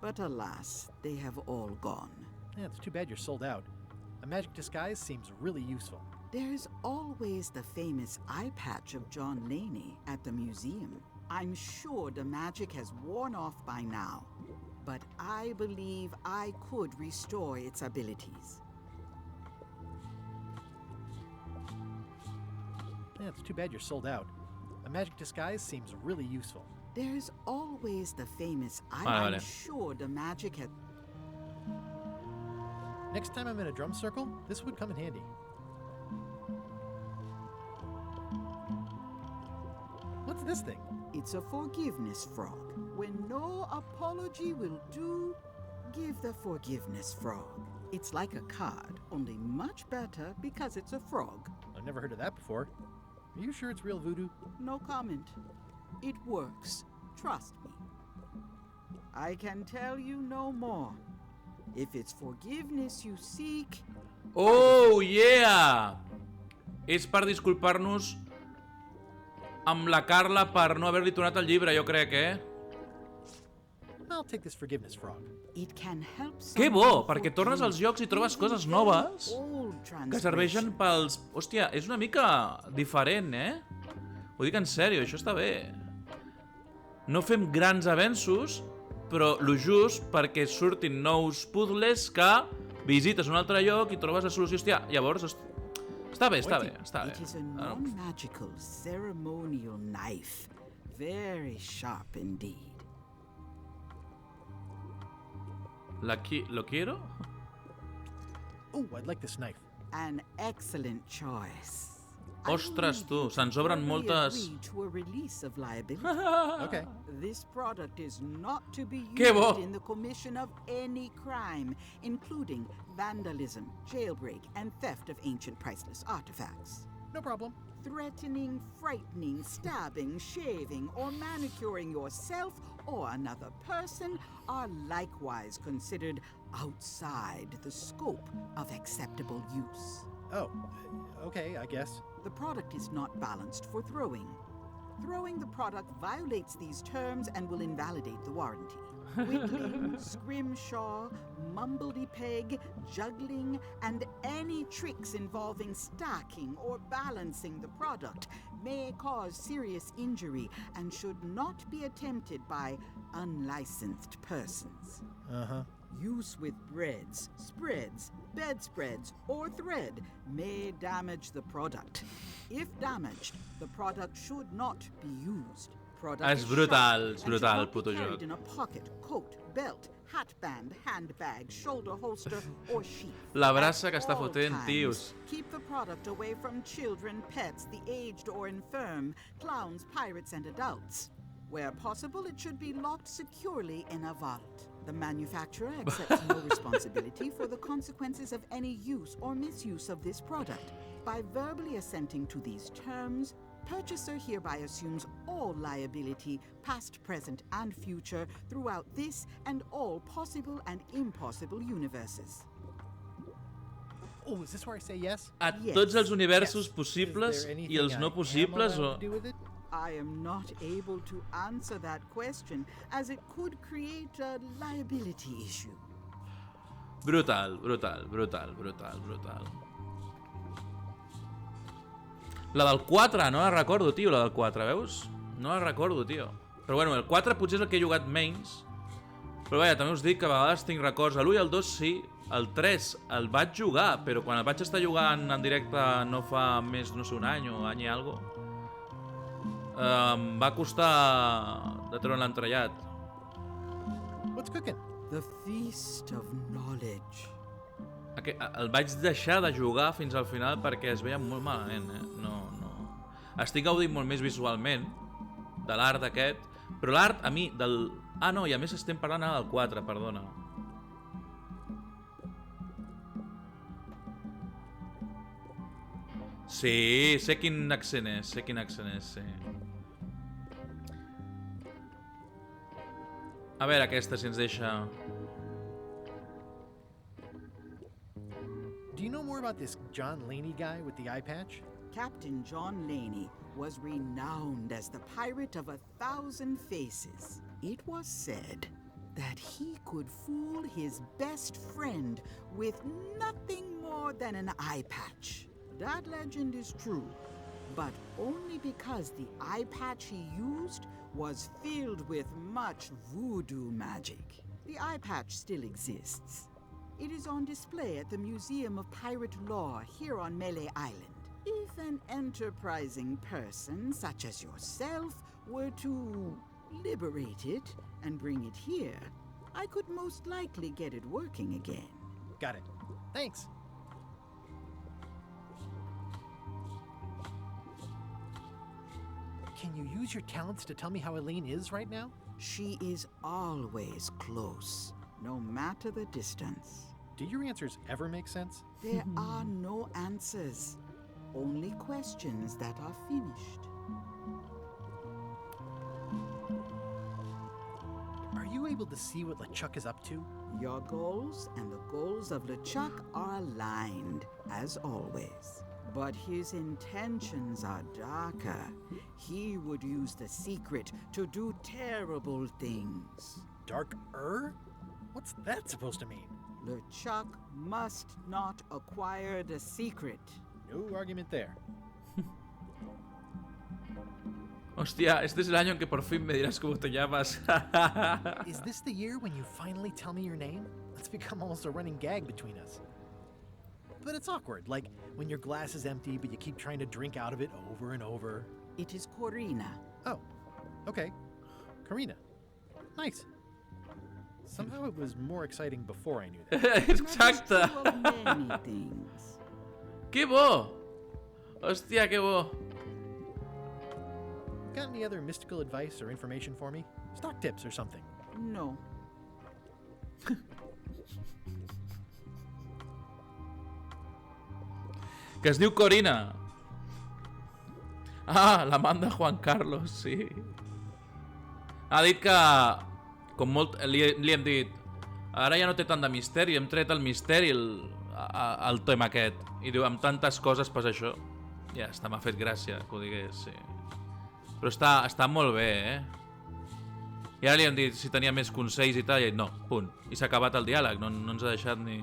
But alas, they have all gone. Yeah, it's too bad you're sold out. A magic disguise seems really useful. There's always the famous eye patch of John Laney at the museum. I'm sure the magic has worn off by now, but I believe I could restore its abilities. Yeah, it's too bad you're sold out. A magic disguise seems really useful. There's always the famous Vale. I'm sure the magic has... Next time I'm in a drum circle, this would come in handy. What's this thing? It's a forgiveness frog. When no apology will do, give the forgiveness frog. It's like a card, only much better because it's a frog. I've never heard of that before. Are you sure it's real voodoo? No comment. It works. Trust me. I can tell you no more. If it's forgiveness you seek... Oh, yeah! És per disculpar-nos amb la Carla per no haver-li tornat el llibre, jo crec, eh? I'll I'll take this forgiveness frog. It can help Que bo, someone perquè tornes als forgive jocs i trobes even coses very noves old que serveixen transgressions. pels... Hòstia, és una mica diferent, Ho dic en sèrio, això està bé. No fem grans avenços, però lo just perquè surtin nous puzzles que visites un altre lloc i trobes la solució. Hòstia, llavors... Està bé, està bé, està bé. It is a non-magical ceremonial knife. Very sharp indeed. Lo quiero? Oh, I'd like this knife. An excellent choice. Ostres, tu, se'ns obren moltes... Agree to a release of liability. Okay. This product is not to be Que bo. used in the commission of any crime, including vandalism, jailbreak, and theft of ancient priceless artifacts. No problem. Threatening, frightening, stabbing, shaving, or manicuring yourself or another person are likewise considered outside the scope of acceptable use. Oh, okay, I guess. The product is not balanced for throwing. Throwing the product violates these terms and will invalidate the warranty. Whittling, scrimshaw, mumbledy-peg, juggling, and any tricks involving stacking or balancing the product may cause serious injury and should not be attempted by unlicensed persons. Uh-huh. Use with breads, spreads, bedspreads, or thread may damage the product. If damaged, the product should not be used. Product És is brutal, sharp és and should brutal, not be puto carried joc. in a pocket, coat, belt, hatband, handbag, shoulder holster, or sheath. La brassa que At està all fotent, times, tios. Keep the product away from children, pets, the aged or infirm, clowns, pirates, and adults. Where possible, it should be locked securely in a vault. The manufacturer accepts no responsibility for the consequences of any use or misuse of this product. By verbally assenting to these terms, purchaser hereby assumes all liability, past, present, and future, throughout this and all possible and impossible universes. Oh, is this where I say yes? A Yes. tots els universos Yes. possibles Is there i anything els no I am possibles allowed o... to do with it? I am not able to answer that question, as it could create a liability issue. Brutal, brutal, brutal, brutal, brutal. La del 4, no la recordo, tio, la del 4, veus? No la recordo, tio. Però bueno, el 4 potser és el que he jugat menys. Però vaja, també us dic que a vegades tinc records. L'1 i el 2 sí, el 3 el vaig jugar, però quan el vaig estar jugant en directe no fa més, no sé, un any o any i algo, em va costar de treure l'entrellat. What's cooking? The feast of knowledge. El vaig deixar de jugar fins al final perquè es veia molt malament, No. Estic gaudint molt més visualment de l'art aquest, però l'art a mi del... Ah, no, i a més estem parlant ara del 4, perdona. Sí, sé quin accent és, sí. A veure aquesta si ens deixa... Do you know more about this John Laney guy with the eye patch? Captain John Laney was renowned as the pirate of 1,000 faces. It was said that he could fool his best friend with nothing more than an eye patch. That legend is true, but only because the eye patch he used was filled with much voodoo magic. The eye patch still exists. It is on display at the Museum of Pirate Lore here on Melee Island. If an enterprising person such as yourself were to liberate it and bring it here, I could most likely get it working again. Got it. Thanks. Can you use your talents to tell me how Elaine is right now? She is always close, no matter the distance. Do your answers ever make sense? There are no answers, only questions that are finished. Are you able to see what LeChuck is up to? Your goals and the goals of LeChuck are aligned, as always. But his intentions are darker. He would use the secret to do terrible things. Darker? What's that supposed to mean? LeChuck must not acquire the secret. No argument there. Hostia, este es el año en que por fin me dirás cómo te llamas. Is this the year when you finally tell me your name? It's become almost a running gag between us. But it's awkward, like when your glass is empty but you keep trying to drink out of it over and over. It is Corina. Oh, okay. Corina. Nice. Somehow it was more exciting before I knew that. Exacte. Many things. Que bo! Hòstia, que bo! Got any other mystical advice or information for me? Stock tips or something? No. Que es diu Corina. Ah, l'amant de Juan Carlos, sí. Ha dit que... Com molt... Li hem dit... Ara ja no té tant de misteri, hem tret el misteri al tema aquest. I diu, amb tantes coses passa això. Ja està, m'ha fet gràcia que ho digués, sí. Però està molt bé, I ara li hem dit si tenia més consells i tal, i no, punt. I s'ha acabat el diàleg, no ens ha deixat ni...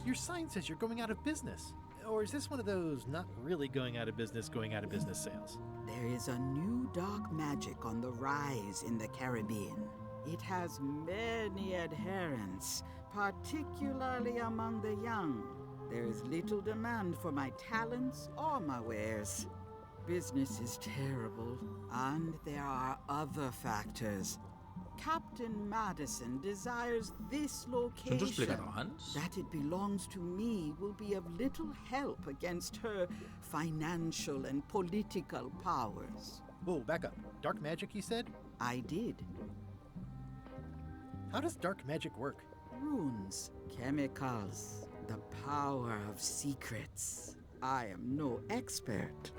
Your sign says you're going out of business. Or is this one of those not really going out of business sales? There is a new dark magic on the rise in the Caribbean. It has many adherents, particularly among the young. There is little demand for my talents or my wares. Business is terrible, and there are other factors. Captain Madison desires this location. That it belongs to me will be of little help against her financial and political powers. Whoa, back up. Dark magic, you said? I did. How does dark magic work? Runes, chemicals, the power of secrets. I am no expert.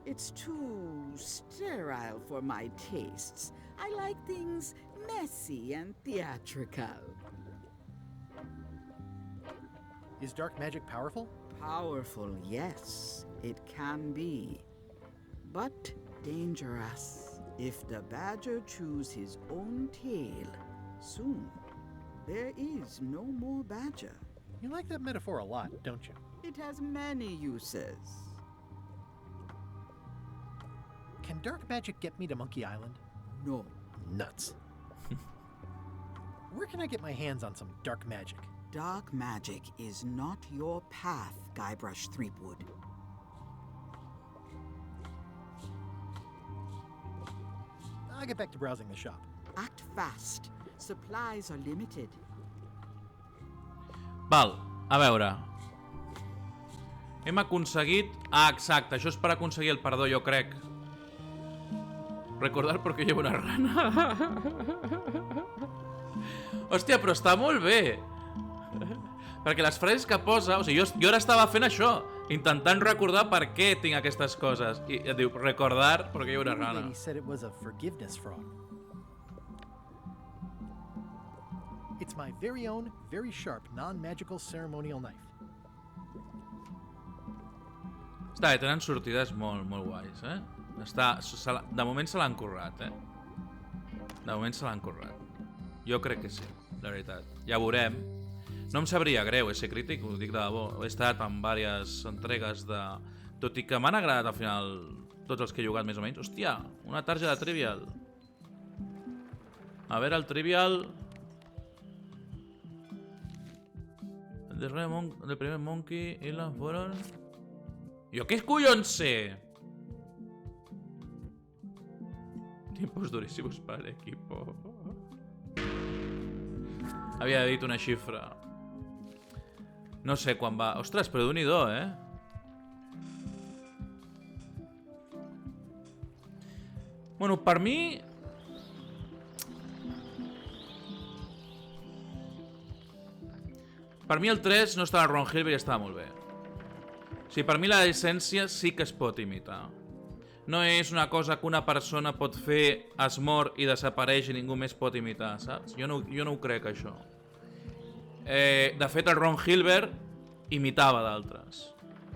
It's too sterile for my tastes. I like things messy and theatrical. Is dark magic powerful? Powerful, yes, it can be. But dangerous. If the badger chews his own tail, soon there is no more badger. You like that metaphor a lot, don't you? It has many uses. Can dark magic get me to Monkey Island? No. Nuts. Where can I get my hands on some dark magic? Dark magic is not your path, Guybrush Threepwood. I'll get back to browsing the shop. Act fast. Supplies are limited. Val, a veure. Hem aconseguit... Ah, exacte, això és per aconseguir el perdó, jo crec. Recordar perquè llevo una rana. Hòstia, però està molt bé. Perquè les frases que posa... O sigui, jo ara estava fent això, intentant recordar per què tinc aquestes coses. I et diu, recordar perquè llevo una rana. He said it was a forgiveness frog. It's my very own, very sharp, non-magical ceremonial knife. Està bé, tenen sortides molt guais, de moment se l'han currat, De moment se l'han currat. Jo crec que sí, la veritat. Ja veurem. No em sabria greu ser crític, ho dic de debò. He estat en diverses entregues de... Tot i que m'han agradat al final tots els que he jugat més o menys. Hòstia, una targeta de Trivial. A veure, el Trivial... El primer Monkey y las fueron... ¿Yo qué collons sé? Tiempos durísimos para el equipo. Havia dit una xifra. No sé quan va... Ostres, però d'un-i-do, Bueno, per mi... Per mi el 3 no estava Ron Hilbert i estava molt bé. O sigui, per mi l'essència sí que es pot imitar. No és una cosa que una persona pot fer, es mor i desapareix i ningú més pot imitar, saps? Jo no ho crec, això. De fet, el Ron Hilbert imitava d'altres.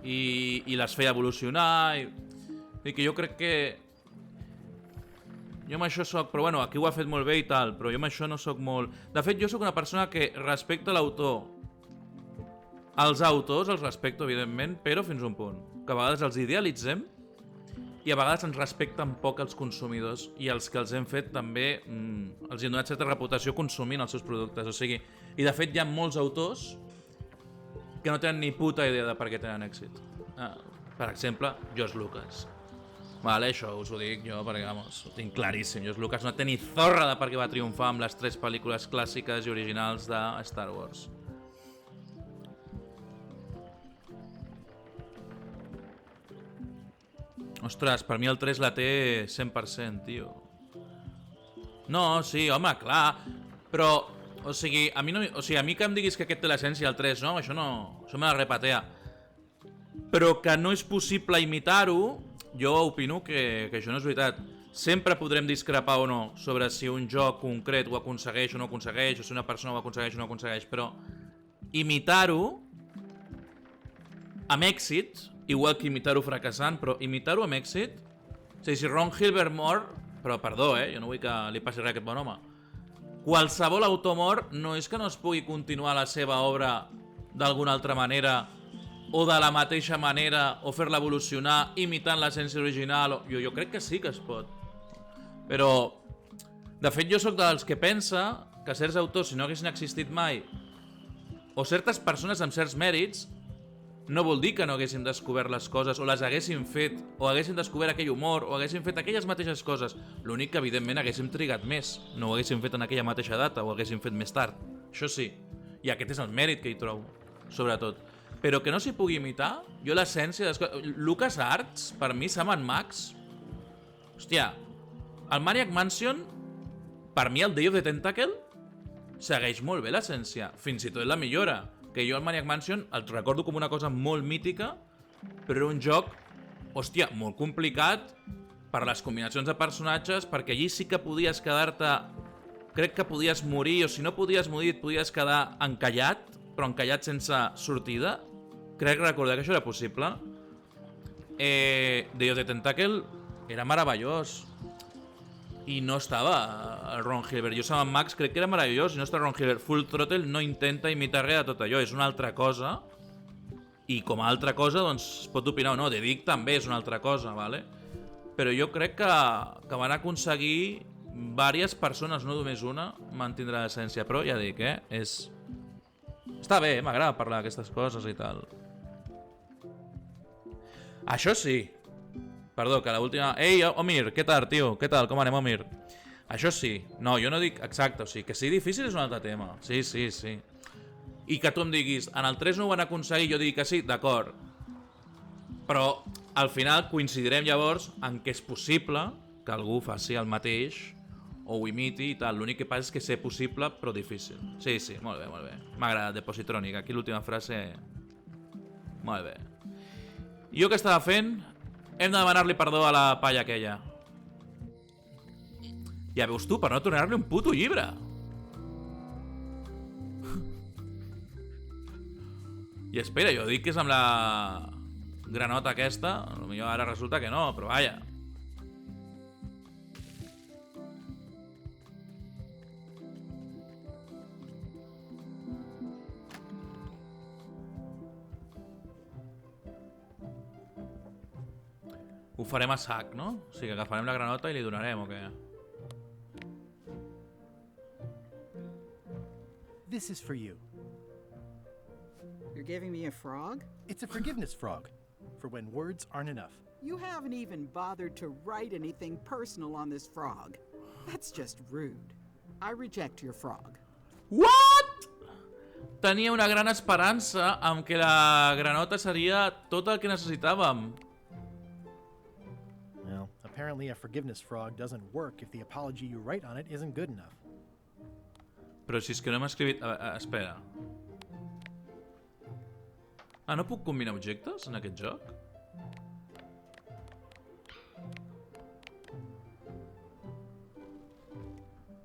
i les feia evolucionar i que jo crec que jo amb això soc, però bueno, aquí ho ha fet molt bé i tal, però jo amb això no soc molt... De fet, jo sóc una persona que respecta l'autor. Els autors els respecto, evidentment, però fins a un punt. Que a vegades els idealitzem i a vegades ens respecten poc els consumidors i els que els hem fet també els hem donat certa reputació consumint els seus productes. O sigui, i de fet hi ha molts autors que no tenen ni puta idea de per què tenen èxit. Per exemple, George Lucas. Vale, això us ho dic jo perquè, vamos, ho tinc claríssim. George Lucas no té ni zorra de per què va triomfar amb les 3 pel·lícules clàssiques i originals de Star Wars. Ostres, per mi el 3 la té 100%, tio. No, sí, home, clar. Però, o sigui, a mi que em diguis que aquest té l'essència, el 3, no? Això no... Això me la repatea. Però que no és possible imitar-ho, jo opino que això no és veritat. Sempre podrem discrepar o no sobre si un joc concret ho aconsegueix o no aconsegueix, o si una persona ho aconsegueix o no aconsegueix, però imitar-ho amb èxit, igual que imitar-ho fracassant, però imitar-ho amb èxit... O sigui, si Ron Gilbert mor... Però, perdó, jo no vull que li passi res a aquest bon home. Qualsevol autor mor no és que no es pugui continuar la seva obra d'alguna altra manera o de la mateixa manera o fer-la evolucionar imitant l'essència original. Jo crec que sí que es pot. Però, de fet, jo sóc dels que pensa que certs autors, si no haguessin existit mai, o certes persones amb certs mèrits, no vol dir que no haguéssim descobert les coses, o les haguéssim fet, o haguéssim descobert aquell humor, o haguéssim fet aquelles mateixes coses. L'únic que, evidentment, haguéssim trigat més. No ho haguéssim fet en aquella mateixa data, o ho haguéssim fet més tard. Això sí. I aquest és el mèrit que hi trobo, sobretot. Però que no s'hi pugui imitar, jo l'essència... Lucas Arts, per mi, Sam & Max... Hòstia, el Maniac Mansion, per mi el Day of the Tentacle, segueix molt bé l'essència. Fins i tot la millora. Que jo el Maniac Mansion el recordo com una cosa molt mítica, però era un joc, hòstia, molt complicat per les combinacions de personatges, perquè allí sí que podies quedar-te... Crec que podies morir, o si no podies morir, et podies quedar encallat, però encallat sense sortida. Crec recordar que això era possible. Day of the Tentacle era meravellós. I no estava el Ron Gilbert. Jo Sam & Max crec que era meravellós i no està Ron Gilbert. Full Throttle no intenta imitar res de tot allò, és una altra cosa. I com a altra cosa, doncs, es pot opinar o no. The Dick també és una altra cosa, vale? Però jo crec que van aconseguir diverses persones, no només una, mantindre l'essència. Però ja dic, és... Està bé, m'agrada parlar d'aquestes coses i tal. Això sí. Perdó, que l'última... Ei, Omir, què tal, tio? Què tal? Com anem, Omir? Això sí. No, jo no dic... Exacte, o sigui, que sigui difícil és un altre tema. Sí, sí, sí. I que tu em diguis, en el 3 no ho van aconseguir, jo dic que sí, d'acord. Però, al final, coincidirem llavors en què és possible que algú faci el mateix o ho imiti i tal. L'únic que passa és que ser possible, però difícil. Sí, sí, molt bé, molt bé. M'ha agradat, Depositrònic. Aquí l'última frase... Molt bé. Jo què estava fent... Hem de demanar-li perdó a la palla aquella. Ja veus tu, per no tornar-li un puto llibre. I espera, jo dic que és amb la granota aquesta. Potser ara resulta que no, però vaja. Ho farem a sac, no? O sigui, agafarem la granota i li donarem, o què? This is for you. You're giving me a frog? It's a forgiveness frog, for when words aren't enough. You haven't even bothered to write anything personal on this frog. That's just rude. I reject your frog. What? Tenia una gran esperança amb que la granota seria tot el que necessitàvem. Well, apparently a forgiveness frog doesn't work if the apology you write on it isn't good enough. Però si és que no hem escrit... espera. Ah, no puc combinar objectes en aquest joc?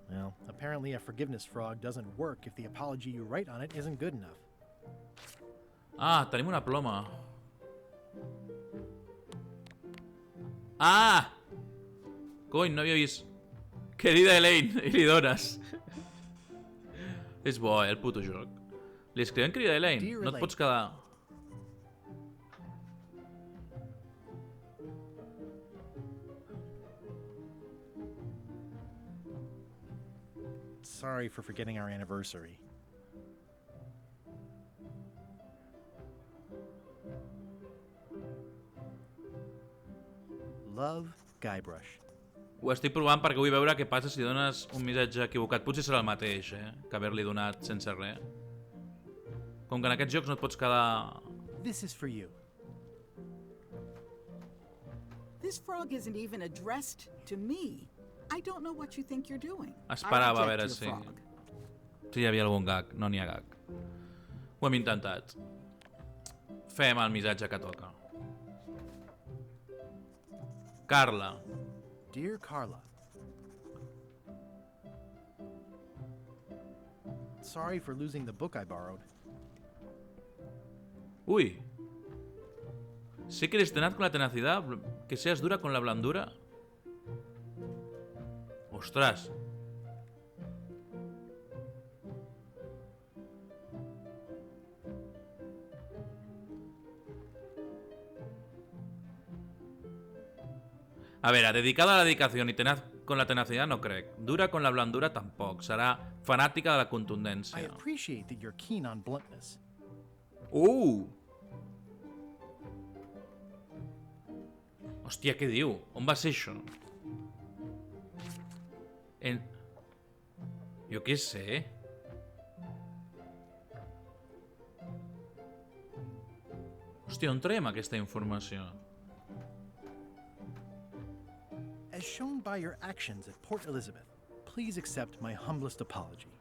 Well, apparently a forgiveness frog doesn't work if the apology you write on it isn't good enough. Ah, tenim una ploma. Ah! Cony, no havia vist. Querida Elaine, i li dones. És bo, el puto joc. Li escrivem querida Elaine, no et pots quedar... Sorry for forgetting our anniversary. Love, Guybrush. Ho estic provant perquè vull veure què passa si dones un missatge equivocat. Potser serà el mateix, que haver-li donat sense res. Com que en aquests jocs no et pots quedar... This is for you. This frog isn't even addressed to me. I don't know what you think you're doing. Esperava a veure si hi havia algun gag. No n'hi ha gag. Ho hem intentat. Fem el missatge que toca. Carla. Dear Carla. Sorry for losing the book I borrowed. Uy. Sé que eres tenaz con la tenacidad, que seas dura con la blandura. Ostras. A veure, dedicada a la dedicació i tenaz con la tenacidad no crec. Dura con la blandura tampoc. Serà fanàtica de la contundència. I appreciate that you're keen on bluntness. Hòstia, què diu? On va ser això? Jo què sé. Hòstia, on traiem aquesta informació? As shown by your actions at Port Elizabeth, please accept my humblest apology.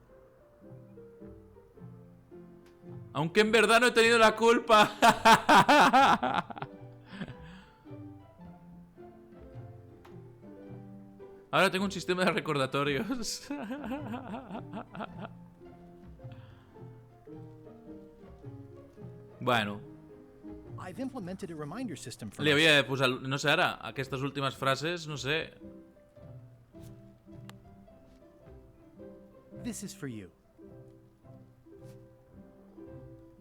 Aunque en verdad no he tenido la culpa. Ahora tengo un sistema de recordatorios. Bueno. I've implemented a reminder system for Li havia de posar, no sé ara, aquestes últimes frases, no sé. This is for you.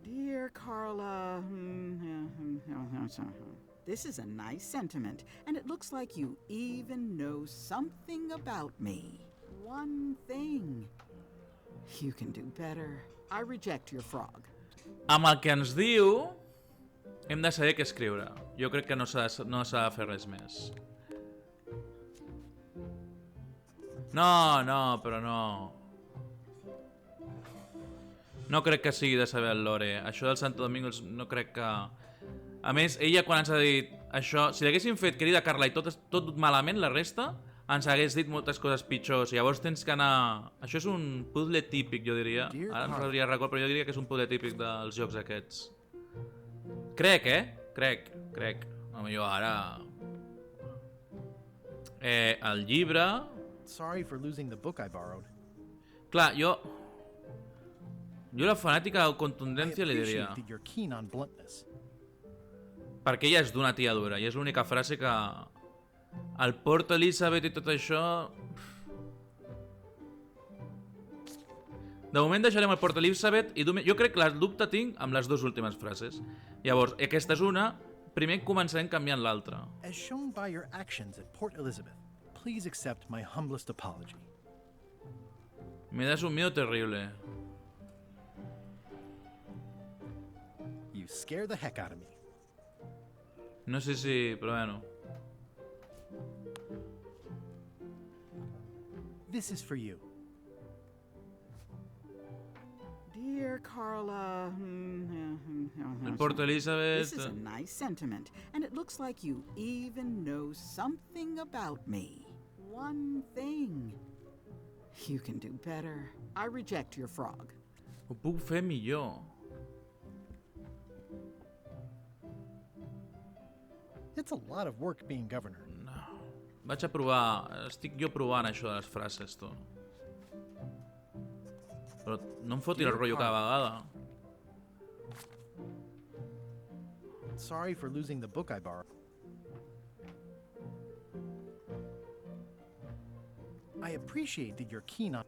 Dear Carla, this is a nice sentiment, and it looks like you even know something about me. One thing. You can do better. I reject your frog. Amb el que ens diu, hem de saber què escriure. Jo crec que no s'ha de fer res més. No, però no. No crec que sigui de saber el lore. Això del Santo Domingo no crec que... A més, ella quan ens ha dit això... Si l'haguéssim fet, querida Carla, i tot malament, la resta, ens hagués dit moltes coses pitjors. Llavors tens que anar... Això és un puzzle típic, jo diria. Ara no sabria recordar, però jo diria que és un puzzle típic dels jocs aquests. Crec, Crec. A millor ara... El llibre... Sorry for losing the book I borrowed. Clar, jo la fanàtica de contundència li diria. Perquè ella és d'una tia dura i és l'única frase que... El Port Elizabeth i tot això... De moment deixarem el Port Elizabeth i jo crec que el dubte tinc amb les dues últimes frases. Llavors, aquesta és una, primer començarem canviant l'altra. As shown by your actions at Port Elizabeth, please accept my humblest apology. Me das un miedo terrible. You scare the heck out of me. No sé si... però bueno. This is for you. Dear Carla, El Port Elizabeth... This is a nice sentiment, and it looks like you even know something about me. One thing. You can do better. I reject your frog. Ho puc fer millor. It's a lot of work being governor. No. Vaig a provar... Estic jo provant això de les frases, tu. Però no em foti el rotllo cada vegada. Sorry for losing the book I borrowed. I appreciate that you're keen on...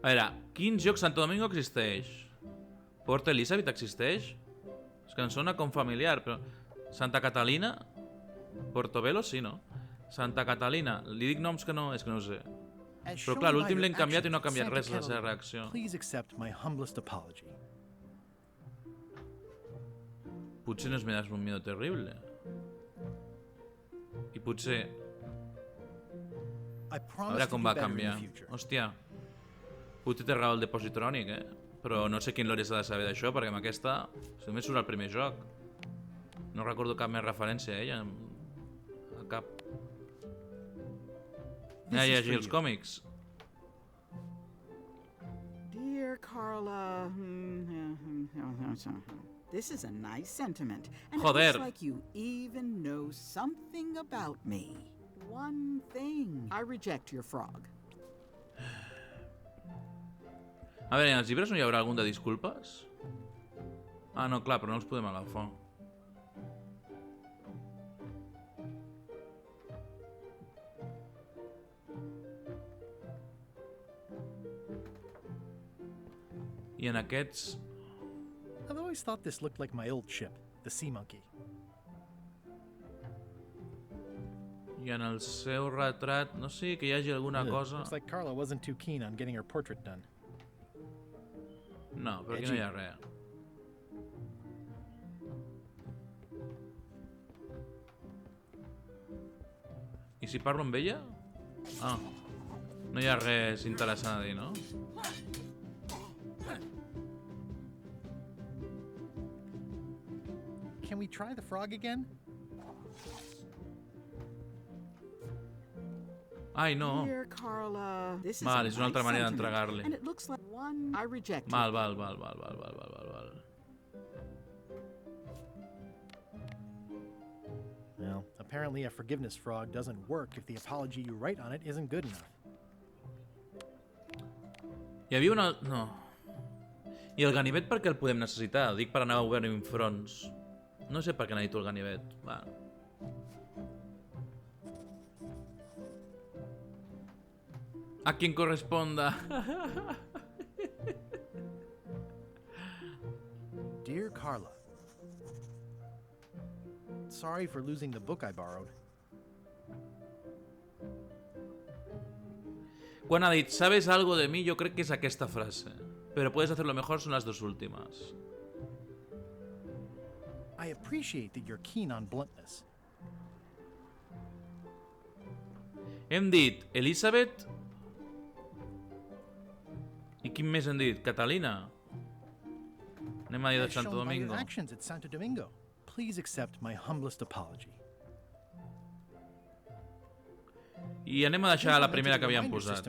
A veure, quins jocs Santo Domingo existeix? Port Elizabeth existeix? És que em sona com familiar, però... Santa Catalina? Portobelo sí, no? Santa Catalina. Li dic noms que no... És que no ho sé. Però clar, l'últim l'hem canviat i no ha canviat res la seva reacció. Please accept my humblest apology. Potser no es me das un miedo terrible. I potser... A veure com va canviar. Hòstia. Potser té raó el Depositronic, Però no sé quin lore s'ha de saber d'això, perquè amb aquesta... Només surt el primer joc. No recordo cap més referència a ella. A cap. Ja llegir els còmics. Dear Carla... This is a nice sentiment. And Joder. It looks like you even know something about me. One thing. I reject your frog. A veure, en els llibres no hi haurà algun de disculpes? Ah, no, clar, però no els podem agafar. I en aquests... I've always thought this looked like my old ship, the Sea Monkey. I en el seu retrat, no sé, que hi hagi alguna cosa... Looks like Carla wasn't too keen on getting her portrait done. No, però aquí no hi ha res. I si parlo amb ella? Ah, no hi ha res interessant a dir, no? Can we try the frog again? Ai, no. Val, és una altra manera d'entregar-li. Val. Well, apparently a forgiveness frog doesn't work if the apology you write on it isn't good enough. Hi havia una... No. I el ganivet per què el podem necessitar? Dic per anar obrint fronts. No sé per què necessito el ganivet. Va. A quien corresponda. Dear Carla, sorry for losing the book I borrowed. Quan ha dit, ¿sabes algo de mí? Yo creo que es aquesta frase. Pero puedes hacerlo mejor, son las dos últimas. I appreciate that you're keen on bluntness. Hem dit Elizabeth... I quin més hem dit? Catalina? Anem a dir de Santo Domingo. Actions at Santo Domingo. Please accept my humblest apology. I anem a deixar la primera que havíem posat.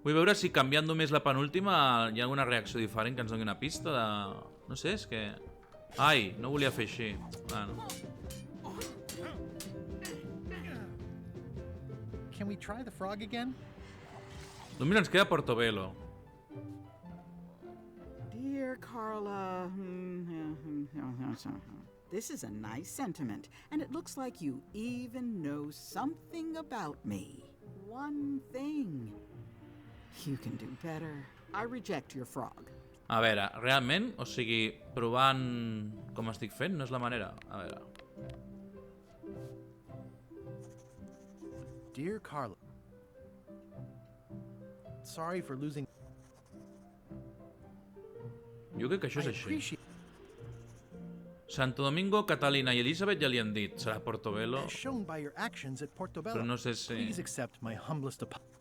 Vull veure si canviant només la penúltima hi ha alguna reacció diferent que ens doni una pista de... No sé, és que... Ai, no volia fer així. Ah, no. Can we try the frog again? Doncs mira, ens queda Portobelo. Dear Carla, this is a nice sentiment, and it looks like you even know something about me. One thing. You can do better. I reject your frog. A veure, realment, o sigui, provant com estic fent no és la manera. A veure. Dear Carla, sorry for losing... Jo crec que això és així. Santo Domingo, Catalina i Elizabeth ja li han dit. Serà Portobelo. Però no sé si... Please accept my humblest apology.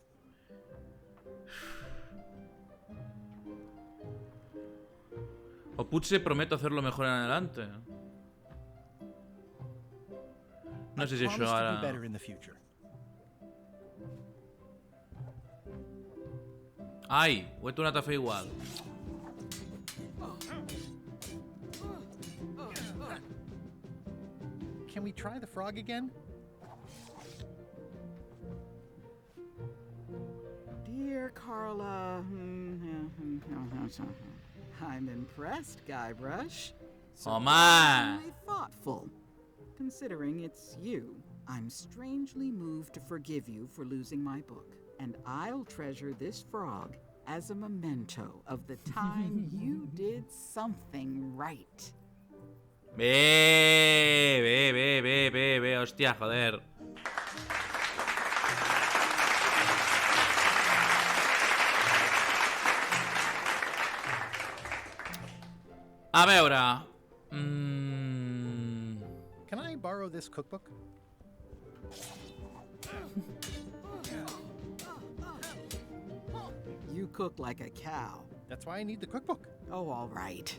O potser prometo hacerlo mejor en adelante. No sé si això ara... Ai, ho he tornat a fer igual. Can we try the frog again? Dear Carla, I'm impressed, Guybrush. Home! Thoughtful. considering it's you, I'm strangely moved to forgive you for losing my book. And I'll treasure this frog as a memento of the time you did something right. Bé, hòstia, joder. A veure... Can I borrow this cookbook? You cook like a cow. That's why I need the cookbook. Oh, all right.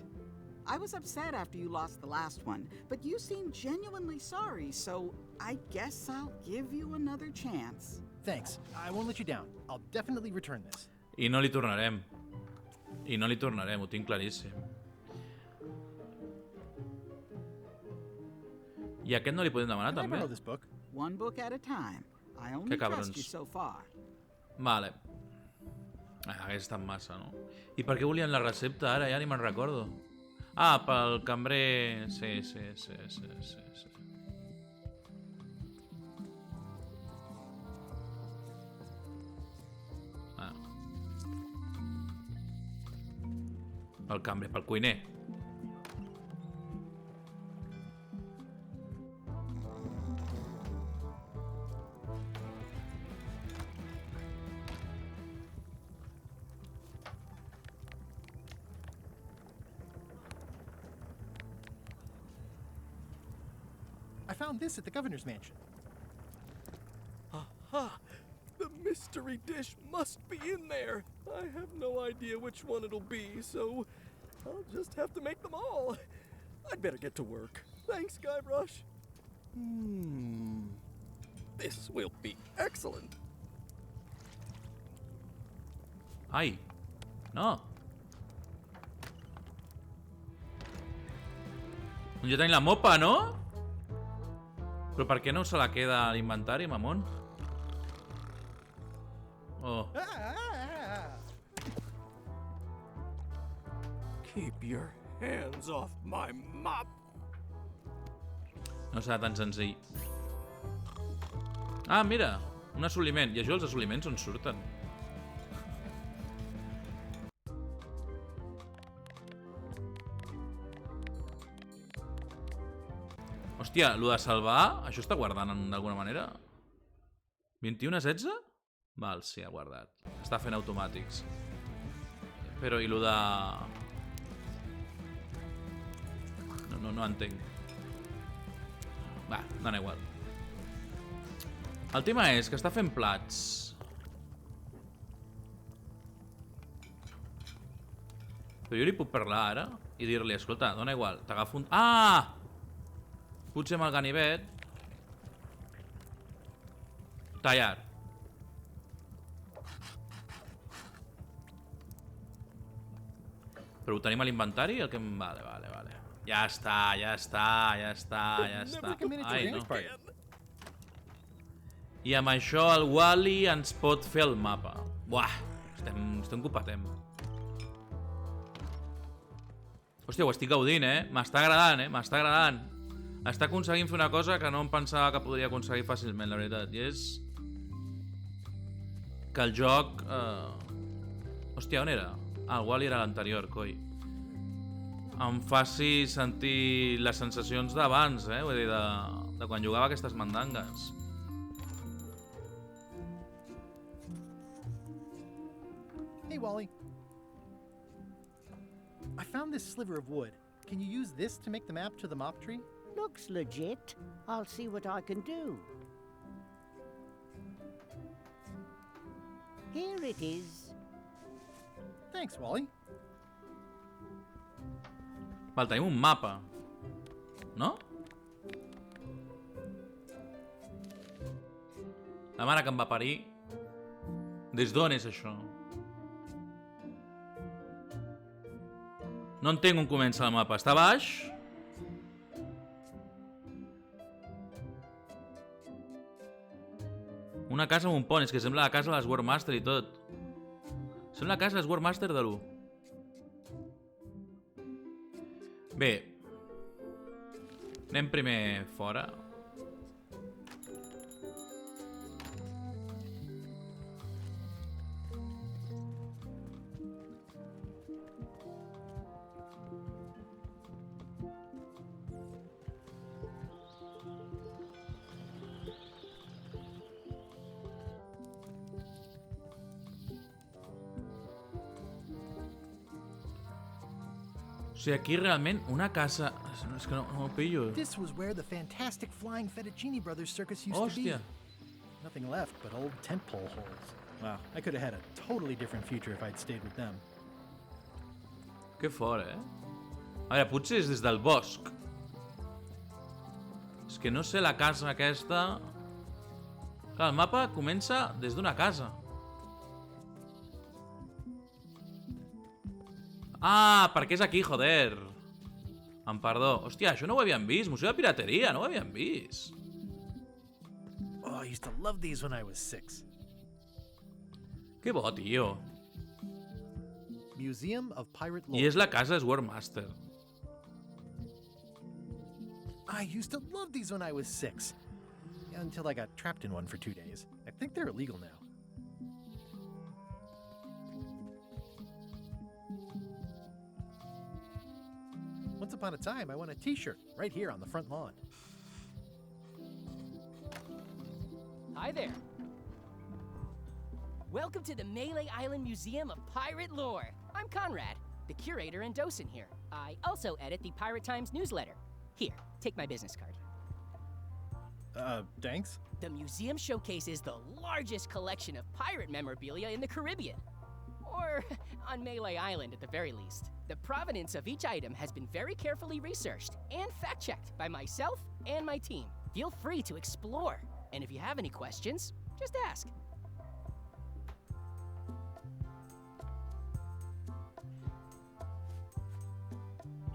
I was upset after you lost the last one, but you seemed genuinely sorry, so I guess I'll give you another chance. Thanks. I won't let you down. I'll definitely return this. I no li tornarem. Ho tinc claríssim. I a aquest no li podem demanar, Can I també? borrow this book? One book at a time. I only Que cabrons. trust you so far. Vale. Hagués estat massa, no? I per què volien la recepta ara? Ja ni me'n recordo. Ah, pel cambrer... Sí. Ah. Pel cambrer, pel cuiner. I found this at the governor's mansion. Aha! The mystery dish must be in there. I have no idea which one it'll be, so I'll just have to make them all. I'd better get to work. Thanks, Guybrush. This will be excellent. Ai, no. Doncs ja tenim la mopa, no? Però per què no se la queda a l'inventari, mamón? Oh. Keep your hands off my mop. No serà tan senzill. Ah, mira, un assoliment. I això els assoliments on surten? Hòstia, lo de salvar, això està guardant d'alguna manera? 21 a 16? Val, sí, ha guardat. Està fent automàtics. Però i lo de... No entenc. Va, dona igual. El tema és que està fent plats. Però jo li puc parlar ara i dir-li, escolta, dona igual, t'agafo un... Ah! Potser amb el ganivet. Tallar. Però ho tenim a l'inventari? El que... Vale. Ja està. Ai, no. I amb això el Wally ens pot fer el mapa. Buah, estem copatem. Hòstia, ho estic gaudint, M'està agradant, Està aconseguint fer una cosa que no em pensava que podria aconseguir fàcilment, la veritat. I és... que el joc... Hòstia, on era? Ah, el Wally era l'anterior, coi. Em faci sentir les sensacions d'abans, Vull dir, de quan jugava aquestes mandangues. Hey, Wally. I found this sliver of wood. Can you use this to make the map to the mop tree? Looks legit. I'll see what I can do. Here it is. Thanks, Wally. Val, tenim un mapa. No? La mare que em va parir. Des d'on és això? No entenc on comença el mapa. Està a baix? Una casa amb un pont. És que sembla la casa de l'Swordmaster i tot. Sembla la casa de l'Swordmaster de l'1. Bé. Anem primer fora. O sigui, aquí realment una casa... És que no ho pillo. This was where the fantastic flying Fettuccine Brothers circus used Hòstia. to be. Nothing left but old tentpole holes. Wow, I could have had a totally different future if I'd stayed with them. Que fort, eh? A veure, potser és des del bosc. És que no sé la casa aquesta... Clar, el mapa comença des d'una casa. Ah, perquè és aquí, joder. Em perdó. Hòstia, això no ho havíem vist. Museu de pirateria, no ho havíem vist. Oh, I used to love these when I was 6. Que bo, tio. Museum of Pirate Lore. I és la casa Swordmaster. I used to love these when I was 6. Until I got trapped in one for 2 days. I think they're illegal now. Once upon a time, I won a t-shirt right here on the front lawn. Hi there. Welcome to the Melee Island Museum of Pirate Lore. I'm Conrad, the curator and docent here. I also edit the Pirate Times newsletter. Here, take my business card. Thanks? The museum showcases the largest collection of pirate memorabilia in the Caribbean. Or on Melee Island at the very least. The provenance of each item has been very carefully researched and fact-checked by myself and my team. Feel free to explore. And if you have any questions, just ask.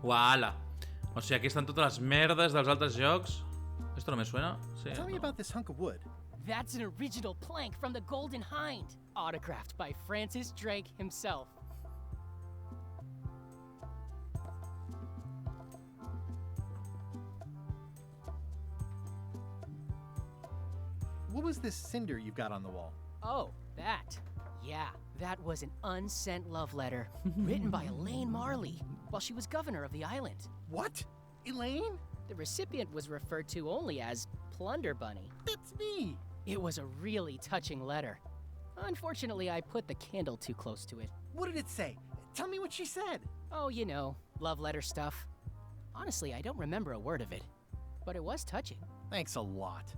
Uala. O sigui, aquí estan totes les merdes dels altres jocs. Esto no me suena? Sí. Tell me about this hunk of wood. That's an original plank from the Golden Hind, autographed by Francis Drake himself. What was this cinder you've got on the wall? Oh, that. Yeah, that was an unsent love letter written by Elaine Marley while she was governor of the island. What? Elaine? The recipient was referred to only as Plunder Bunny. That's me! It was a really touching letter. Unfortunately, I put the candle too close to it. What did it say? Tell me what she said. Oh, you know, love letter stuff. Honestly, I don't remember a word of it, but it was touching. Thanks a lot.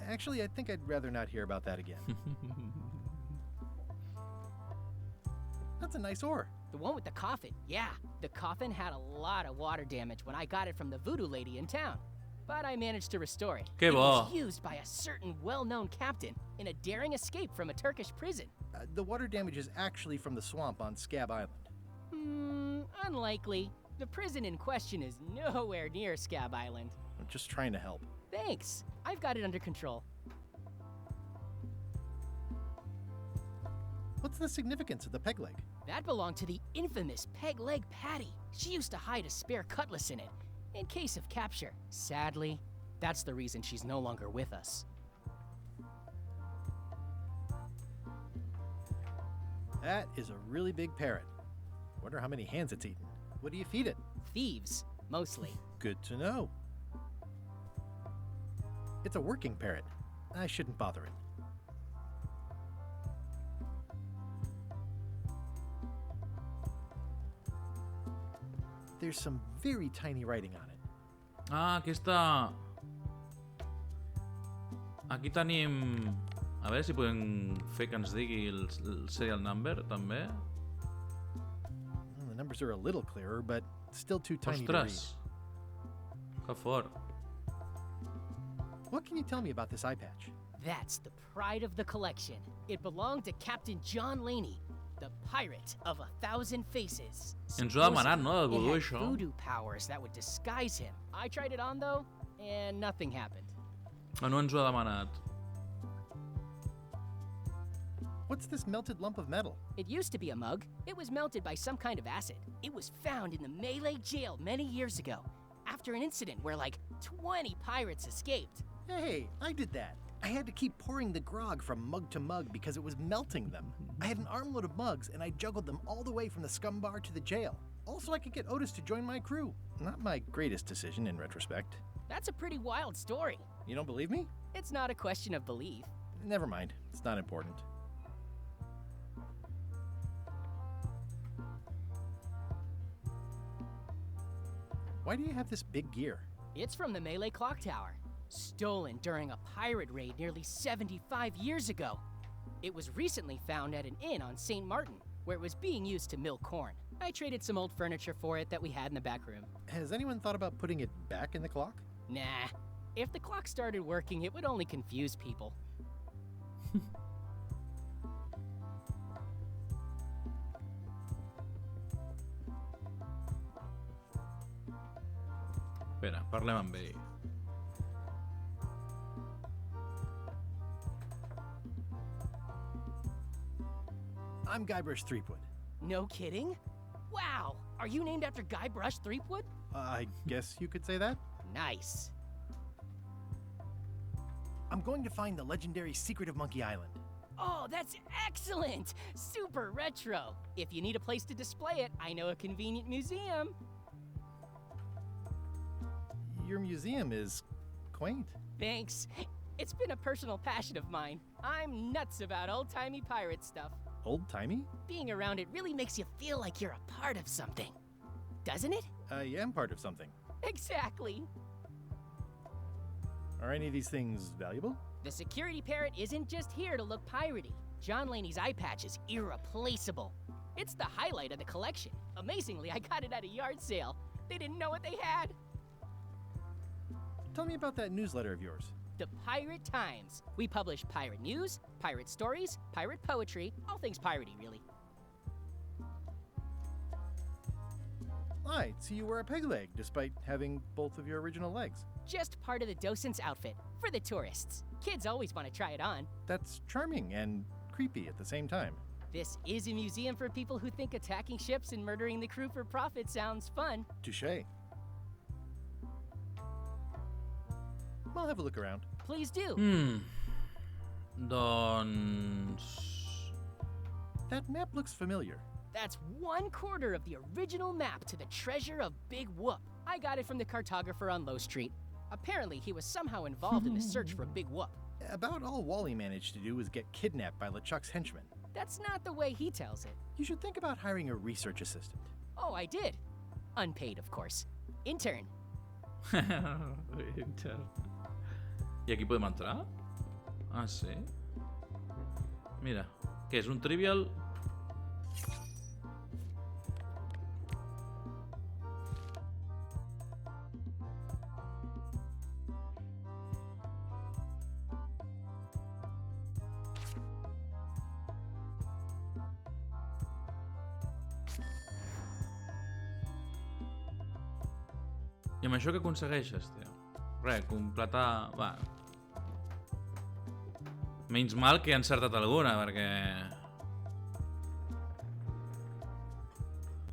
Actually, I think I'd rather not hear about that again. That's a nice ore. The one with the coffin, yeah. The coffin had a lot of water damage when I got it from the voodoo lady in town. But I managed to restore it. Que it bo. was used by a certain well-known captain in a daring escape from a Turkish prison. The water damage is actually from the swamp on Scab Island. Unlikely. The prison in question is nowhere near Scab Island. I'm just trying to help. Thanks. I've got it under control. What's the significance of the peg leg? That belonged to the infamous Peg Leg Patty. She used to hide a spare cutlass in it, in case of capture. Sadly, that's the reason she's no longer with us. That is a really big parrot. Wonder how many hands it's eaten. What do you feed it? Thieves, mostly. Good to know. It's a working parrot. I shouldn't bother it. There's some very tiny writing on it. Ah, aquí està... Aquí tenim... A veure si podem fer que ens digui el serial number, també. Well, the numbers are a little clearer, but still too tiny Ostres! Que fort. What can you tell me about this eye patch? That's the pride of the collection. It belonged to Captain John Laney, the pirate of 1,000 faces. Ens ho ha demanat, no, del It vudú, had això? voodoo powers that would disguise him. I tried it on, though, and nothing happened. No ens ho ha demanat. What's this melted lump of metal? It used to be a mug. It was melted by some kind of acid. It was found in the Melee jail many years ago, after an incident where like 20 pirates escaped. Hey, I did that. I had to keep pouring the grog from mug to mug because it was melting them. I had an armload of mugs and I juggled them all the way from the scum bar to the jail. Also, I could get Otis to join my crew. Not my greatest decision in retrospect. That's a pretty wild story. You don't believe me? It's not a question of belief. Never mind. It's not important. Why do you have this big gear? It's from the Melee clock tower. Stolen during a pirate raid nearly 75 years ago. It was recently found at an inn on St. Martin, where it was being used to mill corn. I traded some old furniture for it that we had in the back room. Has anyone thought about putting it back in the clock? Nah. If the clock started working, it would only confuse people. Espera, parlem amb ell. I'm Guybrush Threepwood. No kidding? Wow! Are you named after Guybrush Threepwood? I guess you could say that. Nice. I'm going to find the legendary secret of Monkey Island. Oh, that's excellent! Super retro. If you need a place to display it, I know a convenient museum. Your museum is quaint. Thanks. It's been a personal passion of mine. I'm nuts about old-timey pirate stuff. Old-timey? Being around it really makes you feel like you're a part of something. Doesn't it? I am part of something. Exactly. Are any of these things valuable? The security parrot isn't just here to look piratey. John Laney's eye patch is irreplaceable. It's the highlight of the collection. Amazingly, I got it at a yard sale. They didn't know what they had. Tell me about that newsletter of yours. The Pirate Times. We publish pirate news, pirate stories, pirate poetry, all things piratey, really. I see you wear a peg leg, despite having both of your original legs. Just part of the docent's outfit, for the tourists. Kids always want to try it on. That's charming and creepy at the same time. This is a museum for people who think attacking ships and murdering the crew for profit sounds fun. Touché. I'll have a look around. Please do. Doncs... That map looks familiar. That's 1/4 of the original map to the treasure of Big Whoop. I got it from the cartographer on Low Street. Apparently, he was somehow involved in the search for Big Whoop. About all Wally managed to do was get kidnapped by LeChuck's henchmen. That's not the way he tells it. You should think about hiring a research assistant. Oh, I did. Unpaid, of course. Intern. Intern. I aquí podem entrar? Ah, sí? Mira, què és un trivial? I amb això què aconsegueixes, tio? Res, completar... Va. Menys mal que he encertat alguna, perquè...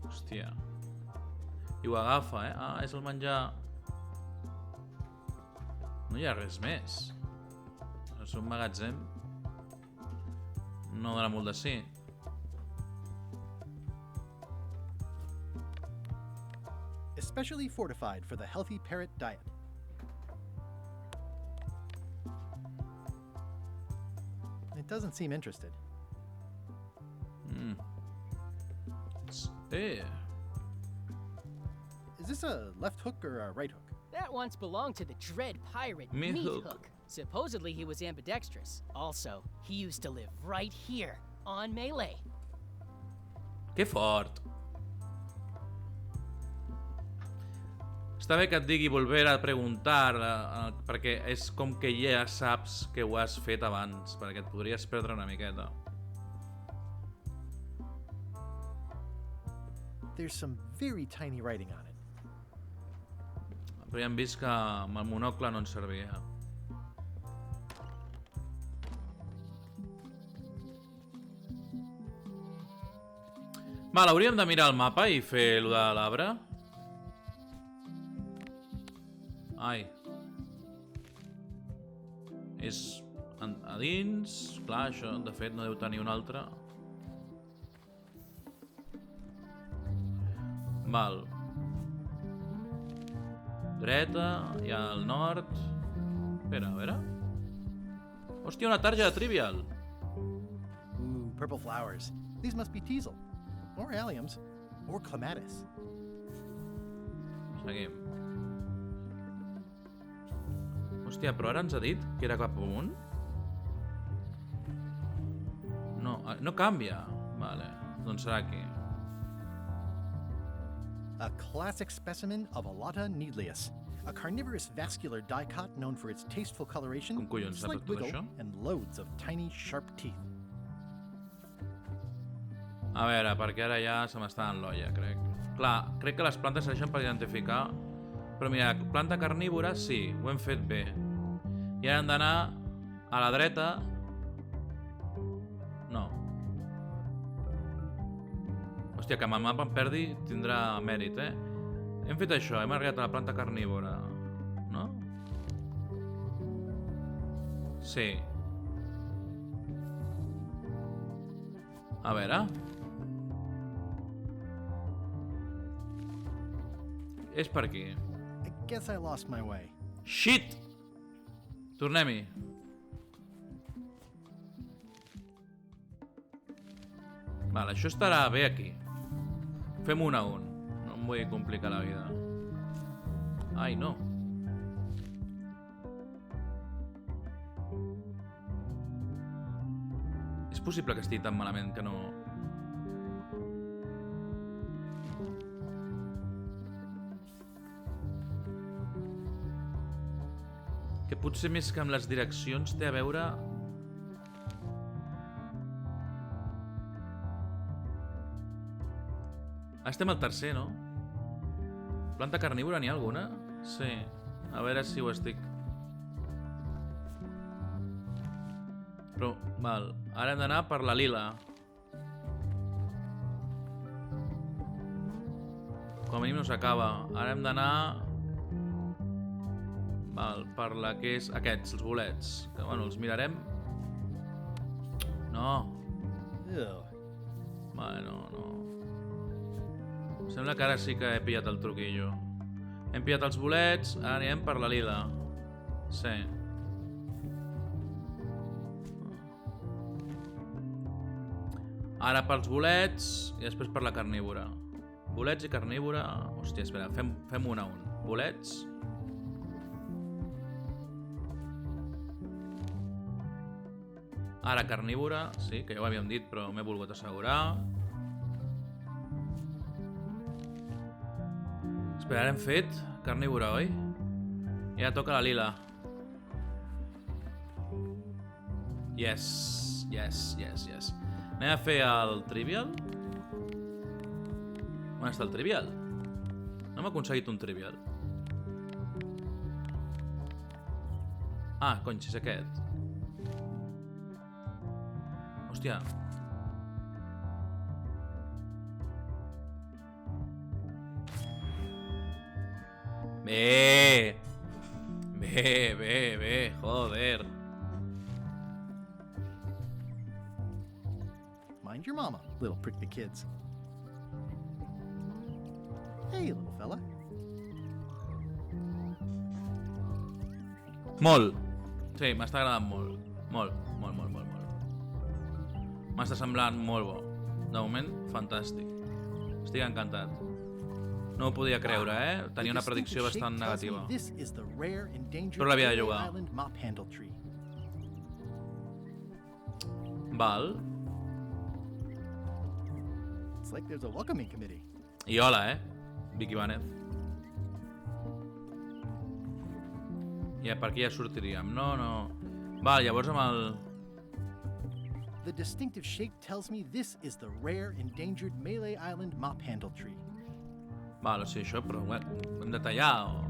Hòstia. I ho agafa, eh? Ah, és el menjar... No hi ha res més. És un magatzem. No dona molt de sí. Especially fortified for the healthy parrot diet. It doesn't seem interested. There. Is this a left hook or a right hook? That once belonged to the dread pirate Meat Meat Hook. Hook. Supposedly he was ambidextrous. Also, he used to live right here, on Melee. Que fort. Està bé que et digui volver a preguntar, perquè és com que ja saps que ho has fet abans, perquè et podries perdre una miqueta. There's some very tiny writing on it. Però ja hem vist que amb el monocle no ens servia. Val, hauríem de mirar el mapa i fer lo de l'arbre. Ai. És a dins. Clar, això de fet no deu tenir un altre. Val. Dreta, i al nord. Espera, a veure. Hòstia, una tarja de Trivial. Ooh, purple flowers. These must be teasel. Or alliums. Or clematis. Seguim. Hòstia, però ara ens ha dit que era cap amunt? No, no canvia. Vale, doncs serà aquí. A classic specimen of Alata needleus, a carnivorous vascular dicot known for its tasteful coloration, Com collons sap slight tot wiggle, això? and loads of tiny, sharp teeth. A veure, perquè ara ja se m'està en l'olla, crec. Clar, crec que les plantes serveixen per identificar. Però mira, planta carnívora, sí, ho hem fet bé. I ara hem d'anar a la dreta. No. Hòstia, que amb el mapa em perdi tindrà mèrit, eh? Hem fet això, hem arribat a la planta carnívora. No? Sí. A veure. És per aquí. I guess I lost my way. Shit! Tornem-hi. Vale, això estarà bé aquí. Fem un a un. No em vull complicar la vida. Ai, no. És possible que estigui tan malament que no... Que potser més que amb les direccions té a veure... Estem al tercer, no? Planta carnívora n'hi ha alguna? Sí. A veure si ho estic... Però, val. Ara hem d'anar per la lila. Com a mínim no s'acaba. Ara hem d'anar... Val, per la que és... Aquests, els bolets. Que, bueno, els mirarem. No. Vale, no, no. Sembla que ara sí que he pillat el truquillo. Hem pillat els bolets, ara anirem per la lila. Sí. Ara pels bolets i després per la carnívora. Bolets i carnívora... Hòstia, espera, fem un a un. Bolets... Ara carnívora, sí, que ja ho havíem dit, però m'he volgut assegurar. Espera, ara hem fet carnívora, oi? I ara toca la lila. Yes, yes, yes, yes. Anem a fer el trivial? On està el trivial? No hem aconseguit un trivial. Ah, cony, si és aquest. Hòstia. Bé! Bé, bé, bé, joder. Mind your mama, little prickly kids. Hey, little fella. Molt. Sí, m'està agradant molt. Molt, molt, molt, molt, molt. M'està semblant molt bo. De moment, fantàstic. Estic encantat. No ho podia creure, eh? Tenia una predicció bastant negativa. Però l'havia de jugar. Val. It's like there's a welcoming committee. I hola, eh? Vicky Vánez. I per aquí ja sortiríem. No, no. Val, llavors amb el... The distinctive shape tells me this is the rare endangered Malay Island mop handle tree. Val, o sigui, això, però ho hem de tallar o...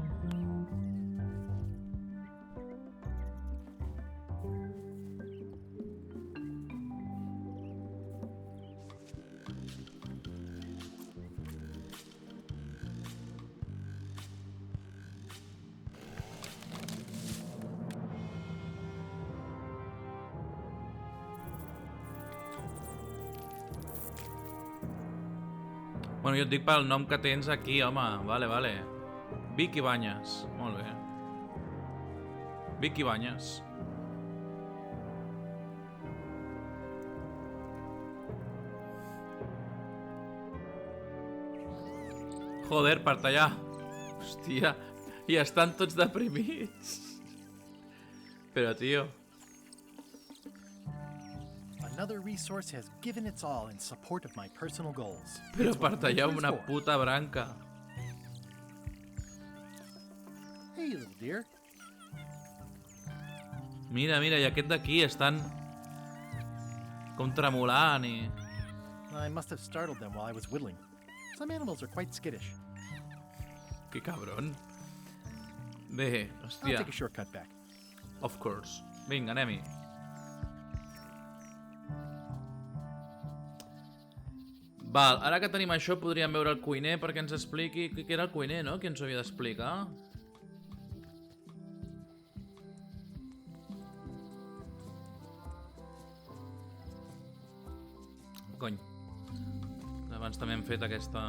Bueno, jo et dic pel nom que tens aquí, home. Vale. Vic Ibáñez. Molt bé. Vic Ibáñez. Joder, per tallar. Hòstia, i estan tots deprimits. Però, tio... Another resource has given its all in support of my personal goals. Però per tallar una puta branca. Hey, little dear. Mira, i aquest d'aquí estan... com tremolant i... I must have startled them while I was whittling. Some animals are quite skittish. Que cabron. Bé, hòstia. I'll take a shortcut back. Of course. Vinga, anem-hi. Val, ara que tenim això podríem veure el cuiner perquè ens expliqui què era el cuiner, no? Qui ens ho havia d'explicar. Cony. Abans també hem fet aquesta...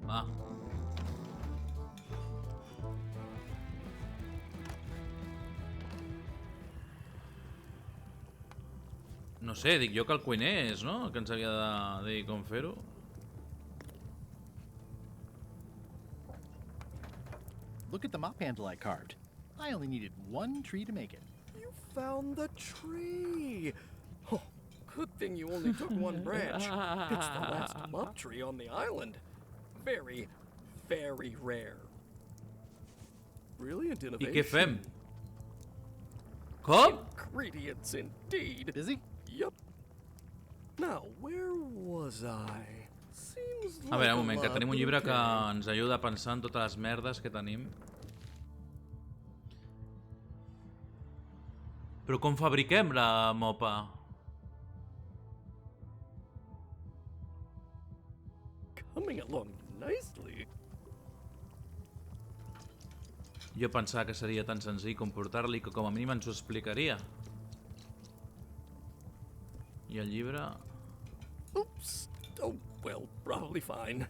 Va. No sé, dic jo que el cuiner és, no? El que ens havia de dir com fer-ho. Look at the mop handle I carved. I only needed one tree to make it. You found the tree! Oh, good thing you only took one branch. It's the last mop tree on the island. Very, very rare. Brilliant innovation. I què fem? Com? Ingredients indeed. Busy? Yep. Now, where was I? Seems A veure, un moment, que lot tenim un llibre que okay. ens ajuda a pensar en totes les merdes que tenim. Però com fabriquem la mopa? Coming along nicely. Jo pensava que seria tan senzill com portar-li que com a mínim ens ho explicaria. I el llibre... Oops. Oh, well, probably fine.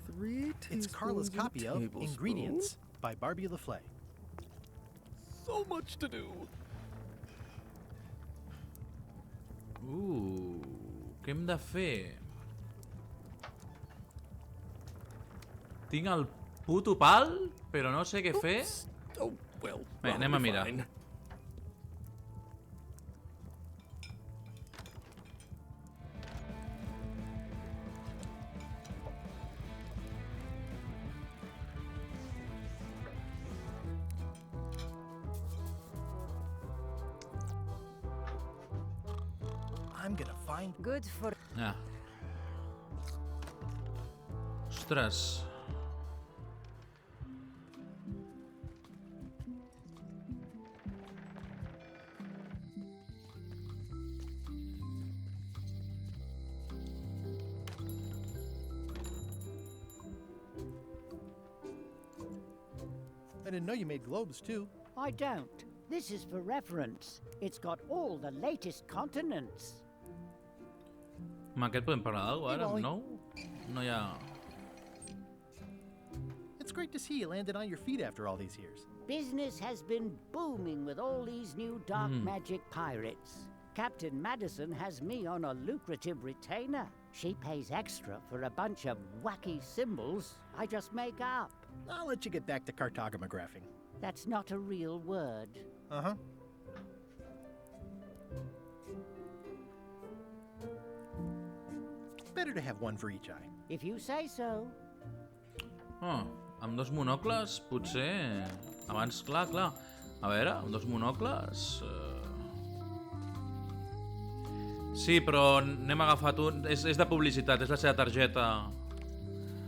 3 It's Carla's teaspoons copy of tablespoon. Ingredients by Barbie LaFlay. So much to do. Què hem de fer? Tinc el puto pal, però no sé què fer. Oh, well, Bé, anem a mirar. fine. I'm gonna find... Good for... Ah. Ostres. I didn't know you made globes, too. I don't. This is for reference. It's got all the latest continents. Amb aquest podem parlar d'alguna cosa ara? No? No hi ha... It's great to see you landed on your feet after all these years. Business has been booming with all these new dark magic pirates. Captain Madison has me on a lucrative retainer. She pays extra for a bunch of wacky symbols I just make up. I'll let you get back to cartographing. That's not a real word. Uh-huh. Better to have one for each eye. If you say so. Oh, amb dos monocles, potser... Abans, clar. A veure, amb dos monocles... Sí, però n'hem agafat un... És de publicitat, és la seva targeta.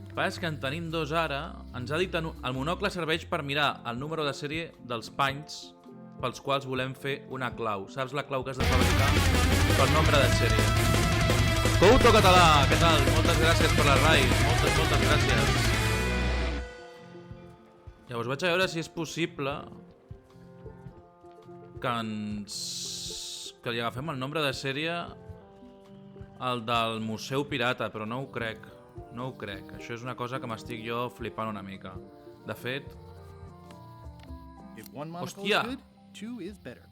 El que és que en tenim dos ara. Ens ha dit... El monocle serveix per mirar el número de sèrie dels panys pels quals volem fer una clau. Saps la clau que has de fabricar? Pel nombre de sèrie. Couto Català, què tal? Moltes gràcies per la raid. Moltes gràcies. Llavors vaig a veure si és possible que que li agafem el nombre de sèrie al del Museu Pirata, però no ho crec. No ho crec. Això és una cosa que m'estic jo flipant una mica. De fet... Hòstia!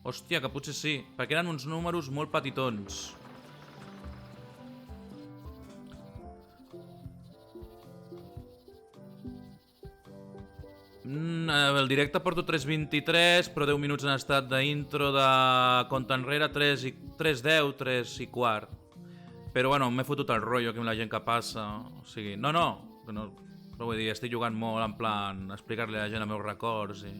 Hòstia, que potser sí, perquè eren uns números molt petitons. El directe porto 3:23, però 10 minuts en estat d'intro de compte enrere, 3:10, 3:15. Però bueno, m'he fotut el rotllo aquí amb la gent que passa. O sigui, no, però vull dir, estic jugant molt en plan explicar-li a la gent els meus records i...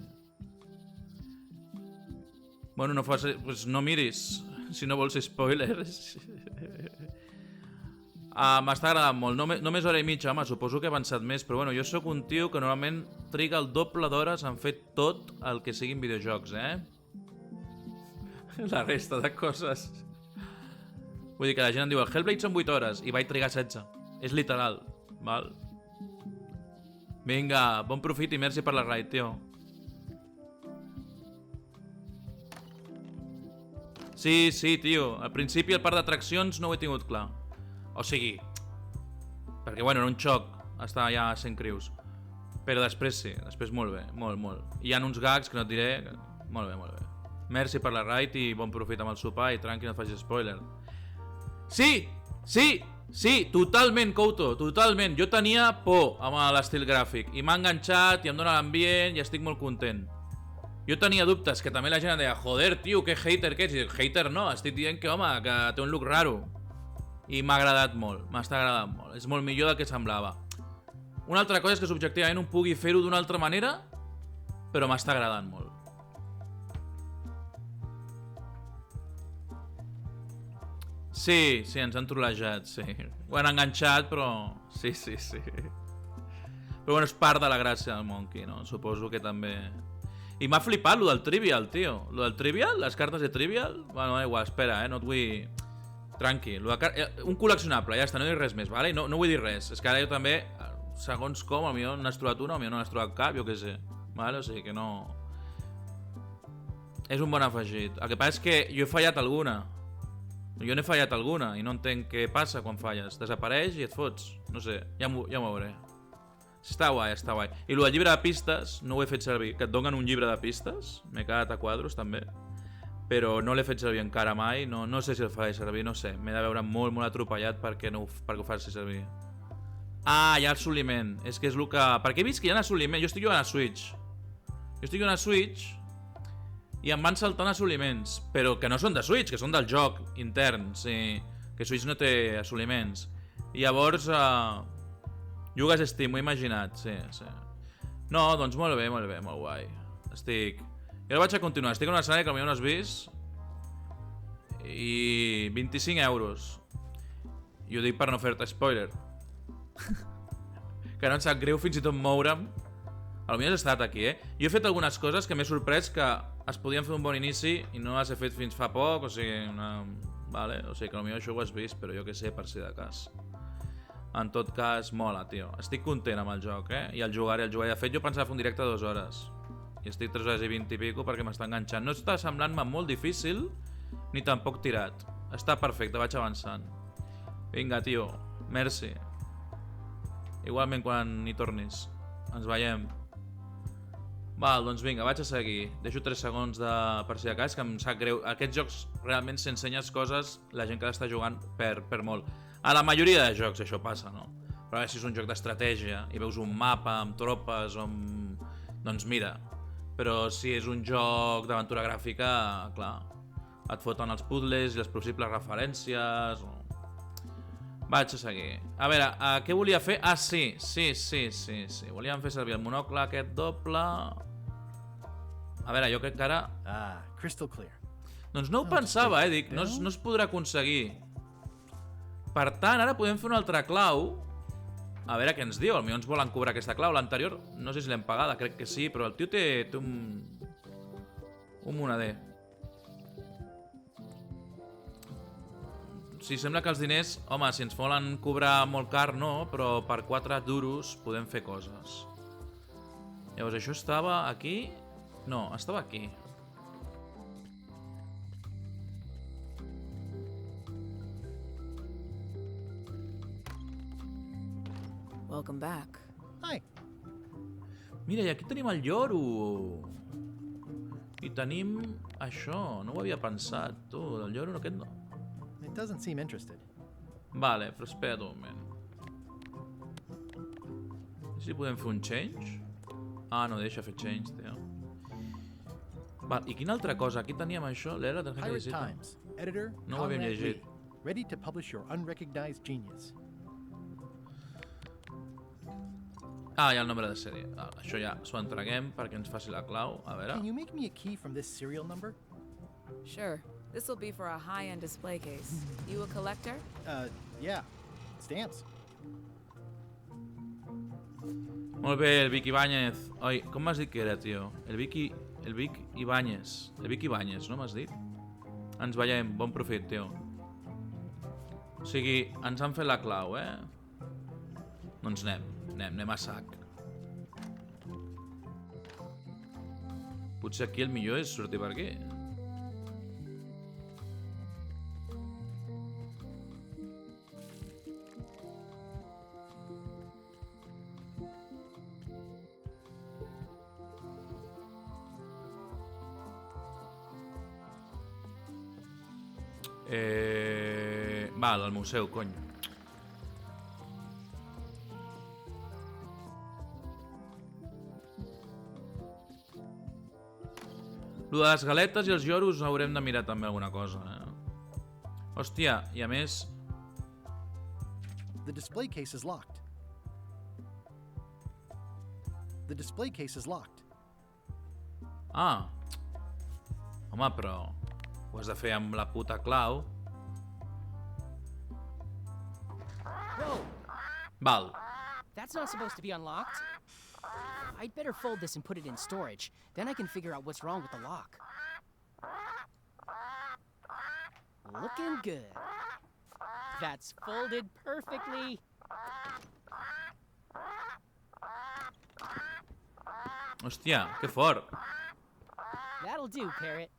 Bueno, no pues no miris, si no vols spoilers. M'està agradant molt, només hora i mitja, home, suposo que he avançat més, però bueno, jo sóc un tio que normalment triga el doble d'hores en fer tot el que siguin videojocs, La resta de coses. Vull dir que la gent em diu, el Hellblade són 8 hores, i vaig trigar 16. És literal, val? Vinga, bon profit i merci per la raid, tio. Sí, tio, al principi el parc d'atraccions no ho he tingut clar. O sigui, perquè bueno, era un xoc estar allà a 100 crius. Però després sí, després molt bé, molt. Hi ha uns gags que no et diré, molt bé. Merci per la raid i bon profit amb el sopar i tranqui, no et facis spoiler. Sí, totalment, Couto, totalment. Jo tenia por amb l'estil gràfic i m'ha enganxat i em dóna l'ambient i estic molt content. Jo tenia dubtes, que també la gent em deia, joder, tio, que hater que ets. I dic, hater no, estic dient que, home, que té un look raro. I m'ha agradat molt, m'està agradant molt. És molt millor del que semblava. Una altra cosa és que subjectivament un pugui fer-ho d'una altra manera, però m'està agradant molt. Sí, ens han trolejat, sí. Ho han enganxat, però... Sí. Però bueno, és part de la gràcia del Monkey, no? Suposo que també... I m'ha flipat lo del Trivial, tio. Lo del Trivial, les cartes de Trivial... Bueno, igual, espera, no et vull... Tranqui. Un col·leccionable, ja està, no dic res més, vale? No vull dir res. És que ara jo també, segons com, potser n'has trobat una, potser no n'has trobat cap, jo què sé. Vale? O sigui que no... És un bon afegit. El que passa és que jo he fallat alguna. Jo n'he fallat alguna i no entenc què passa quan falles. Desapareix i et fots. No sé, ja m'ho veuré. Està guai. I el llibre de pistes no ho he fet servir. Que et donen un llibre de pistes. M'he quedat a quadros també. Però no l'he fet servir encara mai. No sé si el faré servir, no sé. M'he de veure molt atropellat perquè ho faci servir. Ah, hi ha assoliment. És que és el que... Perquè he vist que hi ha assoliment. Jo estic jugant a Switch. I em van saltant assoliments. Però que no són de Switch, que són del joc intern. Sí. Que Switch no té assoliments. I llavors... Jugues Steam, m'ho he imaginat, sí. No, doncs molt bé, molt guai. Estic... Jo vaig a continuar, estic en una escenari que potser no has vist. I... 25 euros. I ho dic per no fer-te spoiler. Que no em sap greu fins i tot moure'm. Potser has estat aquí, Jo he fet algunes coses que m'he sorprès que es podien fer un bon inici i no les he fet fins fa poc, o sigui... Vale, o sigui que potser això ho has vist, però jo què sé, per si de cas. En tot cas, mola, tio. Estic content amb el joc, I el jugaré. De fet, jo pensava fer un directe de 2 hores. I estic 3 hores i 20 i pico perquè m'està enganxant. No està semblant-me molt difícil, ni tampoc tirat. Està perfecte, vaig avançant. Vinga, tio. Merci. Igualment quan hi tornis. Ens veiem. Val, doncs vinga, vaig a seguir. Deixo 3 segons per si de cas, que em sap greu. Aquests jocs, realment, si ensenyes coses, la gent que l'està jugant perd molt. A la majoria de jocs això passa, no? Però si és un joc d'estratègia i veus un mapa amb tropes o amb... Doncs mira. Però si és un joc d'aventura gràfica, clar, et foten els puzzles i les possibles referències... Vaig a seguir. A veure, què volia fer? Ah, sí. Volíem fer servir el monocle aquest doble... A veure, jo crec que ara... Crystal clear. Doncs no ho pensava, dic, no es podrà aconseguir. Per tant, ara podem fer una altra clau. A veure què ens diu, potser ens volen cobrar aquesta clau. L'anterior, no sé si l'hem pagada, crec que sí, però el tio té un monader. Sí, sembla que els diners, home, si ens volen cobrar molt car no, però per 4 duros podem fer coses. Llavors, això estava aquí? No, estava aquí. Welcome back. Hi. Mira, i aquí tenim el lloro. I tenim això. No ho havia pensat, tu. El lloro aquest no. It doesn't seem interested. Vale, però espera't un moment. Si podem fer un change? Ah, no deixa fer change, tio. Val, i quina altra cosa? Aquí teníem això, l'era de Pirate Times. Editor, no ho havíem Conrad llegit. Lee. Ready to publish your unrecognized genius. Ah, hi ha el nombre de sèrie. Val, això ja s'ho entreguem perquè ens faci la clau. A veure. Can you make me a key from this serial number? Sure. This will be for a high-end display case. You a collector? Yeah. Stamps. Molt bé, el Vic Ibáñez. Oi, com m'has dit que era, tio? El Vic Ibáñez. El Vic Ibáñez, no m'has dit? Ens veiem, bon profit, tio. O sigui, ens han fet la clau, eh? Doncs anem a sac. Potser aquí el millor és sortir per aquí. Val, al museu, cony. Lo de les galetes i els lloros haurem de mirar també alguna cosa, Hòstia, i a més... The display case is locked. The display case is locked. Ah. Home, però... Ho has de fer amb la puta clau. Whoa! Val. That's not supposed to be unlocked. I'd better fold this and put it in storage. Then I can figure out what's wrong with the lock. Looking good. That's folded perfectly. Hòstia, que fort. That'll do, Parrot.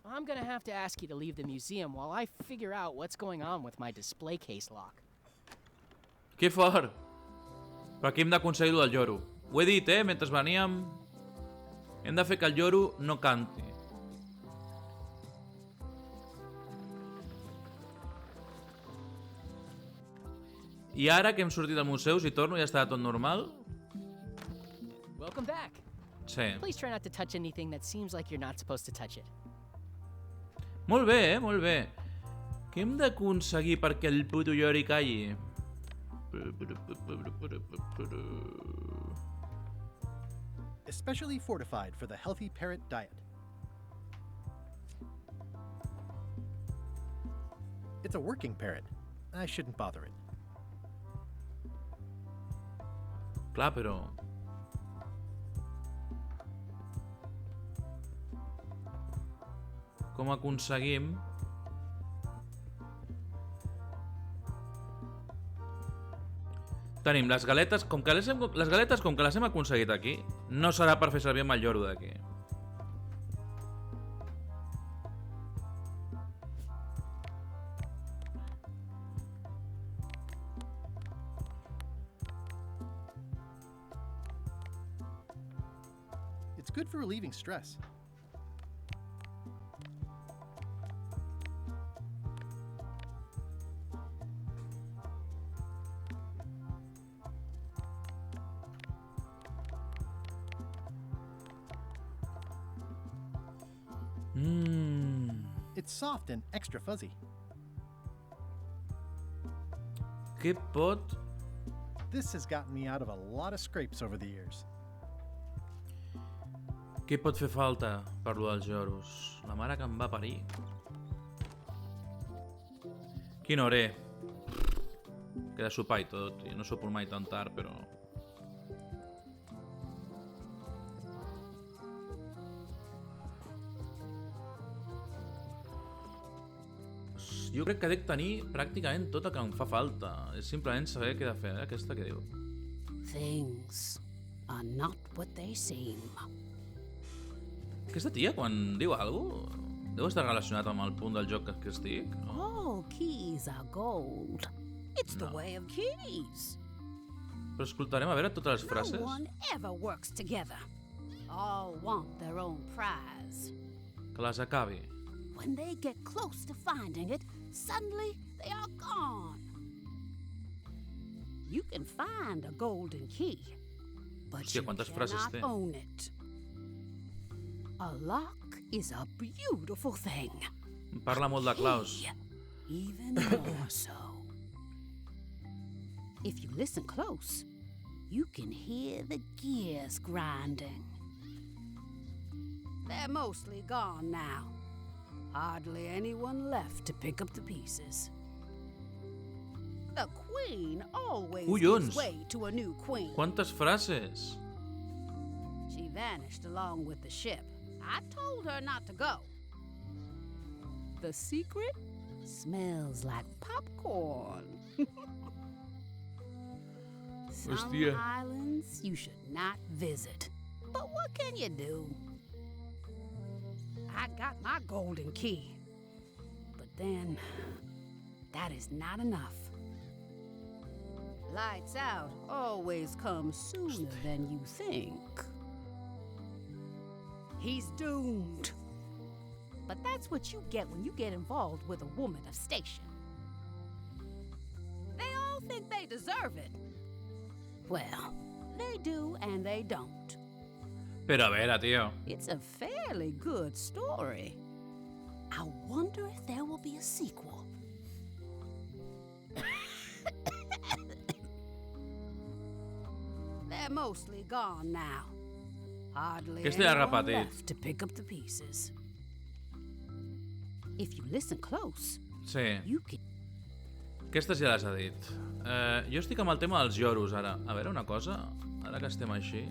I'm gonna have to ask you to leave the museum while I figure out what's going on with my display case lock. Que fort. Però aquí hem d'aconseguir-ho del lloro. Ho he dit, mentre veníem... Hem de fer que el lloro no canti. I ara que hem sortit del museu, si torno ja està tot normal? Welcome back. Sí. Please try not to touch anything that seems like you're not supposed to touch it. Molt bé, molt bé. Què hem d'aconseguir perquè el puto llori calli? Especially fortified for the healthy parrot diet. It's a working parrot. I shouldn't bother it. Clar, però... Com aconseguim... Tenim les galetes, com que les hem aconseguit aquí, no serà per fer servir amb el lloro d'aquí. It's good for relieving stress. It's soft and extra fuzzy. Què pot? This has gotten me out of a lot of scrapes over the years. Què pot fer falta per lo dels lloros? La mare que em va parir. Quina hora? Queda sopar i tot. Jo no sopo mai tan tard, però... Jo crec que dec tenir pràcticament tot el que em fa falta. És simplement saber què he de fer, aquesta que diu. Things are not what they seem. Aquesta tia, quan diu alguna cosa, deu estar relacionat amb el punt del joc que estic? All keys are gold. It's the way of keys. Però escoltarem a veure totes les frases. No one ever works together. All want their own prize. Que les acabi. When they get close to finding it, suddenly they are gone. You can find a golden key, but Hòstia, you quantes frases cannot té. own it. A lock is a beautiful thing. Parla molt de claus. Even more so. If you listen close, you can hear the gears grinding. They're mostly gone now. Hardly anyone left to pick up the pieces. The queen always Collons! gives way to a new queen. Quantes frases? She vanished along with the ship. I told her not to go. The secret smells like popcorn. Some Hostia. islands you should not visit. But what can you do? I got my golden key. But then, that is not enough. Lights out always comes sooner than you think. He's doomed. But that's what you get when you get involved with a woman of station. They all think they deserve it. Well, they do and they don't. Però a veure, tio. It's a fairly good story. I wonder if there will be a sequel. They're mostly gone now. Hardly Aquesta ja l'ha anyone repetit. left to pick up the pieces. If you listen close, Sí. you can... Aquestes ja les ha dit. Jo estic amb el tema dels lloros, ara. A veure, una cosa. Ara que estem així.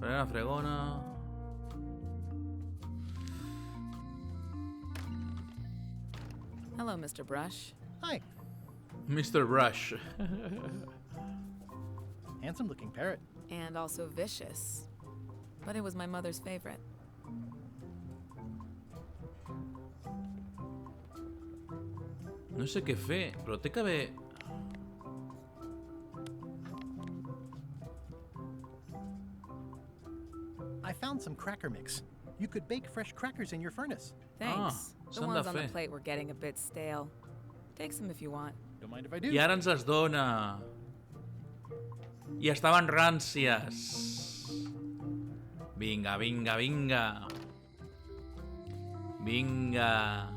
Faré una fregona... Hello, Mr. Brush. Hi. Mr. Brush. Handsome looking parrot. And also vicious. But it was my mother's favorite. No sé què fer, però té que haver... I found some cracker mix. You could bake fresh crackers in your furnace. Thanks. The s'han de ones on the fer. plate were getting a bit stale. Take some if you want. Don't mind if I do. I ara ens les dona. I estaven ràncies. Vinga, vinga, vinga. Vinga.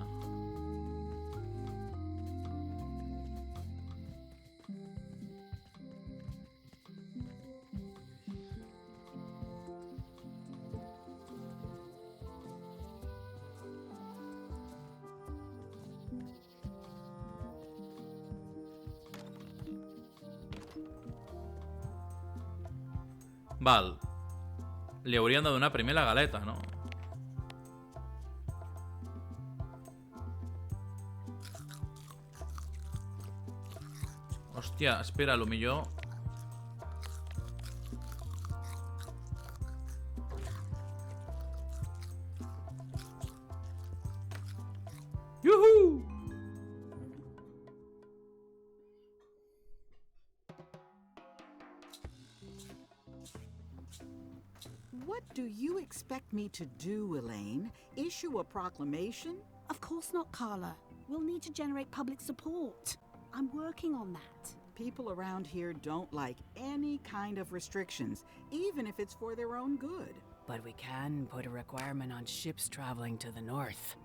Val. Li hauríem de donar primer la galeta, no? Hòstia, espera, a lo millor... Yuhu! What do you expect me to do, Elaine? Issue a proclamation? Of course not, Carla. We'll need to generate public support. I'm working on that. People around here don't like any kind of restrictions, even if it's for their own good. But we can put a requirement on ships traveling to the north.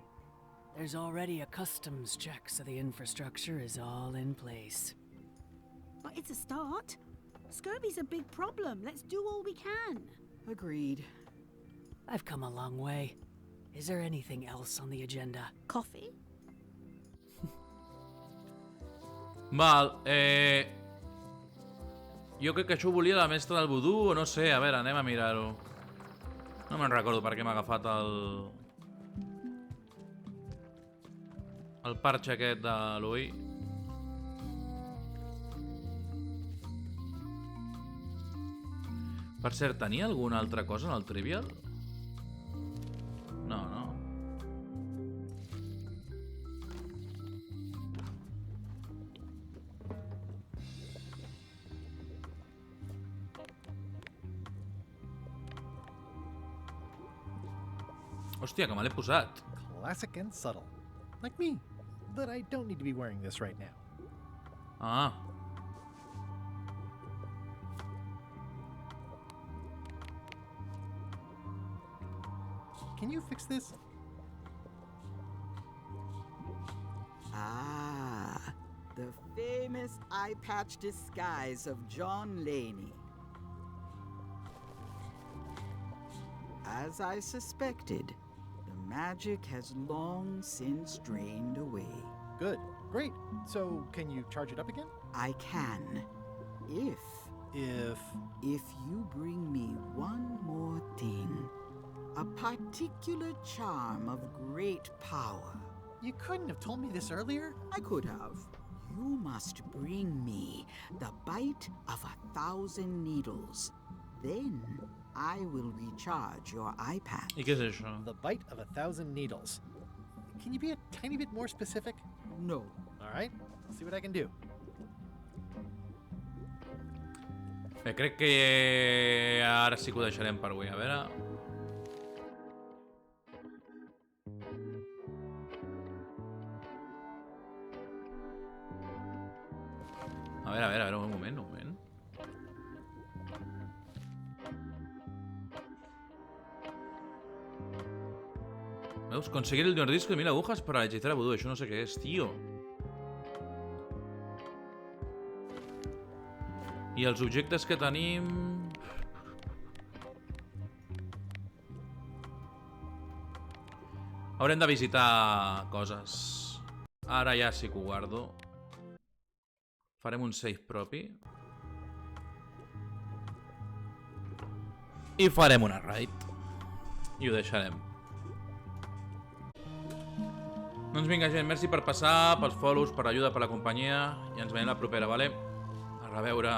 There's already a customs check, so the infrastructure is all in place. But it's a start. Scurvy's a big problem. Let's do all we can. Agreed. I've come a long way. Is there anything else on the agenda? Coffee? Val, jo crec que això ho volia la mestra del vudú, o no sé, a veure, anem a mirar-ho. No me'n recordo per què m'ha agafat el parche aquest de l'ull. Per cert, tenia alguna altra cosa en el Trivial? No, no. Hòstia, que me l'he posat. Classic and subtle. Like me. But I don't need to be wearing this right now. Ah. Can you fix this? Ah, the famous eye patch disguise of John Laney. As I suspected, the magic has long since drained away. Good. Great. So, can you charge it up again? I can. If you bring me one more thing. A particular charm of great power. You couldn't have told me this earlier? I could have. You must bring me the bite of 1,000 needles. Then I will recharge your eye patch. ¿Y qué es eso? The bite of 1,000 needles. Can you be a tiny bit more specific? No. All right. I'll see what I can do. Bé, crec que ara sí que ho deixarem per avui. A veure... A veure, un moment. Veus? Conseguir el disco de 1000 agujas para la hechicera vudú. Això no sé què és, tio. I els objectes que tenim... Haurem de visitar coses. Ara ja sí que ho guardo. Farem un save propi. I farem una raid. I ho deixarem. Doncs vinga, gent, merci per passar, pels follows, per l'ajuda, per la companyia. I ens veiem la propera, vale? A reveure.